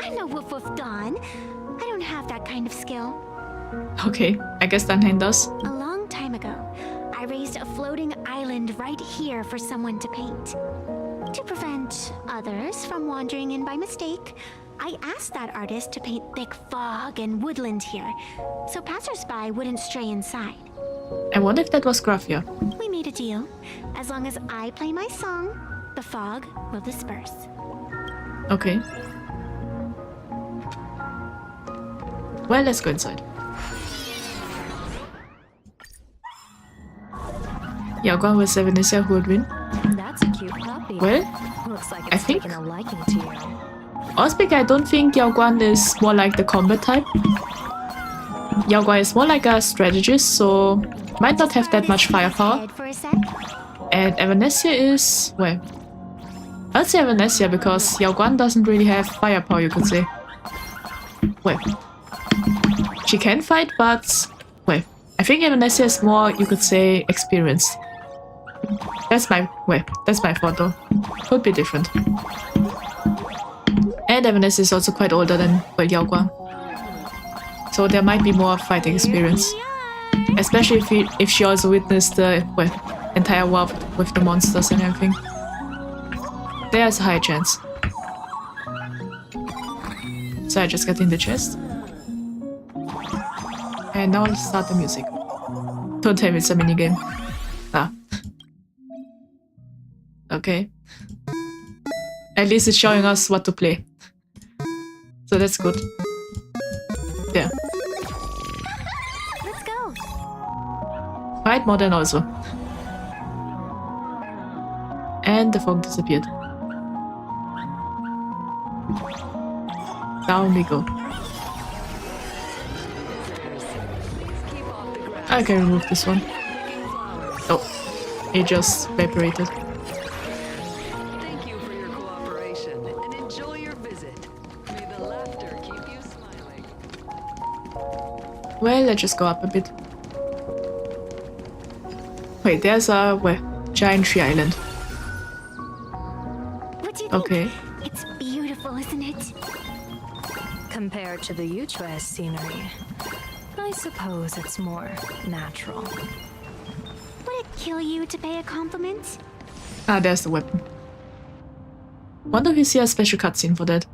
I'm no Woof Woof Dawn. I don't have that kind of skill.
Okay, I guess Danhain does.
A long time ago, I raised a floating island right here for someone to paint. To prevent others from wandering in by mistake, I asked that artist to paint thick fog and woodland here, so passersby wouldn't stray inside.
I wonder if that was Graphia.
We made a deal. As long as I play my song, the fog will disperse.
Okay. Well, let's go inside. Yeah, going with Evanescia, who would win?
That's a cute puppy.
Well,
looks like
I
it's
think-
taken a liking to you.
Honestly, I don't think Yao Guan is more like the combat type. Yao Guan is more like a strategist, so might not have that much firepower. And Evanescia is, well, I'd say Evanescia because Yao Guan doesn't really have firepower, you could say. Well, she can fight, but, well, I think Evanescia is more, you could say, experienced. That's my thought though. Could be different. And Evanescia is also quite older than, well, Yao Guan. So there might be more fighting experience. Especially if she also witnessed the, well, entire war with the monsters and everything. There's a high chance. So I just got in the chest. And now let's start the music. Don't tell me it's a minigame. Ah. Okay. At least it's showing us what to play. So that's good. Yeah.
Let's go.
Quite modern also. And the fog disappeared. Down we go. I can remove this one. Oh, it just evaporated.
Thank you for your cooperation and enjoy your visit. May the laughter keep you smiling.
Well, let's just go up a bit. Wait, there's a giant tree island.
What do you think?
Okay.
It's beautiful, isn't it?
Compared to the Utrecht scenery, I suppose it's more natural.
Would it kill you to pay a compliment?
Ah, there's the weapon. Wonder if you see a special cutscene for that.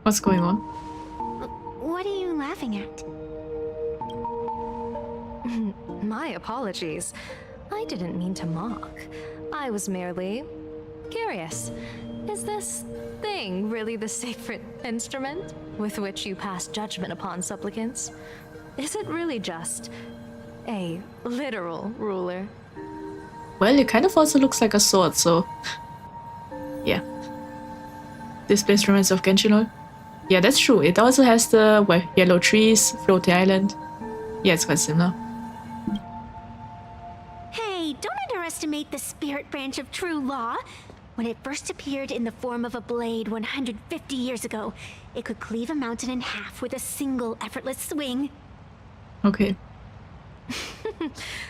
What's going on?
What are you laughing at?
My apologies. I didn't mean to mock. I was merely curious. Is this thing really the sacred instrument with which you pass judgment upon supplicants? Is it really just a literal ruler?
Well, it kind of also looks like a sword, so... yeah. This place reminds of Genshin. Yeah, that's true. It also has the yellow trees, floating island. Yeah, it's quite similar.
Hey, don't underestimate the spirit branch of true law. When it first appeared in the form of a blade 150 years ago, it could cleave a mountain in half with a single effortless swing.
Okay.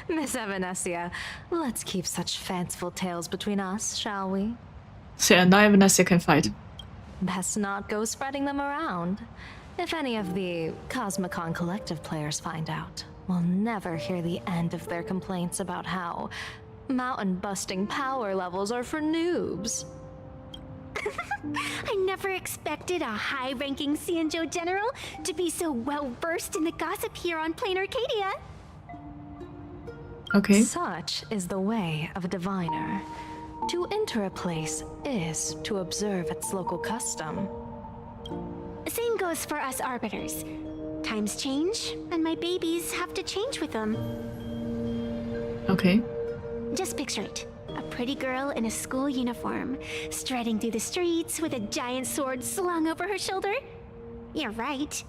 Miss Evanescia, let's keep such fanciful tales between us, shall we?
So yeah, now Evanescia can fight.
Best not go spreading them around. If any of the Cosmicon Collective players find out, we'll never hear the end of their complaints about how mountain-busting power levels are for noobs.
I never expected a high-ranking Xianzhou general to be so well-versed in the gossip here on Plain Arcadia.
Okay.
Such is the way of a diviner. To enter a place is to observe its local custom.
Same goes for us arbiters. Times change, and my babies have to change with them.
Okay.
Just picture it. A pretty girl in a school uniform, striding through the streets with a giant sword slung over her shoulder. You're right.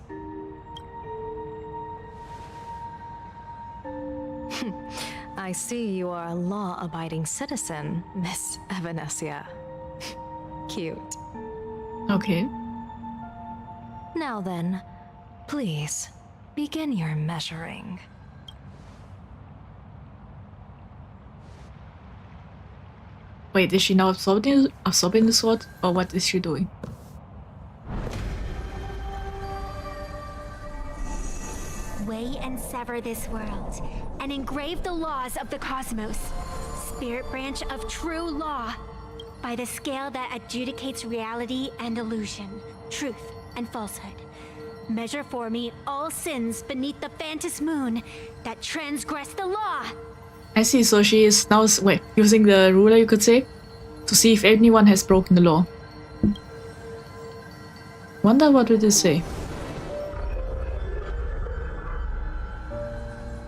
I see you are a law-abiding citizen, Miss Evanescia. Cute.
Okay.
Now then, please, begin your measuring.
Wait, is she now absorbing the sword? Or what is she doing?
Weigh and sever this world, and engrave the laws of the cosmos. Spirit branch of true law. By the scale that adjudicates reality and illusion, truth and falsehood. Measure for me all sins beneath the Phantom Moon that transgress the law.
I see, so she is now using the ruler, you could say, to see if anyone has broken the law. Wonder what would it say?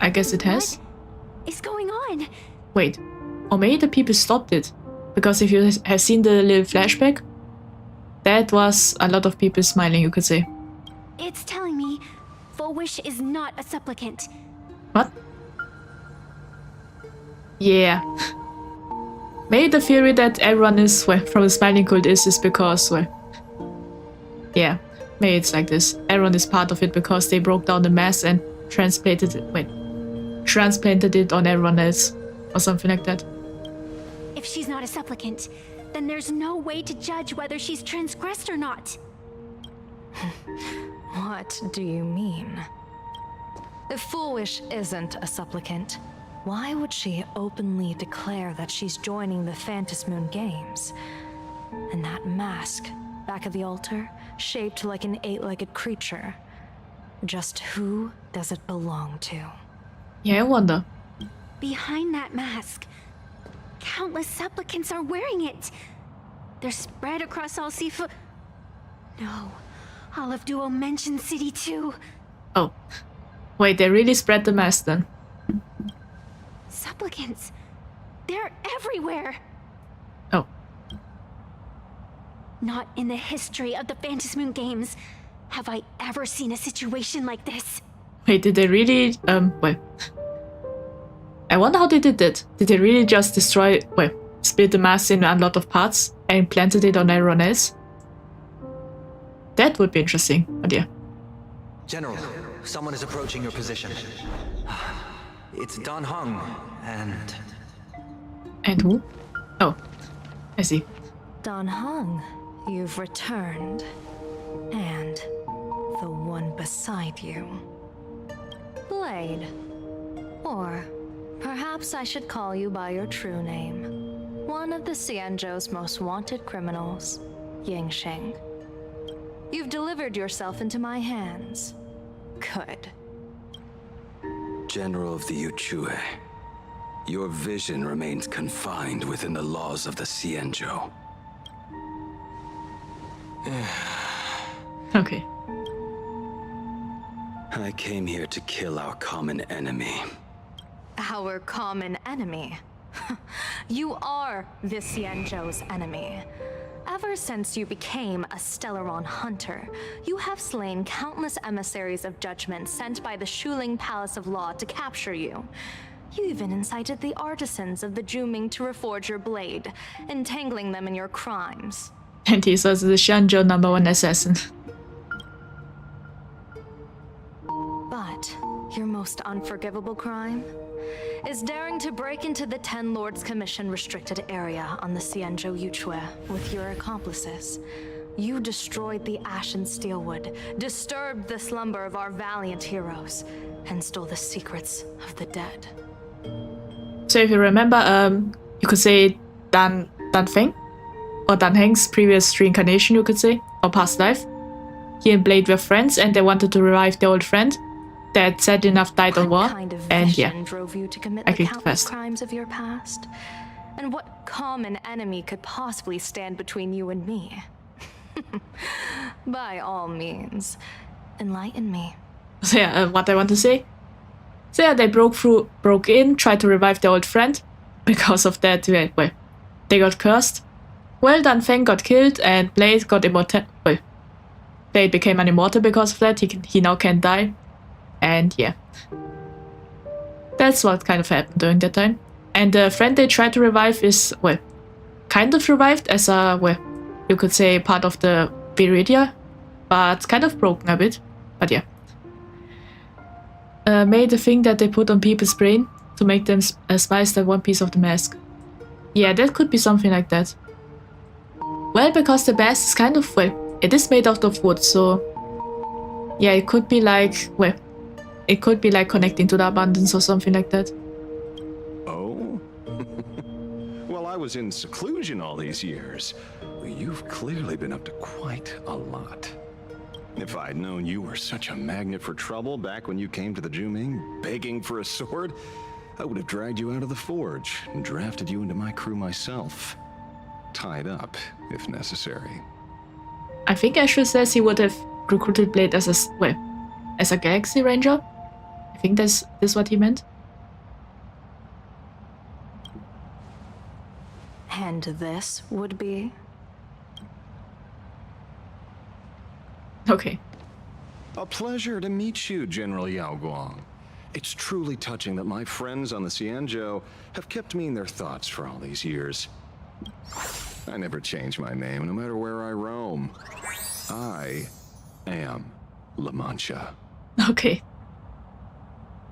I guess it has.
What is going on?
Wait, or maybe the people stopped it. Because if you have seen the little flashback, that was a lot of people smiling, you could say.
It's telling me Full Wish is not a supplicant.
What? Yeah. Maybe the theory that everyone is from the Smiling Cult is because, yeah, maybe it's like this. Everyone is part of it because they broke down the mask and transplanted it on everyone else, or something like that.
If she's not a supplicant, then there's no way to judge whether she's transgressed or not.
What do you mean? If Full Wish isn't a supplicant, Why would she openly declare that she's joining the Phantasmoon Games? And that mask, back of the altar, shaped like an 8-legged creature. Just who does it belong to?
Yeah, I wonder.
Behind that mask, countless supplicants are wearing it. They're spread across all Sifu. No, Olive Duo mentioned City too.
Oh. Wait, they really spread the mask then?
Supplicants. They're everywhere.
Oh.
Not in the history of the Phantasmoon Games have I ever seen a situation like this.
Wait, did they really, wait. I wonder how they did that. Did they really just destroy, split the mask in a lot of parts and planted it on everyone else? That would be interesting, but yeah.
General, someone is approaching your position. It's Dan Heng, and...
And who? Oh, I see.
Dan Heng, you've returned. And the one beside you. Blade. Or perhaps I should call you by your true name. One of the Xianzhou's most wanted criminals, Yingxing. You've delivered yourself into my hands. Good.
General of the Yuchue, your vision remains confined within the laws of the Xianzhou.
Okay.
I came here to kill our common enemy.
Our common enemy? You are the Xianzhou's enemy. Ever since you became a Stellaron hunter, you have slain countless emissaries of judgment sent by the Shuling Palace of Law to capture you. You even incited the artisans of the Juming to reforge your blade, entangling them in your crimes.
And he's also the Xianzhou #1 assassin.
But your most unforgivable crime is daring to break into the Ten Lords Commission restricted area on the Xianzhou Yuchue with your accomplices. You destroyed the Ashen Steelwood, disturbed the slumber of our valiant heroes, and stole the secrets of the dead.
So if you remember, you could say Dan Feng, or Dan Heng's previous reincarnation, you could say, or past life. He and Blade were friends, and they wanted to revive their old friend that sadly enough died on war.
Kind of
and yeah,
drove you to commit
I
the
kicked
countless
fast.
crimes of your past? And what common enemy could possibly stand between you and me? By all means, enlighten me.
So yeah, what I want to say. So yeah, they broke in, tried to revive their old friend. Because of that, well, they got cursed. Well, Dan Feng got killed, and Blade got immortal. Well, Blade became an immortal because of that. He now can't die. And yeah, that's what kind of happened during that time. And the friend they tried to revive is, well, kind of revived as a, well, you could say part of the Viridia, but kind of broken a bit. But yeah. Made the thing that they put on people's brain to make them spice that one piece of the mask. Yeah, that could be something like that. Well, because the mask is kind of, well, it is made out of wood, so yeah, it could be like, well, it could be like connecting to the abundance or something like that.
Oh? Well, I was in seclusion all these years. You've clearly been up to quite a lot. If I'd known you were such a magnet for trouble back when you came to the Juming, begging for a sword, I would have dragged you out of the forge and drafted you into my crew myself. Tied up, if necessary.
I think Ashwin says he would have recruited Blade as a Galaxy Ranger. I think that's what he meant.
And this would be?
Okay.
A pleasure to meet you, General Yao Guang. It's truly touching that my friends on the Xianzhou have kept me in their thoughts for all these years. I never change my name, no matter where I roam. I am La Mancha.
Okay.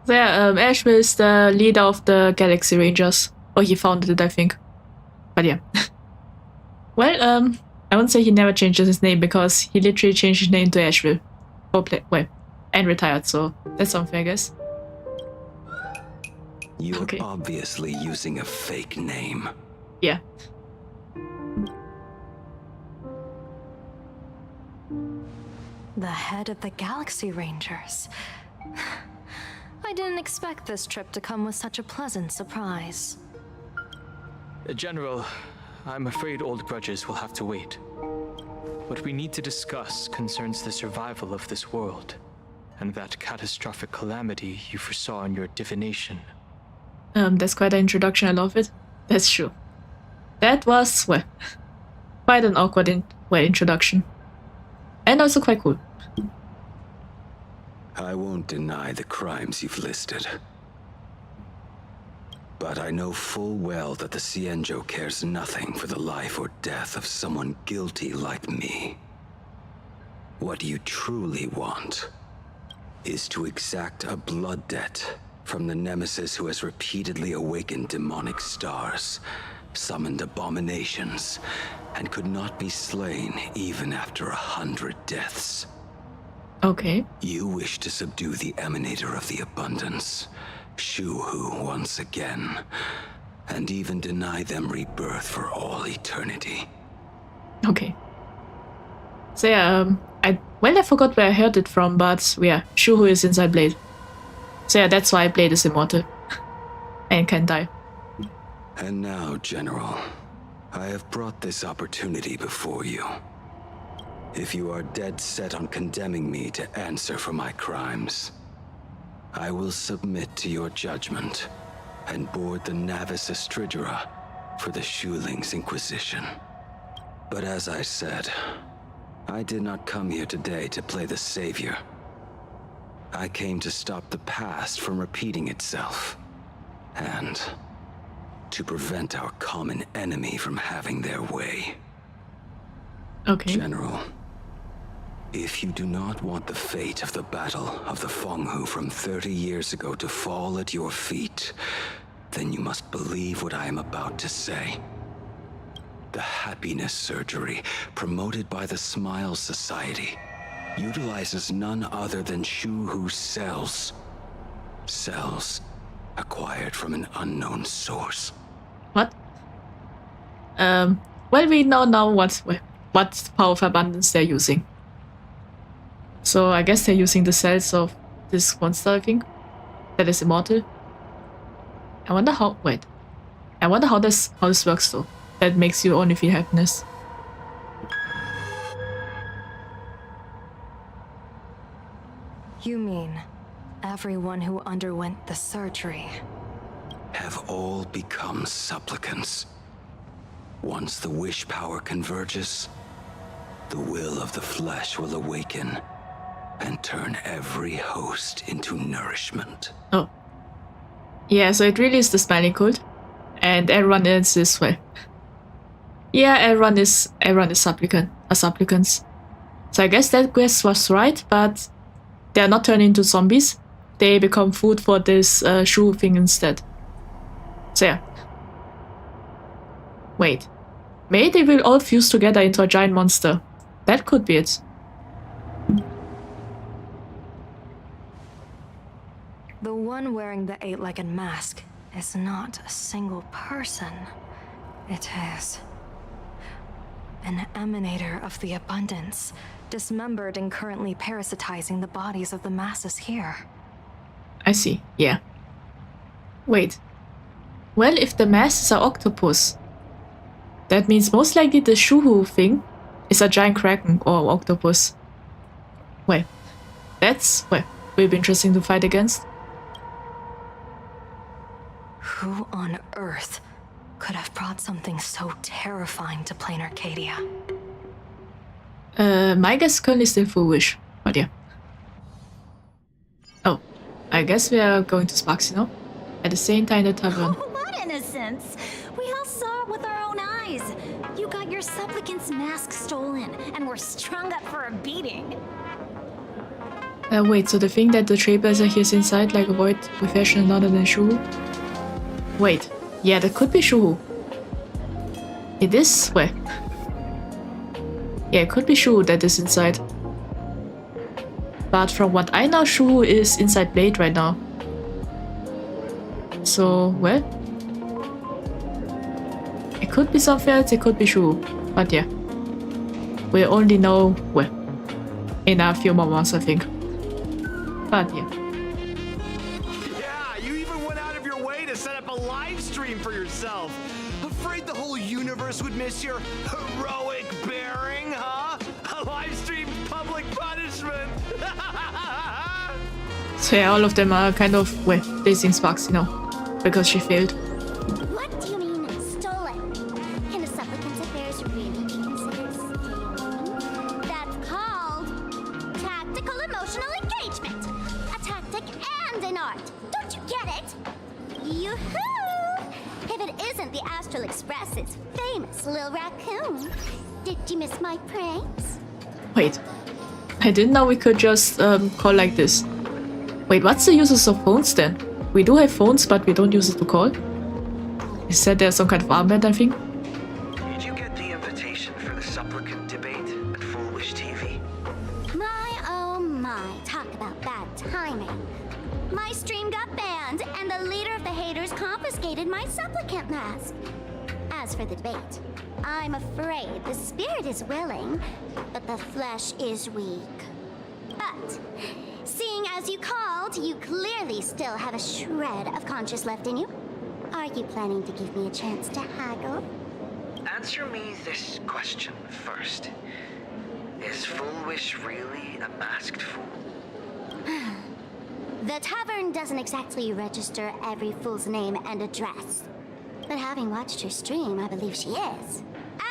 So yeah, Ashwin is the leader of the Galaxy Rangers. Or he founded it, I think. But yeah. Well, I won't say he never changes his name, because he literally changed his name to Ashville. And retired, so that's something, I guess.
You're obviously using a fake name.
Yeah.
The head of the Galaxy Rangers. I didn't expect this trip to come with such a pleasant surprise.
General, I'm afraid old grudges will have to wait. What we need to discuss concerns the survival of this world, and that catastrophic calamity you foresaw in your divination.
That's quite an introduction, I love it. That's true. That was, well, quite an awkward introduction. And also quite cool.
I won't deny the crimes you've listed. But I know full well that the Cienjo cares nothing for the life or death of someone guilty like me. What you truly want is to exact a blood debt from the nemesis who has repeatedly awakened demonic stars, summoned abominations, and could not be slain even after 100 deaths.
Okay.
You wish to subdue the emanator of the abundance, Shuhu, once again, and even deny them rebirth for all eternity.
Okay. So yeah, I forgot where I heard it from, but yeah, Shuhu is inside Blade. So yeah, that's why Blade is immortal. And can die.
And now, General, I have brought this opportunity before you. If you are dead set on condemning me to answer for my crimes, I will submit to your judgment and board the Navis Astridura for the Shuling's Inquisition. But as I said, I did not come here today to play the savior. I came to stop the past from repeating itself, and to prevent our common enemy from having their way.
Okay.
General, if you do not want the fate of the Battle of the Fenghu from 30 years ago to fall at your feet, then you must believe what I am about to say. The happiness surgery, promoted by the Smile Society, utilizes none other than Shuhu cells. Cells acquired from an unknown source.
What? Well, we know now what power of abundance they're using. So I guess they're using the cells of this monster, I think, that is immortal. I wonder how this works though. That makes you only feel happiness.
You mean everyone who underwent the surgery
have all become supplicants. Once the wish power converges, the will of the flesh will awaken and turn every host into nourishment.
Oh. Yeah, so it really is the smiling cult. And everyone is this way. Yeah, everyone is supplicants. So I guess that guess was right, but they are not turned into zombies. They become food for this Shu thing instead. So yeah. Wait. Maybe they will all fuse together into a giant monster. That could be it.
The one wearing the eight-legged mask is not a single person. It is an emanator of the abundance, dismembered and currently parasitizing the bodies of the masses here.
I see, yeah. Wait. Well, if the masses are octopus, that means most likely the Shuhu thing is a giant kraken or octopus. Well, that's, well, will be interesting to fight against.
Who on earth could have brought something so terrifying to plain Arcadia?
My guess currently still foolish, but yeah. Oh, I guess we are going to Sparks, now. At the same time, the tavern.
What innocence! We all saw it with our own eyes. You got your supplicant's mask stolen and were strung up for a beating.
Wait, so the thing that the trailblazer hears inside, like a void with fashion other than Shuhu? Wait, yeah, that could be Shuhu. It is? Well. Yeah, it could be Shuhu that is inside. But from what I know, Shuhu is inside Blade right now. So, well, it could be something else, it could be true, but yeah, we only know, well, in a few more months, I think. But yeah.
Yeah, you even went out of your way to set up a live stream for yourself. Afraid the whole universe would miss your heroic bearing, huh? A live stream public punishment.
So yeah, all of them are kind of, well, dissing Sparks, you know, because she failed.
What do you mean, stolen? Can a supplicant's affairs really be considered stealing? That's called tactical emotional engagement. A tactic and an art. Don't you get it? Yoo-hoo! If it isn't the Astral Express's famous Lil Raccoon. Did you miss my pranks?
Wait, I didn't know we could just call like this. Wait, what's the uses of phones then? We do have phones, but we don't use it to call? Is that there's some kind of armband, I think?
Did you get the invitation for the supplicant debate at Full Wish TV?
My, oh my, talk about bad timing. My stream got banned, and the leader of the haters confiscated my supplicant mask. As for the debate, I'm afraid the spirit is willing, but the flesh is weak. But, seeing as you called, you clearly still have a shred of conscience left in you. Are you planning to give me a chance to haggle?
Answer me this question first. Is Full Wish really a masked fool?
The tavern doesn't exactly register every fool's name and address. But having watched her stream, I believe she is.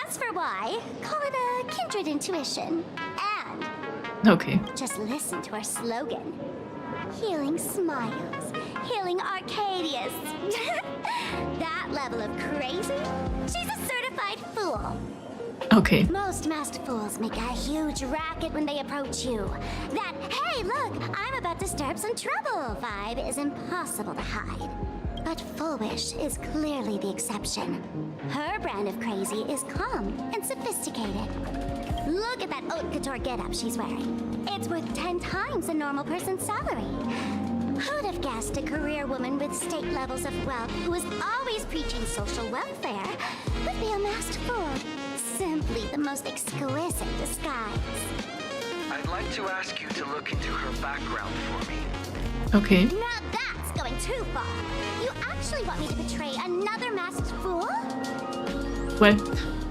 As for why, call it a kindred intuition. And
okay,
just listen to our slogan. Healing smiles, healing Arcadius. That level of crazy? She's a certified fool.
Okay.
Most masked fools make a huge racket when they approach you. That, hey, look, I'm about to stir up some trouble vibe is impossible to hide. But Full Wish is clearly the exception. Her brand of crazy is calm and sophisticated. Look at that haute couture getup she's wearing. It's worth 10 times a normal person's salary. Who'd have guessed a career woman with state levels of wealth who is always preaching social welfare would be a masked fool? Simply the most exquisite disguise.
I'd like to ask you to look into her background for me.
Okay.
Now that's going too far. You actually want me to betray another masked fool?
Well,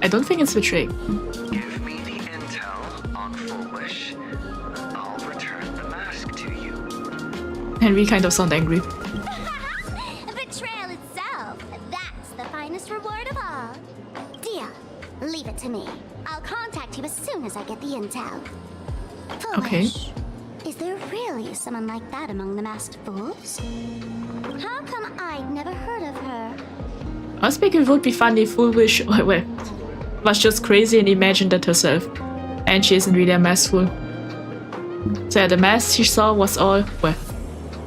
I don't think it's betraying.
Give me the intel on Full Wish. I'll return the mask to you.
And we kind of sound angry.
Betrayal itself. That's the finest reward of all. Deal. Leave it to me. I'll contact you as soon as I get the intel. Full
Okay.
Wish. Is there really someone like that among the masked fools? How come I'd never heard of her?
I was thinking it would be funny if Full Wish well, was just crazy and imagined it herself. And she isn't really a masked fool. So yeah, the mask she saw was all, well,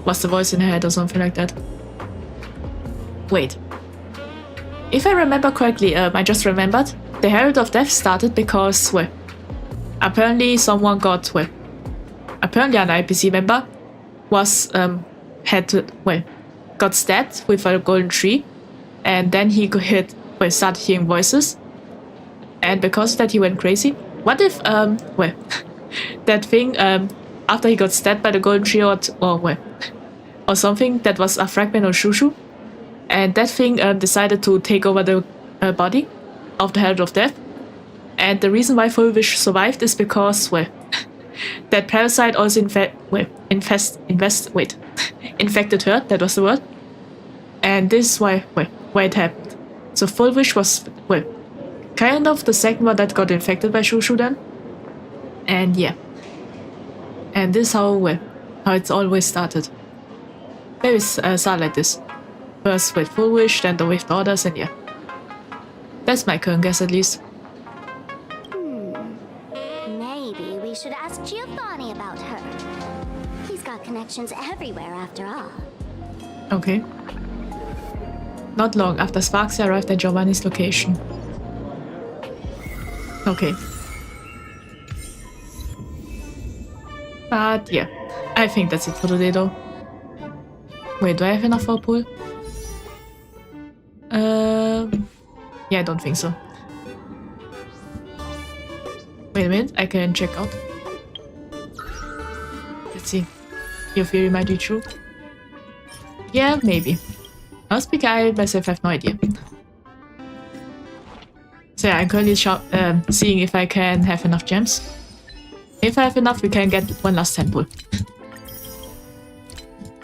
was the voice in her head or something like that. Wait. If I remember correctly, I just remembered, the Herald of Death started because, well, apparently someone got, well, apparently an IPC member was, got stabbed with a golden tree, and then he started hearing voices, and because of that he went crazy. What if, that thing, after he got stabbed by the golden tree or something, that was a fragment of Shushu, and that thing decided to take over the body of the Herald of Death, and the reason why Full Wish survived is because, that parasite also infected her, that was the word. And this is why it happened. So Full Wish was, kind of the second one that got infected by Shushu then. And yeah. And this is how it's always started. Maybe it's started like this. First with Full Wish, then the Wish Daughters, and yeah. That's my current guess at least.
Maybe we should ask Giovanni about her. He's got connections everywhere after all.
Okay. Not long after Sparks arrived at Giovanni's location. Okay. But yeah, I think that's it for today though. Wait, do I have enough for a pool? Yeah, I don't think so. Wait a minute, I can check out. Let's see. Your theory might be true. Yeah, maybe. Must be I myself have no idea. So yeah, I'm currently seeing if I can have enough gems. If I have enough, we can get one last temple.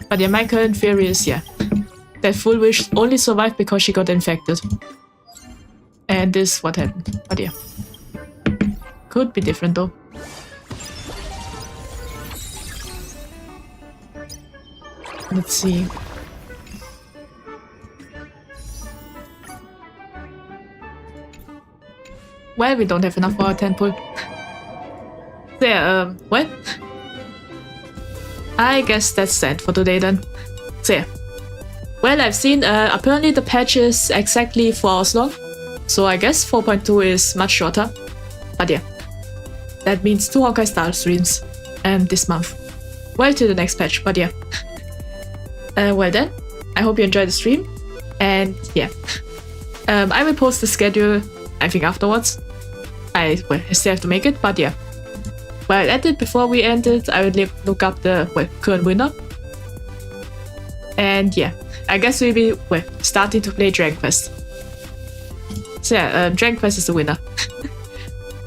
But yeah, my current theory is, yeah, that Full Wish only survived because she got infected. And this is what happened. But yeah. Could be different though. Let's see. Well, we don't have enough for our temple. There, what? I guess that's that for today then. So yeah. Well, I've seen, apparently the patch is exactly 4 hours long. So I guess 4.2 is much shorter. But yeah. That means 2 Honkai style streams this month. Well, till the next patch, but yeah. Well then, I hope you enjoyed the stream. And yeah. I will post the schedule, I think, afterwards. I still have to make it, but yeah. While at it, before we end it, I will look up the current winner. And yeah, I guess we'll be starting to play Dragon Quest. So yeah, Dragon Quest is the winner.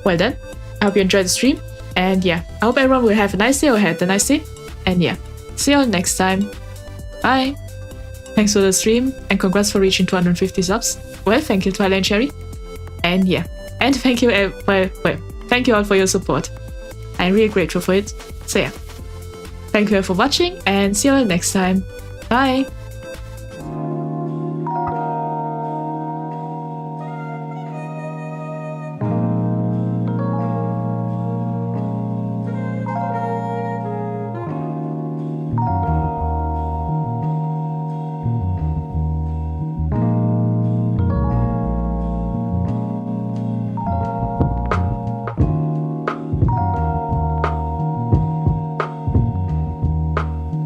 Well then, I hope you enjoyed the stream. And yeah, I hope everyone will have a nice day or had a nice day. And yeah, see you all next time. Bye! Thanks for the stream, and congrats for reaching 250 subs. Well, thank you, Twilight and Cherry. And yeah, and thank you, thank you all for your support. I'm really grateful for it. So yeah, thank you all for watching, and see you all next time. Bye!